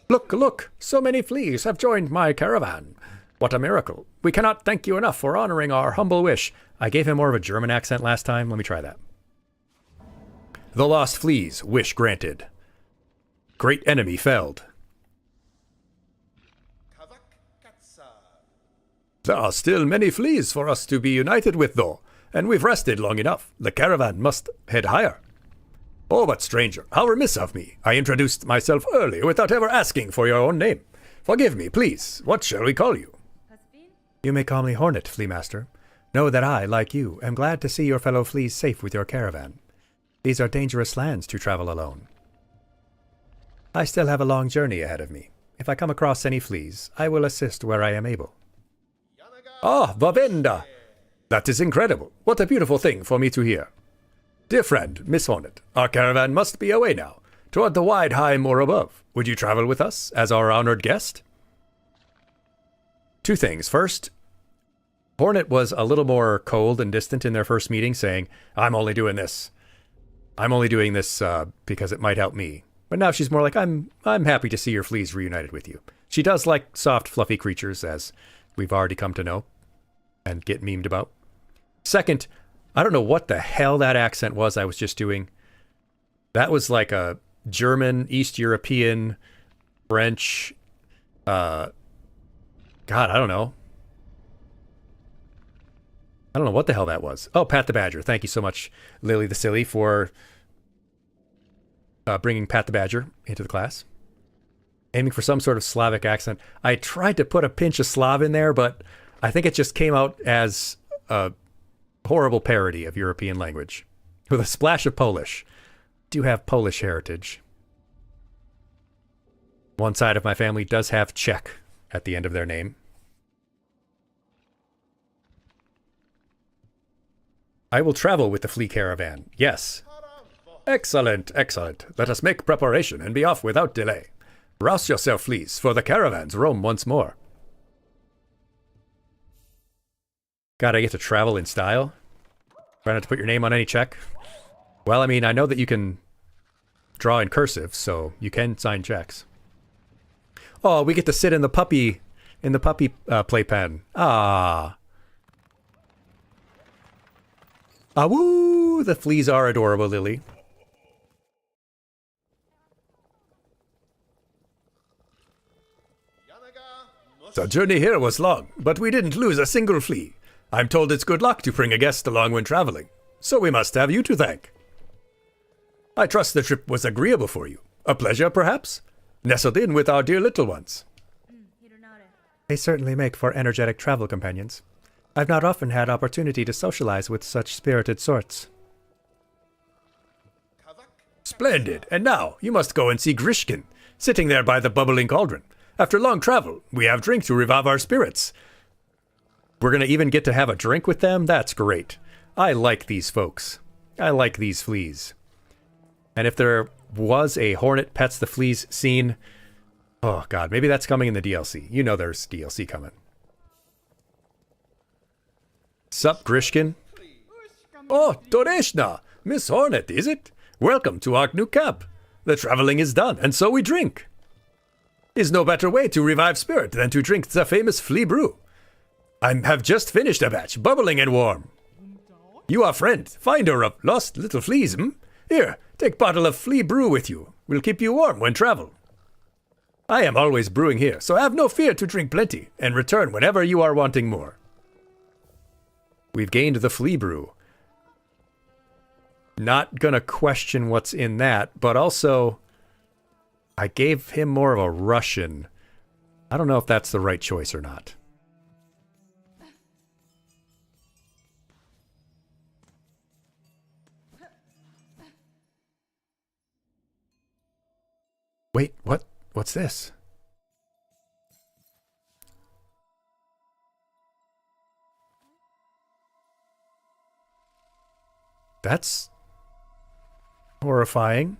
Look, look! So many fleas have joined my caravan. What a miracle. We cannot thank you enough for honoring our humble wish. I gave him more of a German accent last time. Let me try that. The lost fleas, wish granted. Great enemy felled. There are still many fleas for us to be united with, though, and we've rested long enough. The caravan must head higher. Oh, but stranger, how remiss of me. I introduced myself earlier without ever asking for your own name. Forgive me, please. What shall we call you? You may call me Hornet, Flea Master. Know that I, like you, am glad to see your fellow fleas safe with your caravan. These are dangerous lands to travel alone. I still have a long journey ahead of me. If I come across any fleas, I will assist where I am able. Ah, Vavenda! That is incredible. What a beautiful thing for me to hear. Dear friend, Miss Hornet, our caravan must be away now, toward the wide high moor above. Would you travel with us as our honored guest? Two things. First, Hornet was a little more cold and distant in their first meeting, saying, I'm only doing this because it might help me. But now she's more like, I'm happy to see your fleas reunited with you. She does like soft, fluffy creatures, as we've already come to know and get memed about. Second, I don't know what the hell that accent was I was just doing. That was like a German, East European, French, God, I don't know. I don't know what the hell that was. Oh, Pat the Badger. Thank you so much, Lily the Silly, for bringing Pat the Badger into the class. Aiming for some sort of Slavic accent. I tried to put a pinch of Slav in there, but I think it just came out as a horrible parody of European language. With a splash of Polish. Do have Polish heritage. One side of my family does have Czech at the end of their name. I will travel with the flea caravan. Yes. Excellent, excellent. Let us make preparation and be off without delay. Rouse yourself, fleas, for the caravans roam once more. God, I get to travel in style? Try not to put your name on any check? Well, I mean, I know that you can draw in cursive, so you can sign checks. Oh, we get to sit in the puppy playpen. Ah. Ah, woo! The fleas are adorable, Lily. The journey here was long, but we didn't lose a single flea. I'm told it's good luck to bring a guest along when traveling, so we must have you to thank. I trust the trip was agreeable for you. A pleasure, perhaps? Nestled in with our dear little ones. They certainly make for energetic travel companions. I've not often had opportunity to socialize with such spirited sorts. Splendid! And now, you must go and see Grishkin, sitting there by the bubbling cauldron. After long travel, we have drink to revive our spirits. We're going to even get to have a drink with them? That's great. I like these folks. I like these fleas. And if there was a Hornet Pets the Fleas scene, oh god, maybe that's coming in the DLC. You know there's DLC coming. Sup, Grishkin? Oh, Doreshna! Miss Hornet, is it? Welcome to our new camp. The traveling is done, and so we drink. Is no better way to revive spirit than to drink the famous flea brew. I have just finished a batch, bubbling and warm. You are friend, finder of lost little fleas, hmm? Here, take bottle of flea brew with you. Will keep you warm when travel. I am always brewing here, so have no fear to drink plenty, and return whenever you are wanting more. We've gained the flea brew. Not gonna question what's in that, but also I gave him more of a Russian. I don't know if that's the right choice or not. Wait, what? What's this? That's horrifying.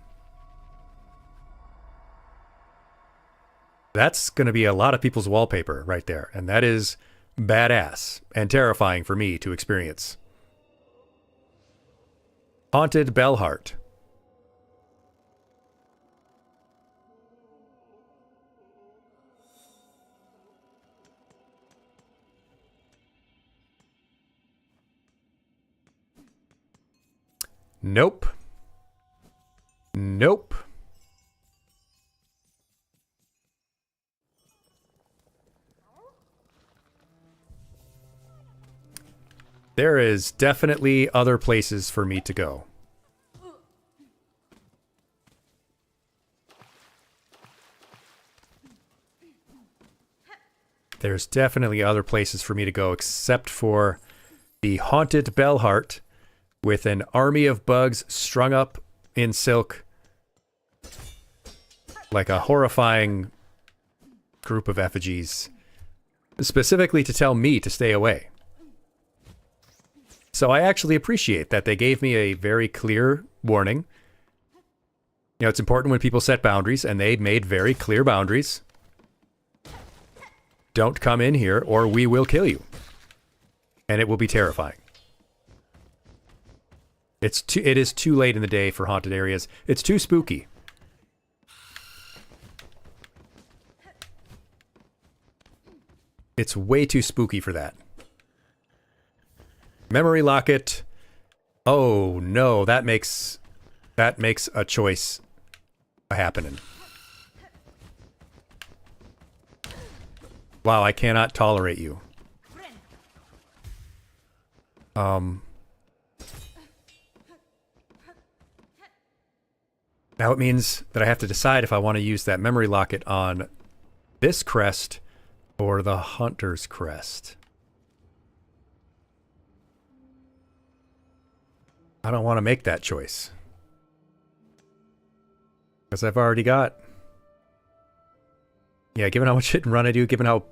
That's going to be a lot of people's wallpaper right there. And that is badass and terrifying for me to experience. Haunted Bellheart. Nope. Nope. There is definitely other places for me to go. There's definitely other places for me to go except for the Haunted Bellheart with an army of bugs strung up in silk like a horrifying group of effigies, specifically to tell me to stay away. So I actually appreciate that they gave me a very clear warning. You know, it's important when people set boundaries, and they made very clear boundaries. Don't come in here or we will kill you. And it will be terrifying. It is too late in the day for haunted areas. It's too spooky. It's way too spooky for that. Memory locket. Oh no, that makes a choice happening. Wow, I cannot tolerate you. Now it means that I have to decide if I want to use that memory locket on this crest or the hunter's crest. I don't want to make that choice. Because I've already got... Yeah, given how much hit and run I do, given how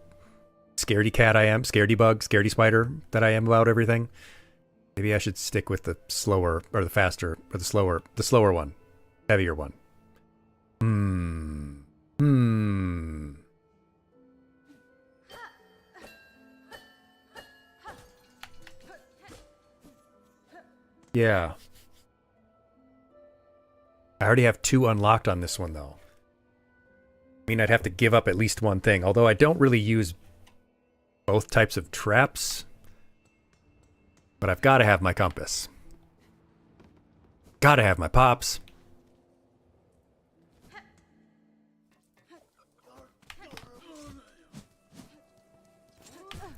scaredy cat I am, scaredy bug, scaredy spider that I am about everything, maybe I should stick with the slower, or the faster, or the slower one. Heavier one. Yeah. I already have 2 unlocked on this one, though. I mean, I'd have to give up at least one thing, although I don't really use both types of traps. But I've got to have my compass. Gotta have my pops.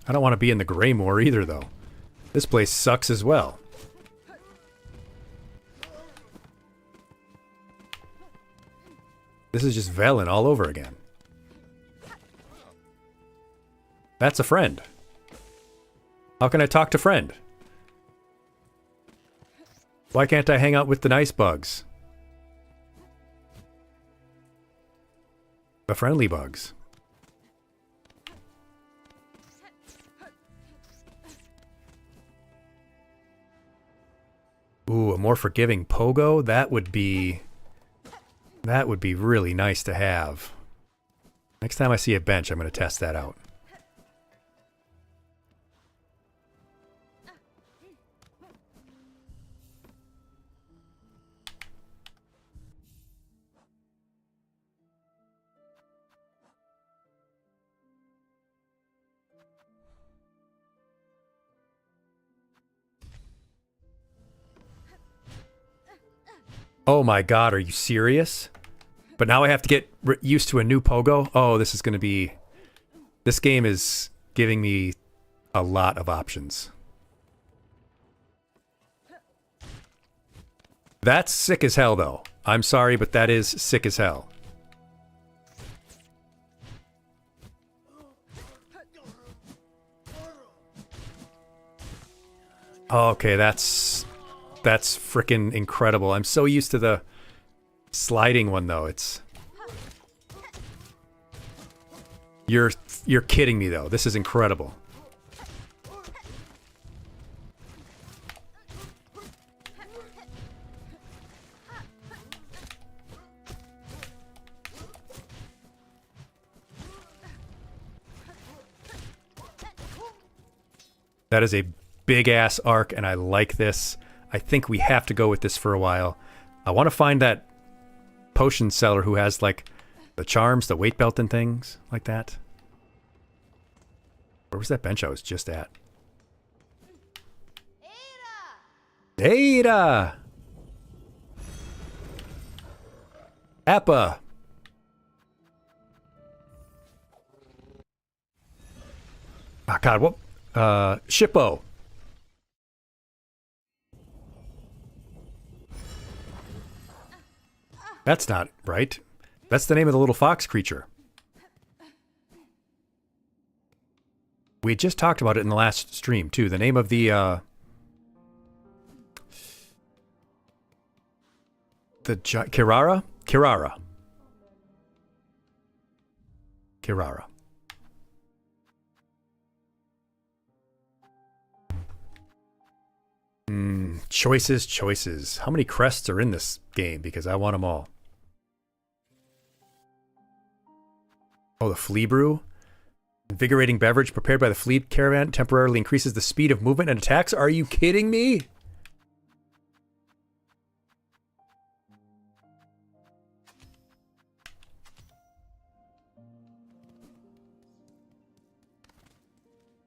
I don't want to be in the Greymoor either, though. This place sucks as well. This is just Velen all over again. That's a friend. How can I talk to friend? Why can't I hang out with the nice bugs? The friendly bugs. Ooh, a more forgiving pogo? That would be really nice to have. Next time I see a bench, I'm going to test that out. Oh my god, are you serious? But now I have to get used to a new pogo? Oh, this is going to be... This game is giving me a lot of options. That's sick as hell, though. I'm sorry, but that is sick as hell. Okay, that's frickin' incredible. I'm so used to the sliding one, though. It's... You're kidding me, though. This is incredible. That is a big-ass arc, and I like this. I think we have to go with this for a while. I want to find that potion seller who has, like, the charms, the weight belt and things like that. Where was that bench I was just at? Ada! Appa! Oh, God, what? Shippo. That's not right. That's the name of the little fox creature. We just talked about it in the last stream, too. The name of the Kirara? Kirara. Kirara. Choices, choices. How many crests are in this game? Because I want them all. Oh, the flea brew? Invigorating beverage prepared by the flea caravan temporarily increases the speed of movement and attacks? Are you kidding me?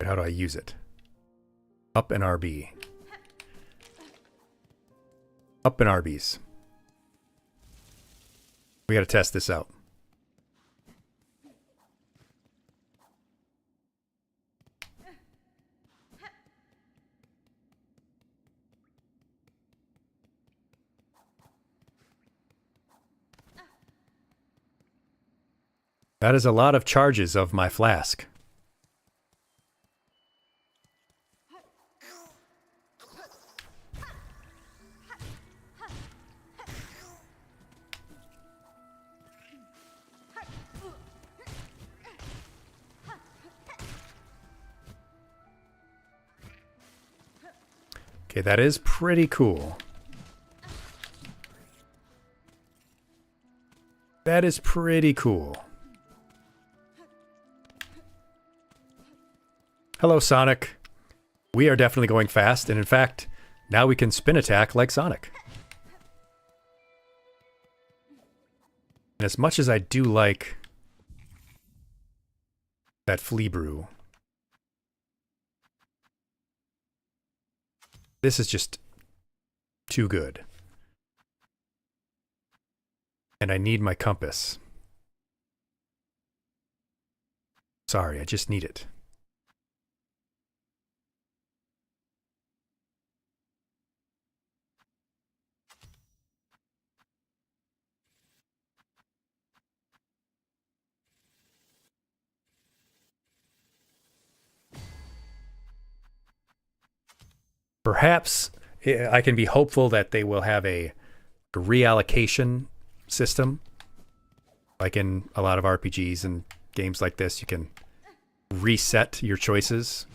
How do I use it? Up and RB. Up and RBs. We gotta test this out. That is a lot of charges of my flask. Okay, that is pretty cool. That is pretty cool. Hello, Sonic. We are definitely going fast, and in fact, now we can spin attack like Sonic. And as much as I do like that flea brew, this is just too good. And I need my compass. Sorry, I just need it. Perhaps I can be hopeful that they will have a reallocation system. Like in a lot of RPGs and games like this, you can reset your choices.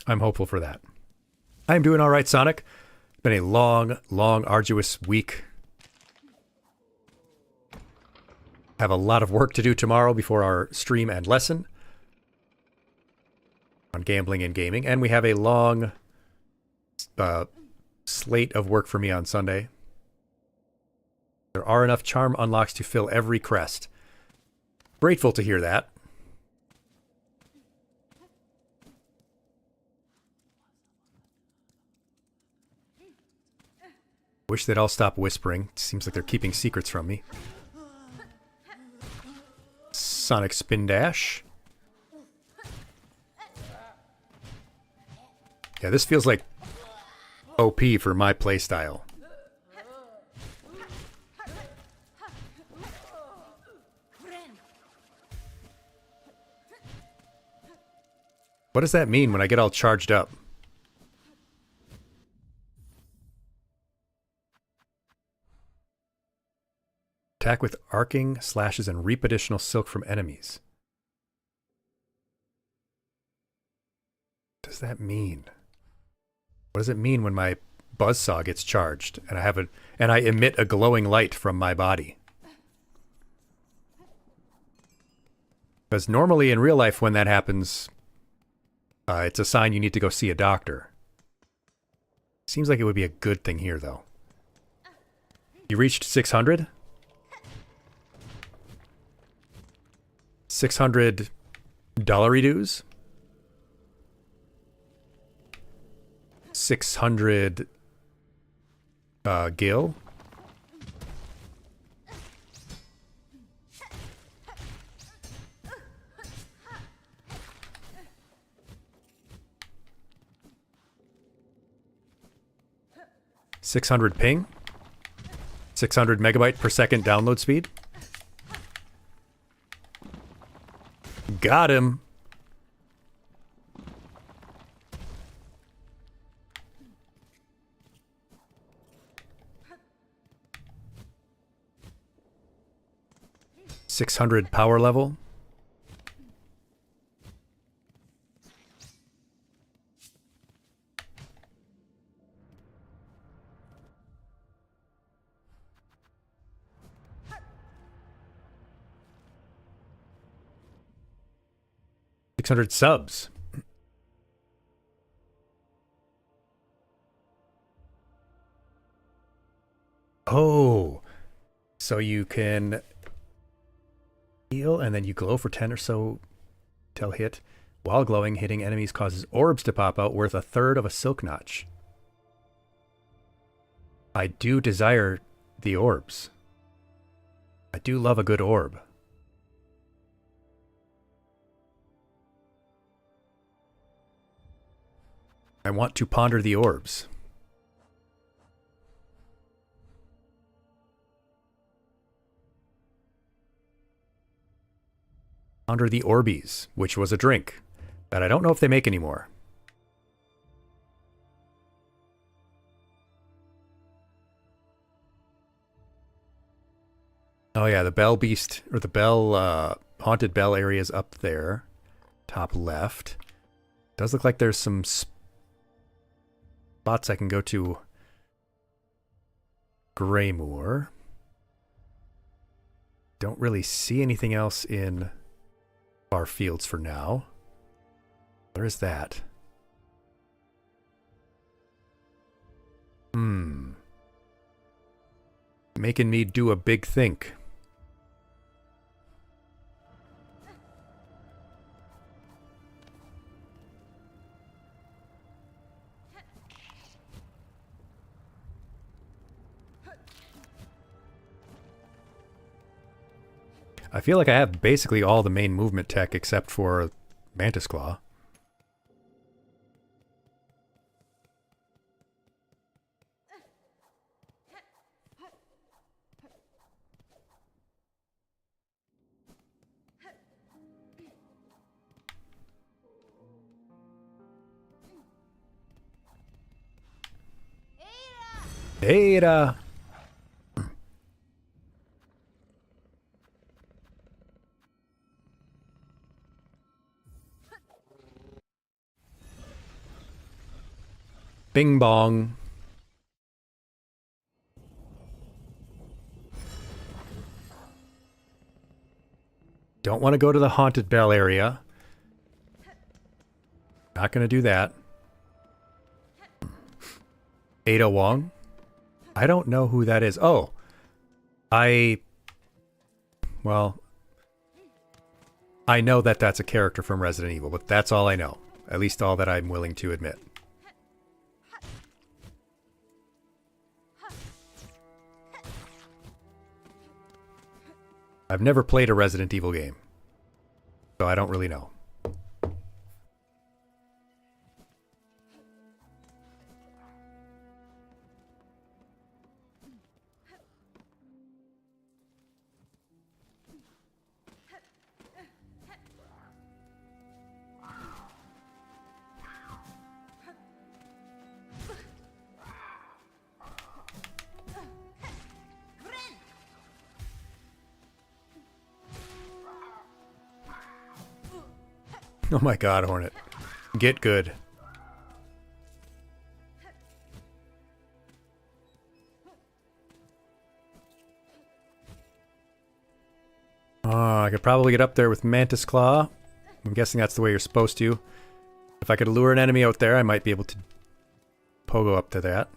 I'm hopeful for that. I'm doing all right, Sonic. It's been a long, arduous week. Have a lot of work to do tomorrow before our stream and lesson on gambling and gaming. And we have a long slate of work for me on Sunday. There are enough charm unlocks to fill every crest. Grateful to hear that. Wish they'd all stop whispering. Seems like they're keeping secrets from me. Sonic Spin Dash. Yeah, this feels like OP for my playstyle. What does that mean when I get all charged up? Attack with arcing slashes and reap additional silk from enemies. What does that mean? What does it mean when my buzzsaw gets charged, and I emit a glowing light from my body. Because normally in real life, when that happens, it's a sign you need to go see a doctor. Seems like it would be a good thing here, though. You reached 600? 600 dollary dues? 600 gil? $600 ping? 600 megabyte per second download speed? Got him! $600 power level? $600 subs. Oh, so you can heal and then you glow for 10 or so till hit. While glowing, hitting enemies causes orbs to pop out worth a third of a silk notch. I do desire the orbs. I do love a good orb. I want to ponder the orbs. Ponder the Orbeez, which was a drink that I don't know if they make anymore. Oh yeah, the Bell Beast, or the Bell, Haunted Bell area is up there. Top left. Does look like there's some spots I can go to. Greymoor. Don't really see anything else in Far Fields for now. Where is that? Making me do a big think. I feel like I have basically all the main movement tech except for Mantis Claw. Ada! Bing bong. Don't want to go to the Haunted Bell area. Not going to do that. Ada Wong? I don't know who that is. Oh. Well, I know that that's a character from Resident Evil, but that's all I know. At least all that I'm willing to admit. I've never played a Resident Evil game, so I don't really know. Oh my god, Hornet. Get good. I could probably get up there with Mantis Claw. I'm guessing that's the way you're supposed to. If I could lure an enemy out there, I might be able to pogo up to that.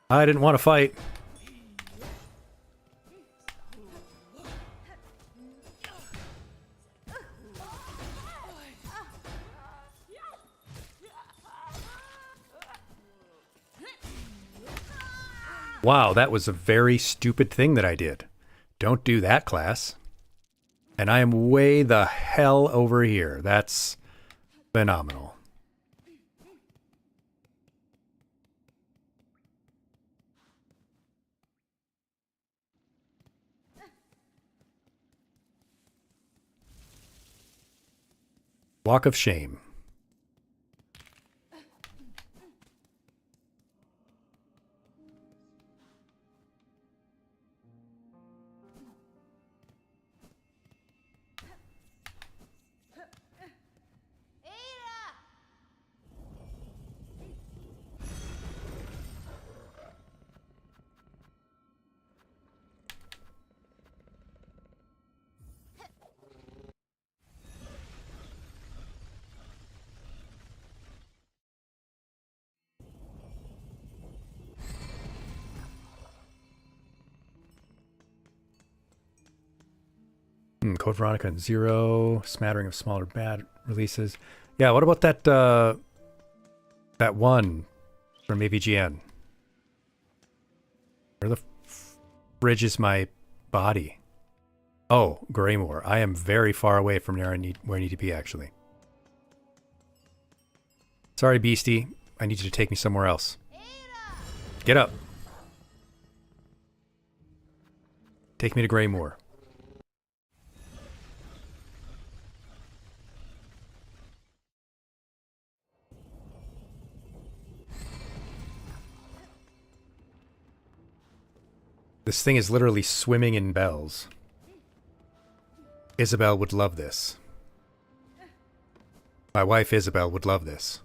I didn't want to fight. Wow, that was a very stupid thing that I did. Don't do that, class. And I am way the hell over here. That's phenomenal. Walk of Shame. Code Veronica and Zero, smattering of smaller bad releases. Yeah, what about that that one from AVGN? Where the fridge is my body? Oh, Greymore. I am very far away from where I need to be, actually. Sorry, Beastie. I need you to take me somewhere else. Get up. Take me to Greymore. This thing is literally swimming in bells. Isabel would love this. My wife Isabel would love this.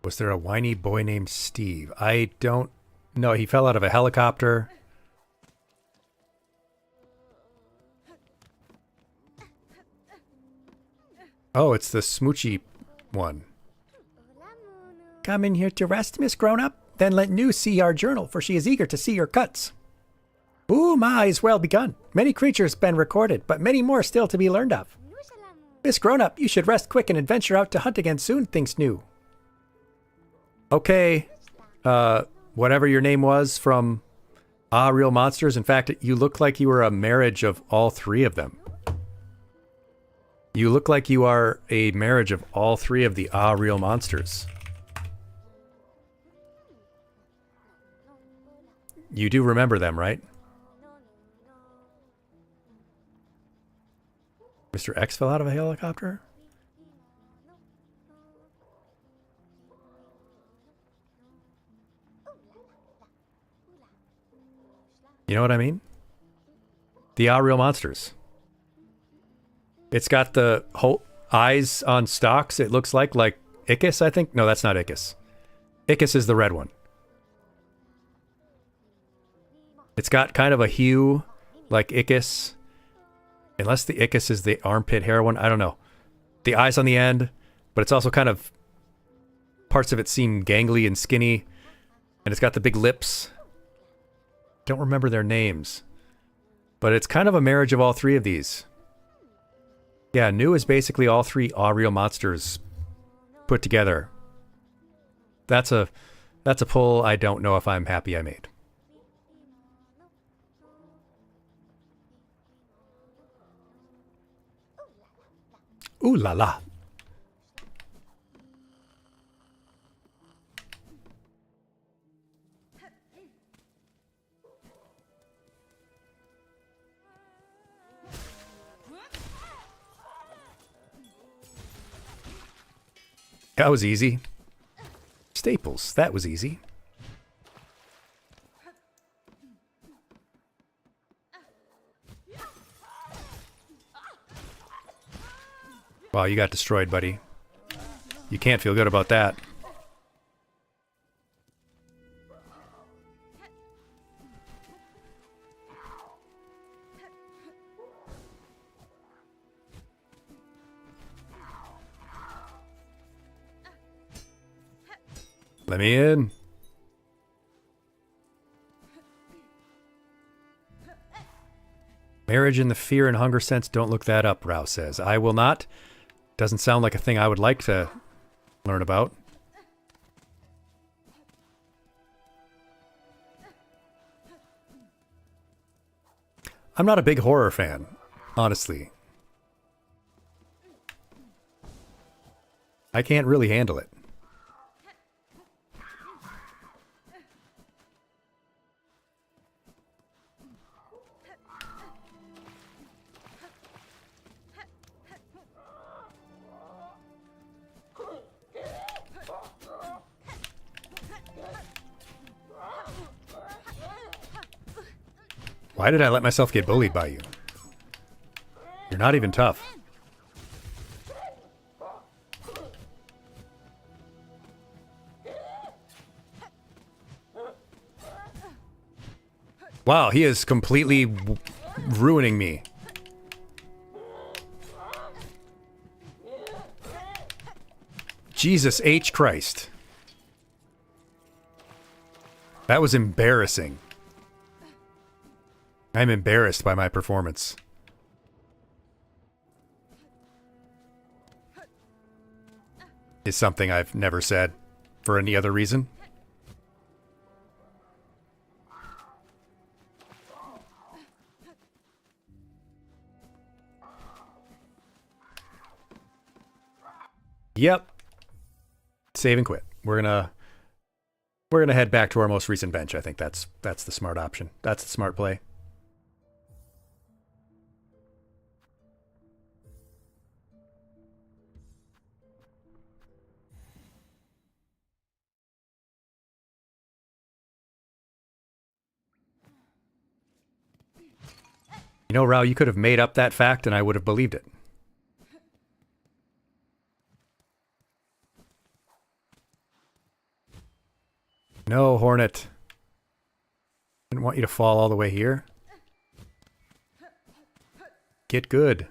Was there a whiny boy named Steve? I don't know. He fell out of a helicopter. Oh, it's the smoochy one. Come in here to rest, Miss Grown-Up? Then let New see our journal, for she is eager to see your cuts. Ooh, ma is well begun. Many creatures been recorded, but many more still to be learned of. Miss Grown-Up, you should rest quick and adventure out to hunt again soon, thinks New. Okay, whatever your name was from Real Monsters. In fact, you look like you were a marriage of all three of them. You look like you are a marriage of all three of the Real Monsters. You do remember them, right? Mr. X fell out of a helicopter? You know what I mean? The Real Monsters. It's got the whole eyes on stalks. It looks like Aejis, I think. No, that's not Aejis. Aejis is the red one. It's got kind of a hue like Aejis. Unless the Aejis is the armpit hair one. I don't know. The eyes on the end. But it's also kind of... Parts of it seem gangly and skinny. And it's got the big lips. Don't remember their names. But it's kind of a marriage of all three of these. Yeah, New is basically all three Real Monsters put together. That's a pull I don't know if I'm happy I made. Ooh la la. That was easy. Staples, that was easy. Wow, you got destroyed, buddy. You can't feel good about that. Let me in. Marriage and the fear and hunger sense, don't look that up, Rao says. I will not. Doesn't sound like a thing I would like to learn about. I'm not a big horror fan, honestly. I can't really handle it. Why did I let myself get bullied by you? You're not even tough. Wow, he is completely ruining me. Jesus H. Christ. That was embarrassing. I'm embarrassed by my performance. Is something I've never said for any other reason. Yep. Save and quit. We're gonna head back to our most recent bench. I think that's the smart option. That's the smart play. You know, Rao, you could have made up that fact and I would have believed it. No, Hornet. Didn't want you to fall all the way here. Get good.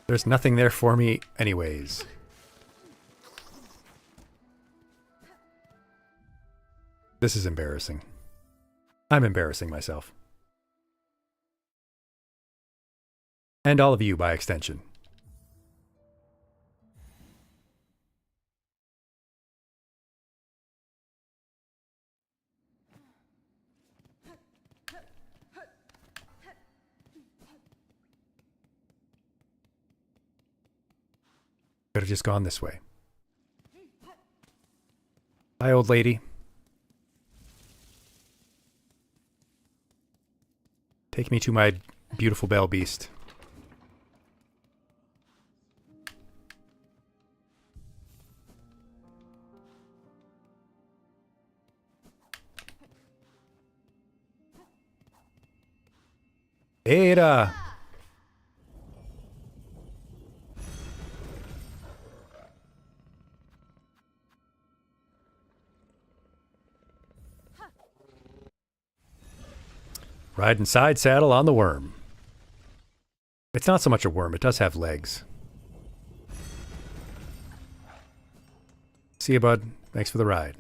There's nothing there for me anyways. This is embarrassing. I'm embarrassing myself. And all of you by extension. Could have just gone this way. Hi, old lady. Take me to my beautiful bell beast. Ada! Riding side saddle on the worm. It's not so much a worm, it does have legs. See you, bud. Thanks for the ride.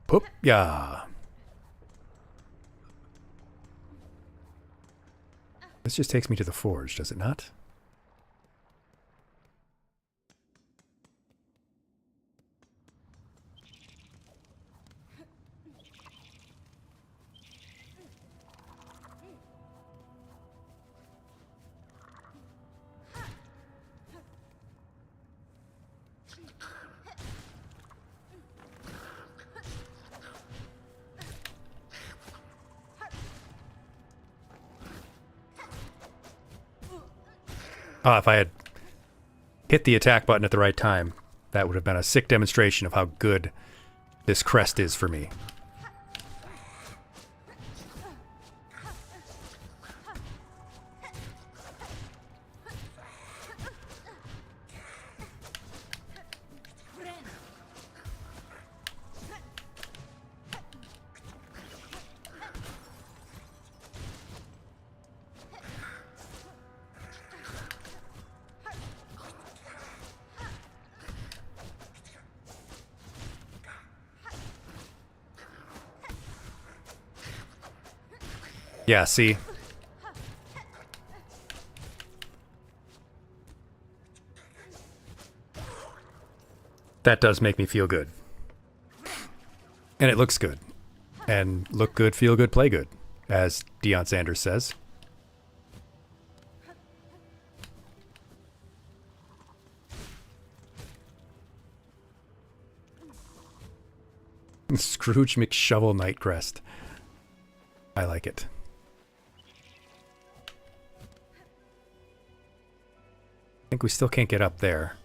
Poop, yeah. This just takes me to the forge, does it not? If I had hit the attack button at the right time, that would have been a sick demonstration of how good this crest is for me. Yeah, see? That does make me feel good. And it looks good. And look good, feel good, play good, as Deion Sanders says. Scrooge McShovel Nightcrest. I like it. I think we still can't get up there.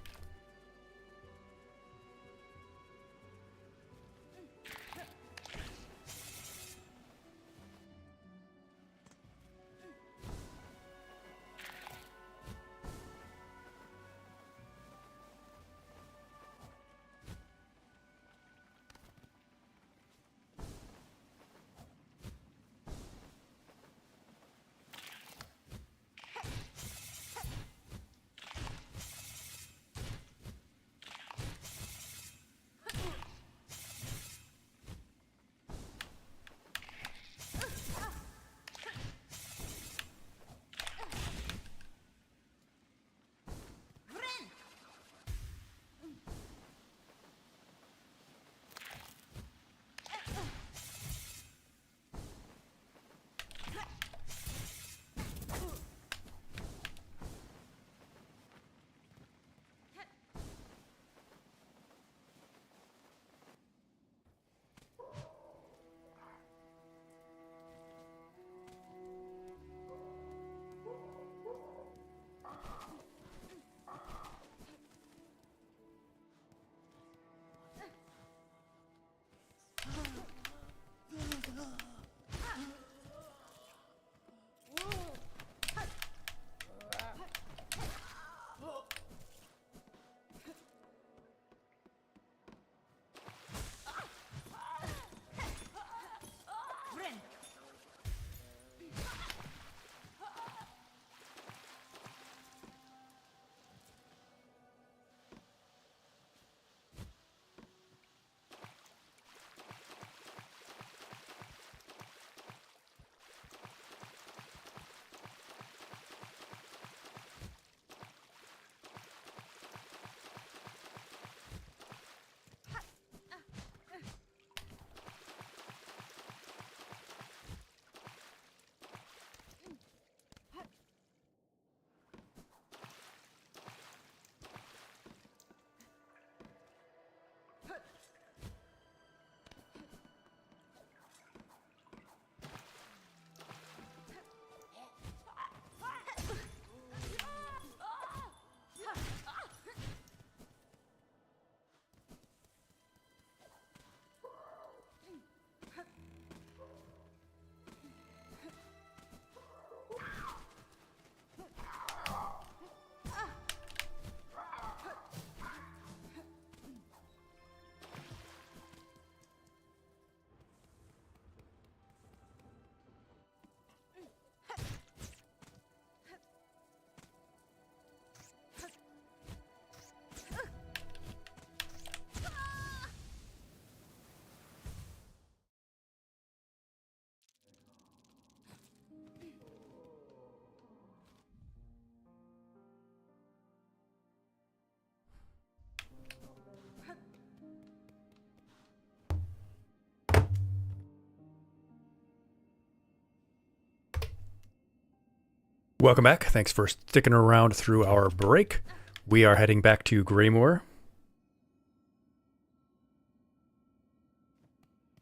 Welcome back. Thanks for sticking around through our break. We are heading back to Greymoor.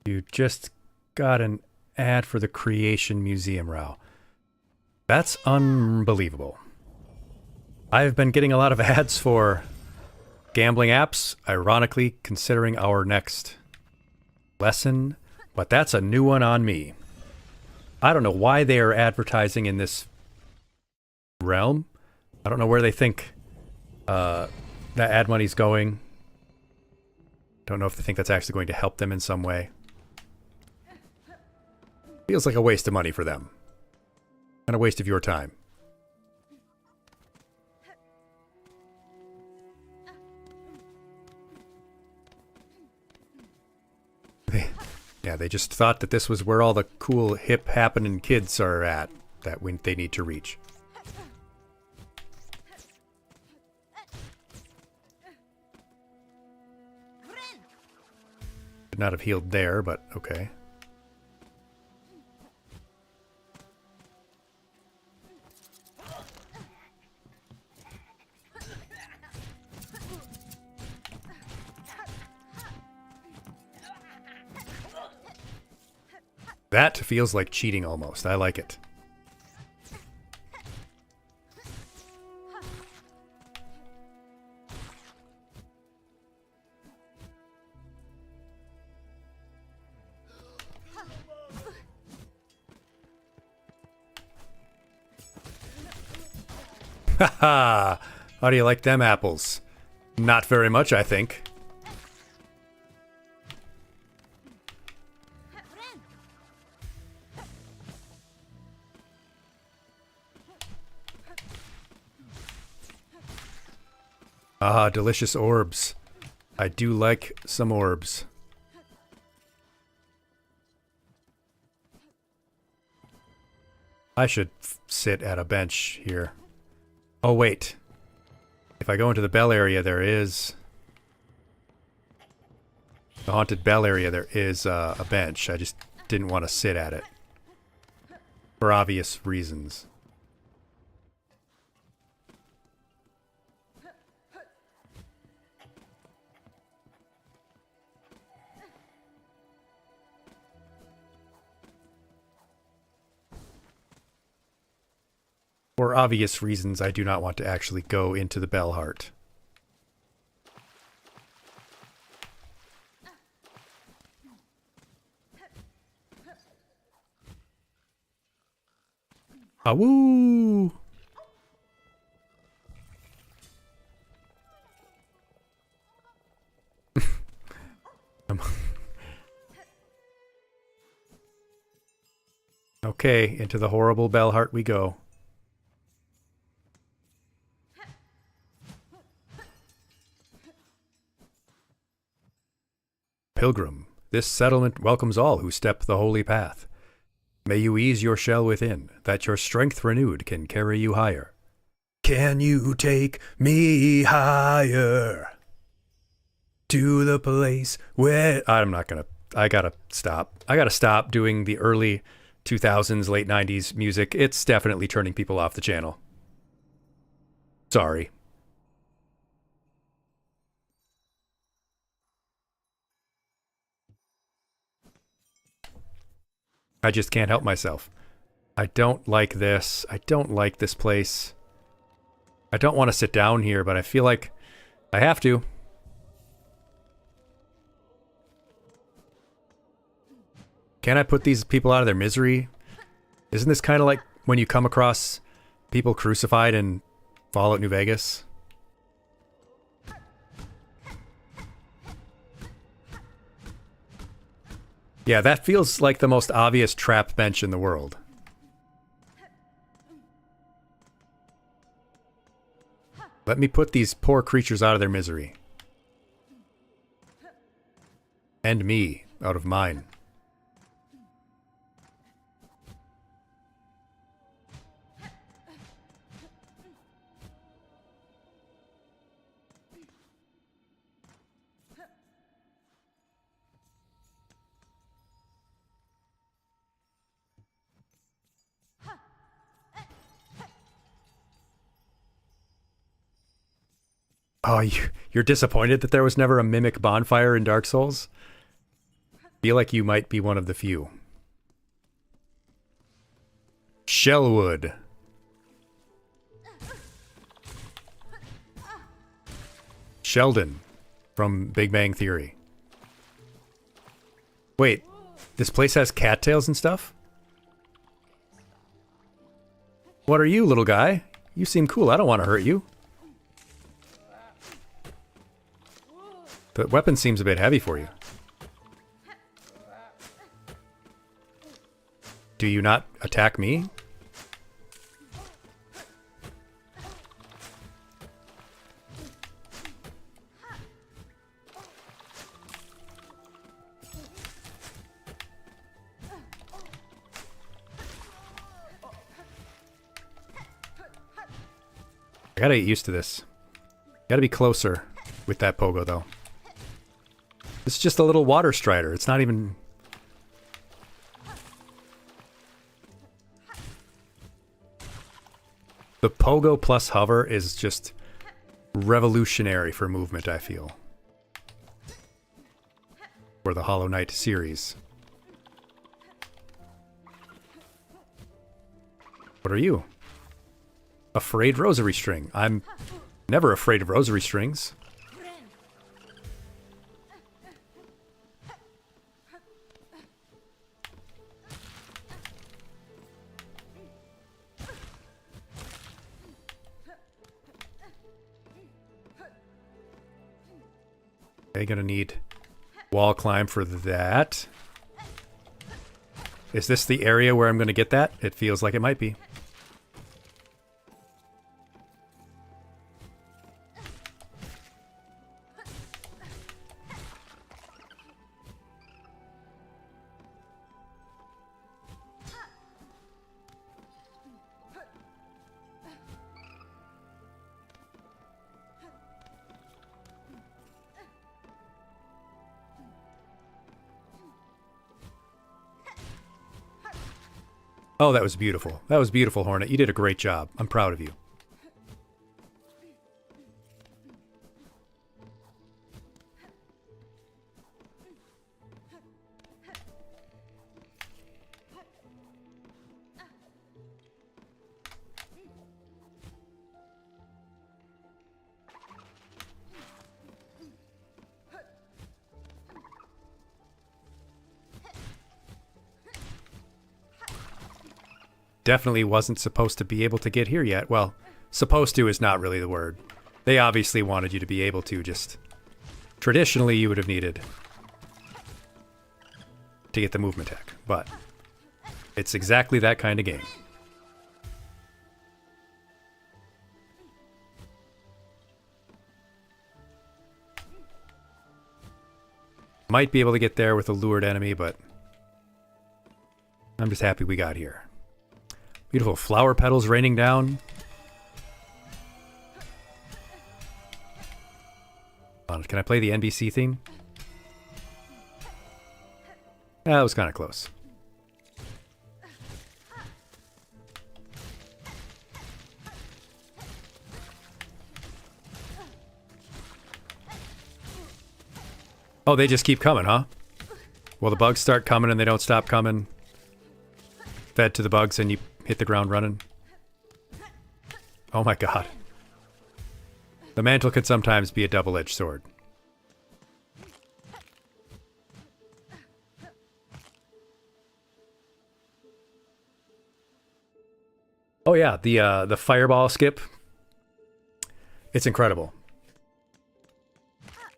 You just got an ad for the Creation Museum, Rao. That's unbelievable. I've been getting a lot of ads for gambling apps, ironically considering our next lesson, but that's a new one on me. I don't know why they are advertising in this realm. I don't know where they think that ad money's going. Don't know if they think that's actually going to help them in some way. Feels like a waste of money for them. And a waste of your time. Yeah, they just thought that this was where all the cool, hip, happening kids are at, that they need to reach. Could not have healed there, but okay. That feels like cheating almost. I like it. Haha! How do you like them apples? Not very much, I think. Ah, delicious orbs. I do like some orbs. I should sit at a bench here. Oh, wait. If I go into the bell area, there is... the haunted bell area, there is a bench. I just didn't want to sit at it. For obvious reasons. For obvious reasons, I do not want to actually go into the bell heart. Awoo! Okay, into the horrible bell heart we go. Pilgrim, this settlement welcomes all who step the holy path. May you ease your shell within, that your strength renewed can carry you higher. Can you take me higher? To the place where... I'm not gonna... I gotta stop. I gotta stop doing the early 2000s, late 90s music. It's definitely turning people off the channel. Sorry. I just can't help myself. I don't like this. I don't like this place. I don't want to sit down here, but I feel like I have to. Can I put these people out of their misery? Isn't this kind of like when you come across people crucified in Fallout New Vegas? Yeah, that feels like the most obvious trap bench in the world. Let me put these poor creatures out of their misery. And me out of mine. Oh, you're disappointed that there was never a mimic bonfire in Dark Souls? Feel like you might be one of the few. Shellwood. Sheldon from Big Bang Theory. Wait, this place has cattails and stuff? What are you, little guy? You seem cool. I don't want to hurt you. The weapon seems a bit heavy for you. Do you not attack me? I gotta get used to this. Gotta be closer with that pogo, though. This is just a little water strider. It's not even... The pogo plus hover is just revolutionary for movement, I feel. For the Hollow Knight series. What are you? Afraid rosary string. I'm never afraid of rosary strings. Okay, gonna need wall climb for that. Is this the area where I'm gonna get that? It feels like it might be. Oh, that was beautiful. That was beautiful, Hornet. You did a great job. I'm proud of you. Definitely wasn't supposed to be able to get here yet. Well, supposed to is not really the word. They obviously wanted you to be able to, just... Traditionally, you would have needed to get the movement tech, but it's exactly that kind of game. Might be able to get there with a lured enemy, but I'm just happy we got here. Beautiful flower petals raining down. Can I play the NBC theme? That was kind of close. Oh, they just keep coming, huh? Well, the bugs start coming and they don't stop coming. Fed to the bugs and you hit the ground running. Oh my god. The mantle could sometimes be a double-edged sword. Oh yeah, the fireball skip. It's incredible.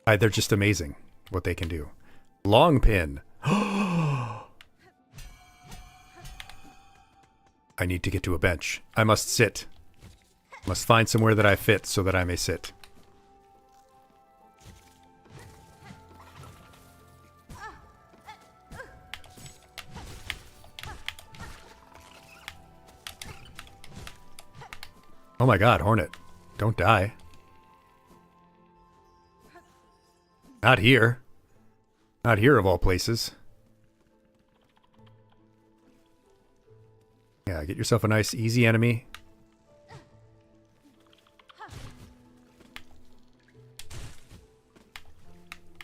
They're just amazing what they can do. Long pin. I need to get to a bench. I must sit. Must find somewhere that I fit so that I may sit. Oh my god, Hornet. Don't die. Not here. Not here of all places. Yeah, get yourself a nice, easy enemy.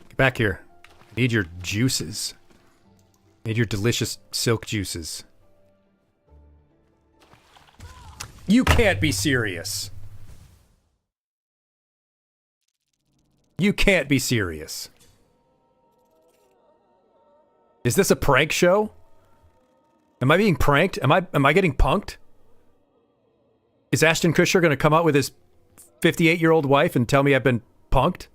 Get back here. I need your juices. I need your delicious silk juices. You can't be serious. You can't be serious. Is this a prank show? Am I being pranked? Am I getting punked? Is Ashton Kutcher going to come out with his 58-year-old wife and tell me I've been punked?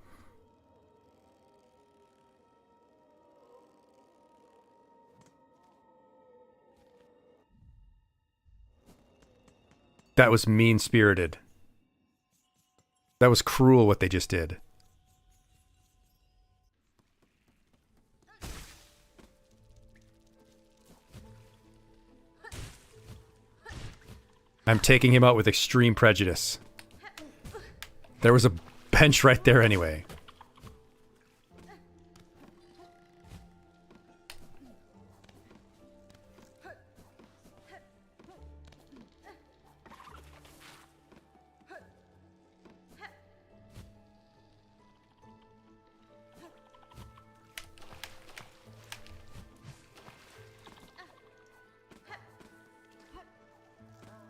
That was mean-spirited. That was cruel what they just did. I'm taking him out with extreme prejudice. There was a bench right there anyway.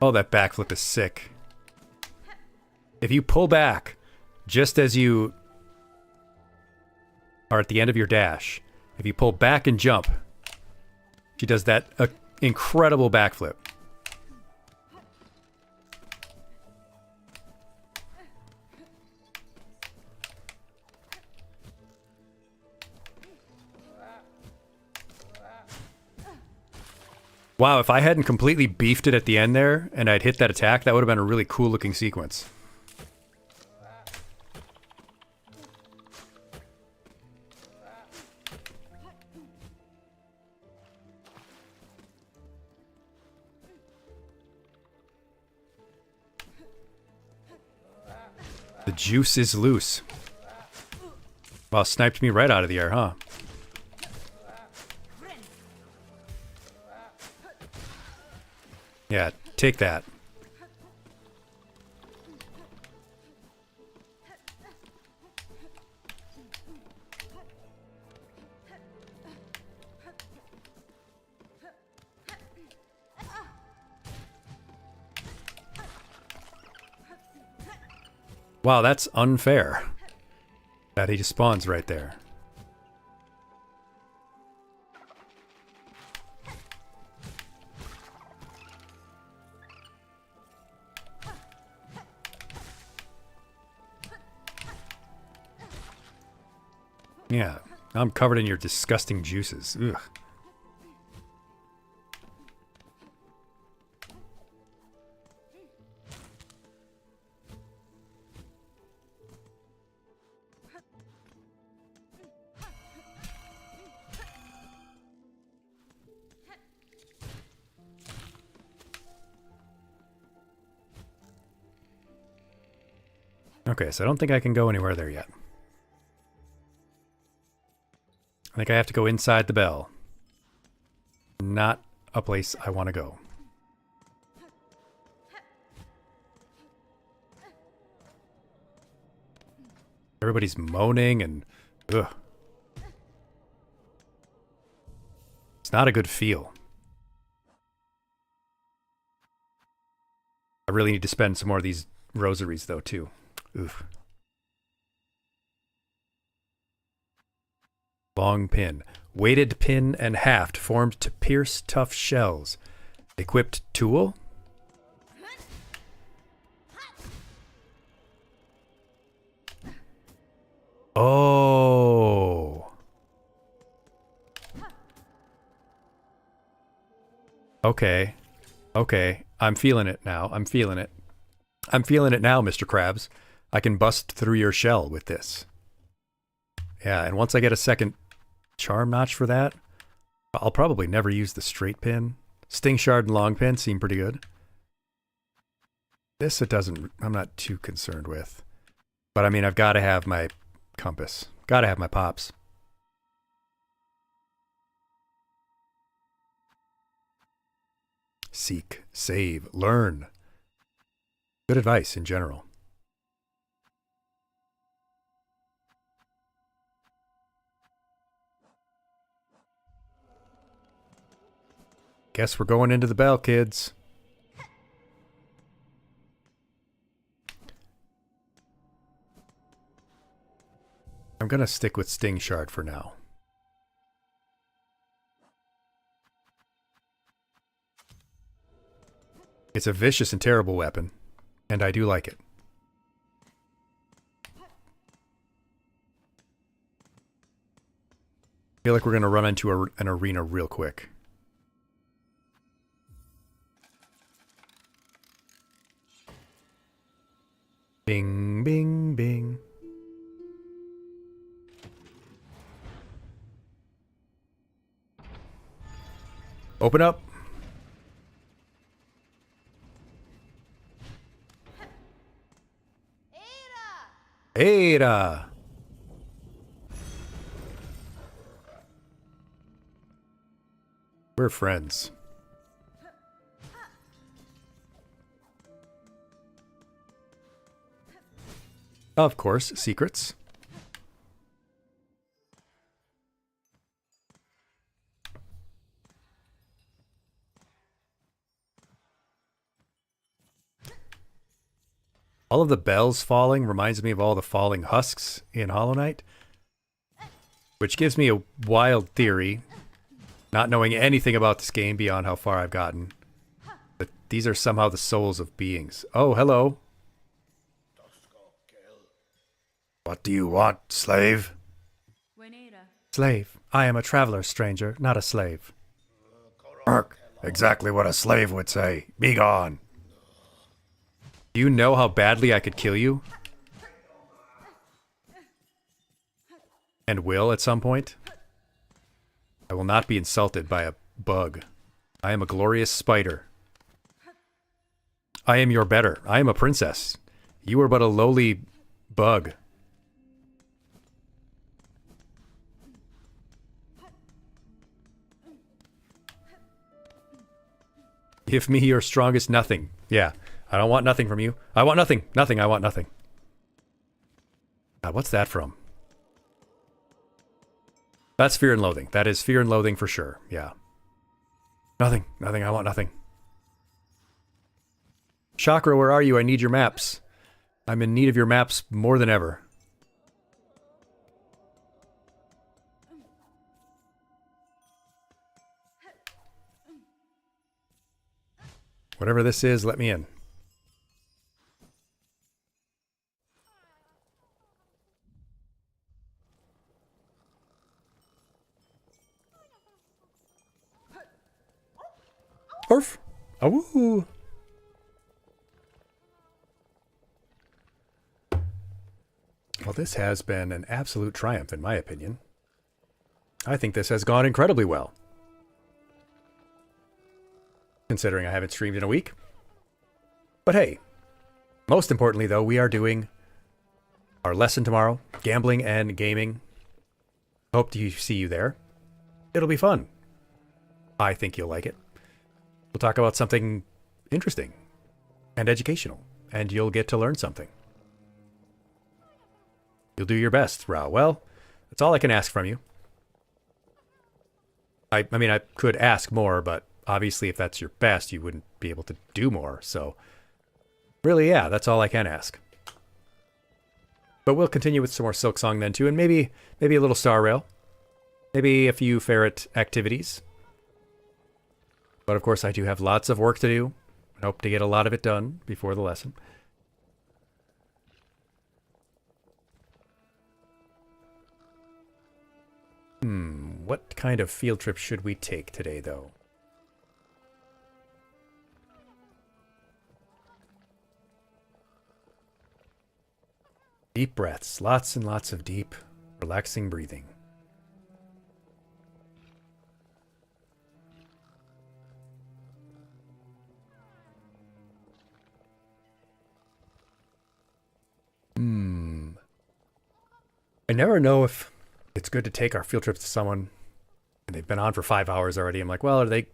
Oh, that backflip is sick. If you pull back just as you are at the end of your dash, if you pull back and jump, she does that incredible backflip. Wow, if I hadn't completely beefed it at the end there and I'd hit that attack, that would have been a really cool looking sequence. The juice is loose. Wow, sniped me right out of the air, huh? Yeah, take that. Wow, that's unfair. That he just spawns right there. Yeah, I'm covered in your disgusting juices. Ugh. Okay, so I don't think I can go anywhere there yet. I think I have to go inside the bell. Not a place I want to go. Everybody's moaning and... ugh. It's not a good feel. I really need to spend some more of these rosaries, though, too. Oof. Long pin. Weighted pin and haft formed to pierce tough shells. Equipped tool? Oh. Okay. Okay. I'm feeling it now. I'm feeling it. I'm feeling it now, Mr. Krabs. I can bust through your shell with this. Yeah, and once I get a second charm notch for that, I'll probably never use the straight pin. Sting shard and long pin seem pretty good. This I'm not too concerned with. But I mean, I've got to have my compass. Got to have my pops. Seek, save, learn. Good advice in general. Guess we're going into the bell, kids. I'm gonna stick with Sting Shard for now. It's a vicious and terrible weapon, and I do like it. I feel like we're gonna run into an arena real quick. Bing, bing, bing. Open up. Ada! We're friends. Of course, secrets. All of the bells falling reminds me of all the falling husks in Hollow Knight, which gives me a wild theory, not knowing anything about this game beyond how far I've gotten, that these are somehow the souls of beings. Oh, hello. What do you want, slave? Slave. I am a traveler, stranger, not a slave. Exactly what a slave would say. Be gone. Do you know how badly I could kill you? And will at some point? I will not be insulted by a bug. I am a glorious spider. I am your better. I am a princess. You are but a lowly bug. Give me your strongest nothing. Yeah. I don't want nothing from you. I want nothing. Nothing. I want nothing. What's that from? That's Fear and Loathing. That is Fear and Loathing for sure. Yeah. Nothing. Nothing. I want nothing. Chakra, where are you? I need your maps. I'm in need of your maps more than ever. Whatever this is, let me in. Orf. Awoo. Well, this has been an absolute triumph, in my opinion. I think this has gone incredibly well. Considering I haven't streamed in a week. But hey, most importantly though, we are doing our lesson tomorrow, gambling and gaming. Hope to see you there. It'll be fun. I think you'll like it. We'll talk about something interesting and educational, and you'll get to learn something. You'll do your best, Rao. Well, that's all I can ask from you. I mean, I could ask more, but obviously, if that's your best, you wouldn't be able to do more. So, really, yeah, that's all I can ask. But we'll continue with some more SILKSONG then, too. And maybe a little Star Rail. Maybe a few ferret activities. But, of course, I do have lots of work to do. I hope to get a lot of it done before the lesson. What kind of field trip should we take today, though? Deep breaths. Lots and lots of deep, relaxing breathing. I never know if it's good to take our field trips to someone and they've been on for 5 hours already. I'm like, well, are they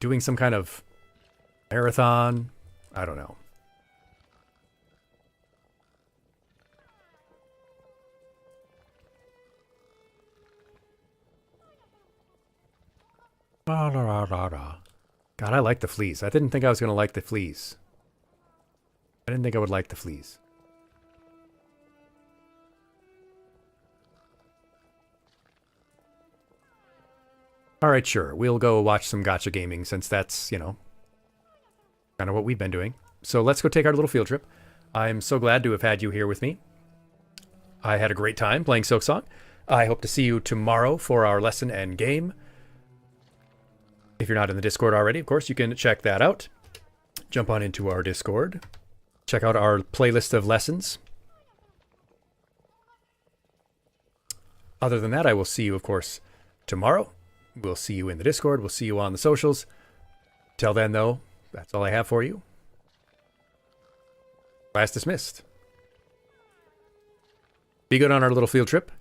doing some kind of marathon? I don't know. God, I like the fleas. I didn't think I was going to like the fleas. I didn't think I would like the fleas. All right, sure. We'll go watch some gacha gaming since that's, you know, kind of what we've been doing. So let's go take our little field trip. I'm so glad to have had you here with me. I had a great time playing SILKSONG. I hope to see you tomorrow for our lesson and game. If you're not in the Discord already, of course, you can check that out. Jump on into our Discord. Check out our playlist of lessons. Other than that, I will see you, of course, tomorrow. We'll see you in the Discord. We'll see you on the socials. Till then, though, that's all I have for you. Class dismissed. Be good on our little field trip.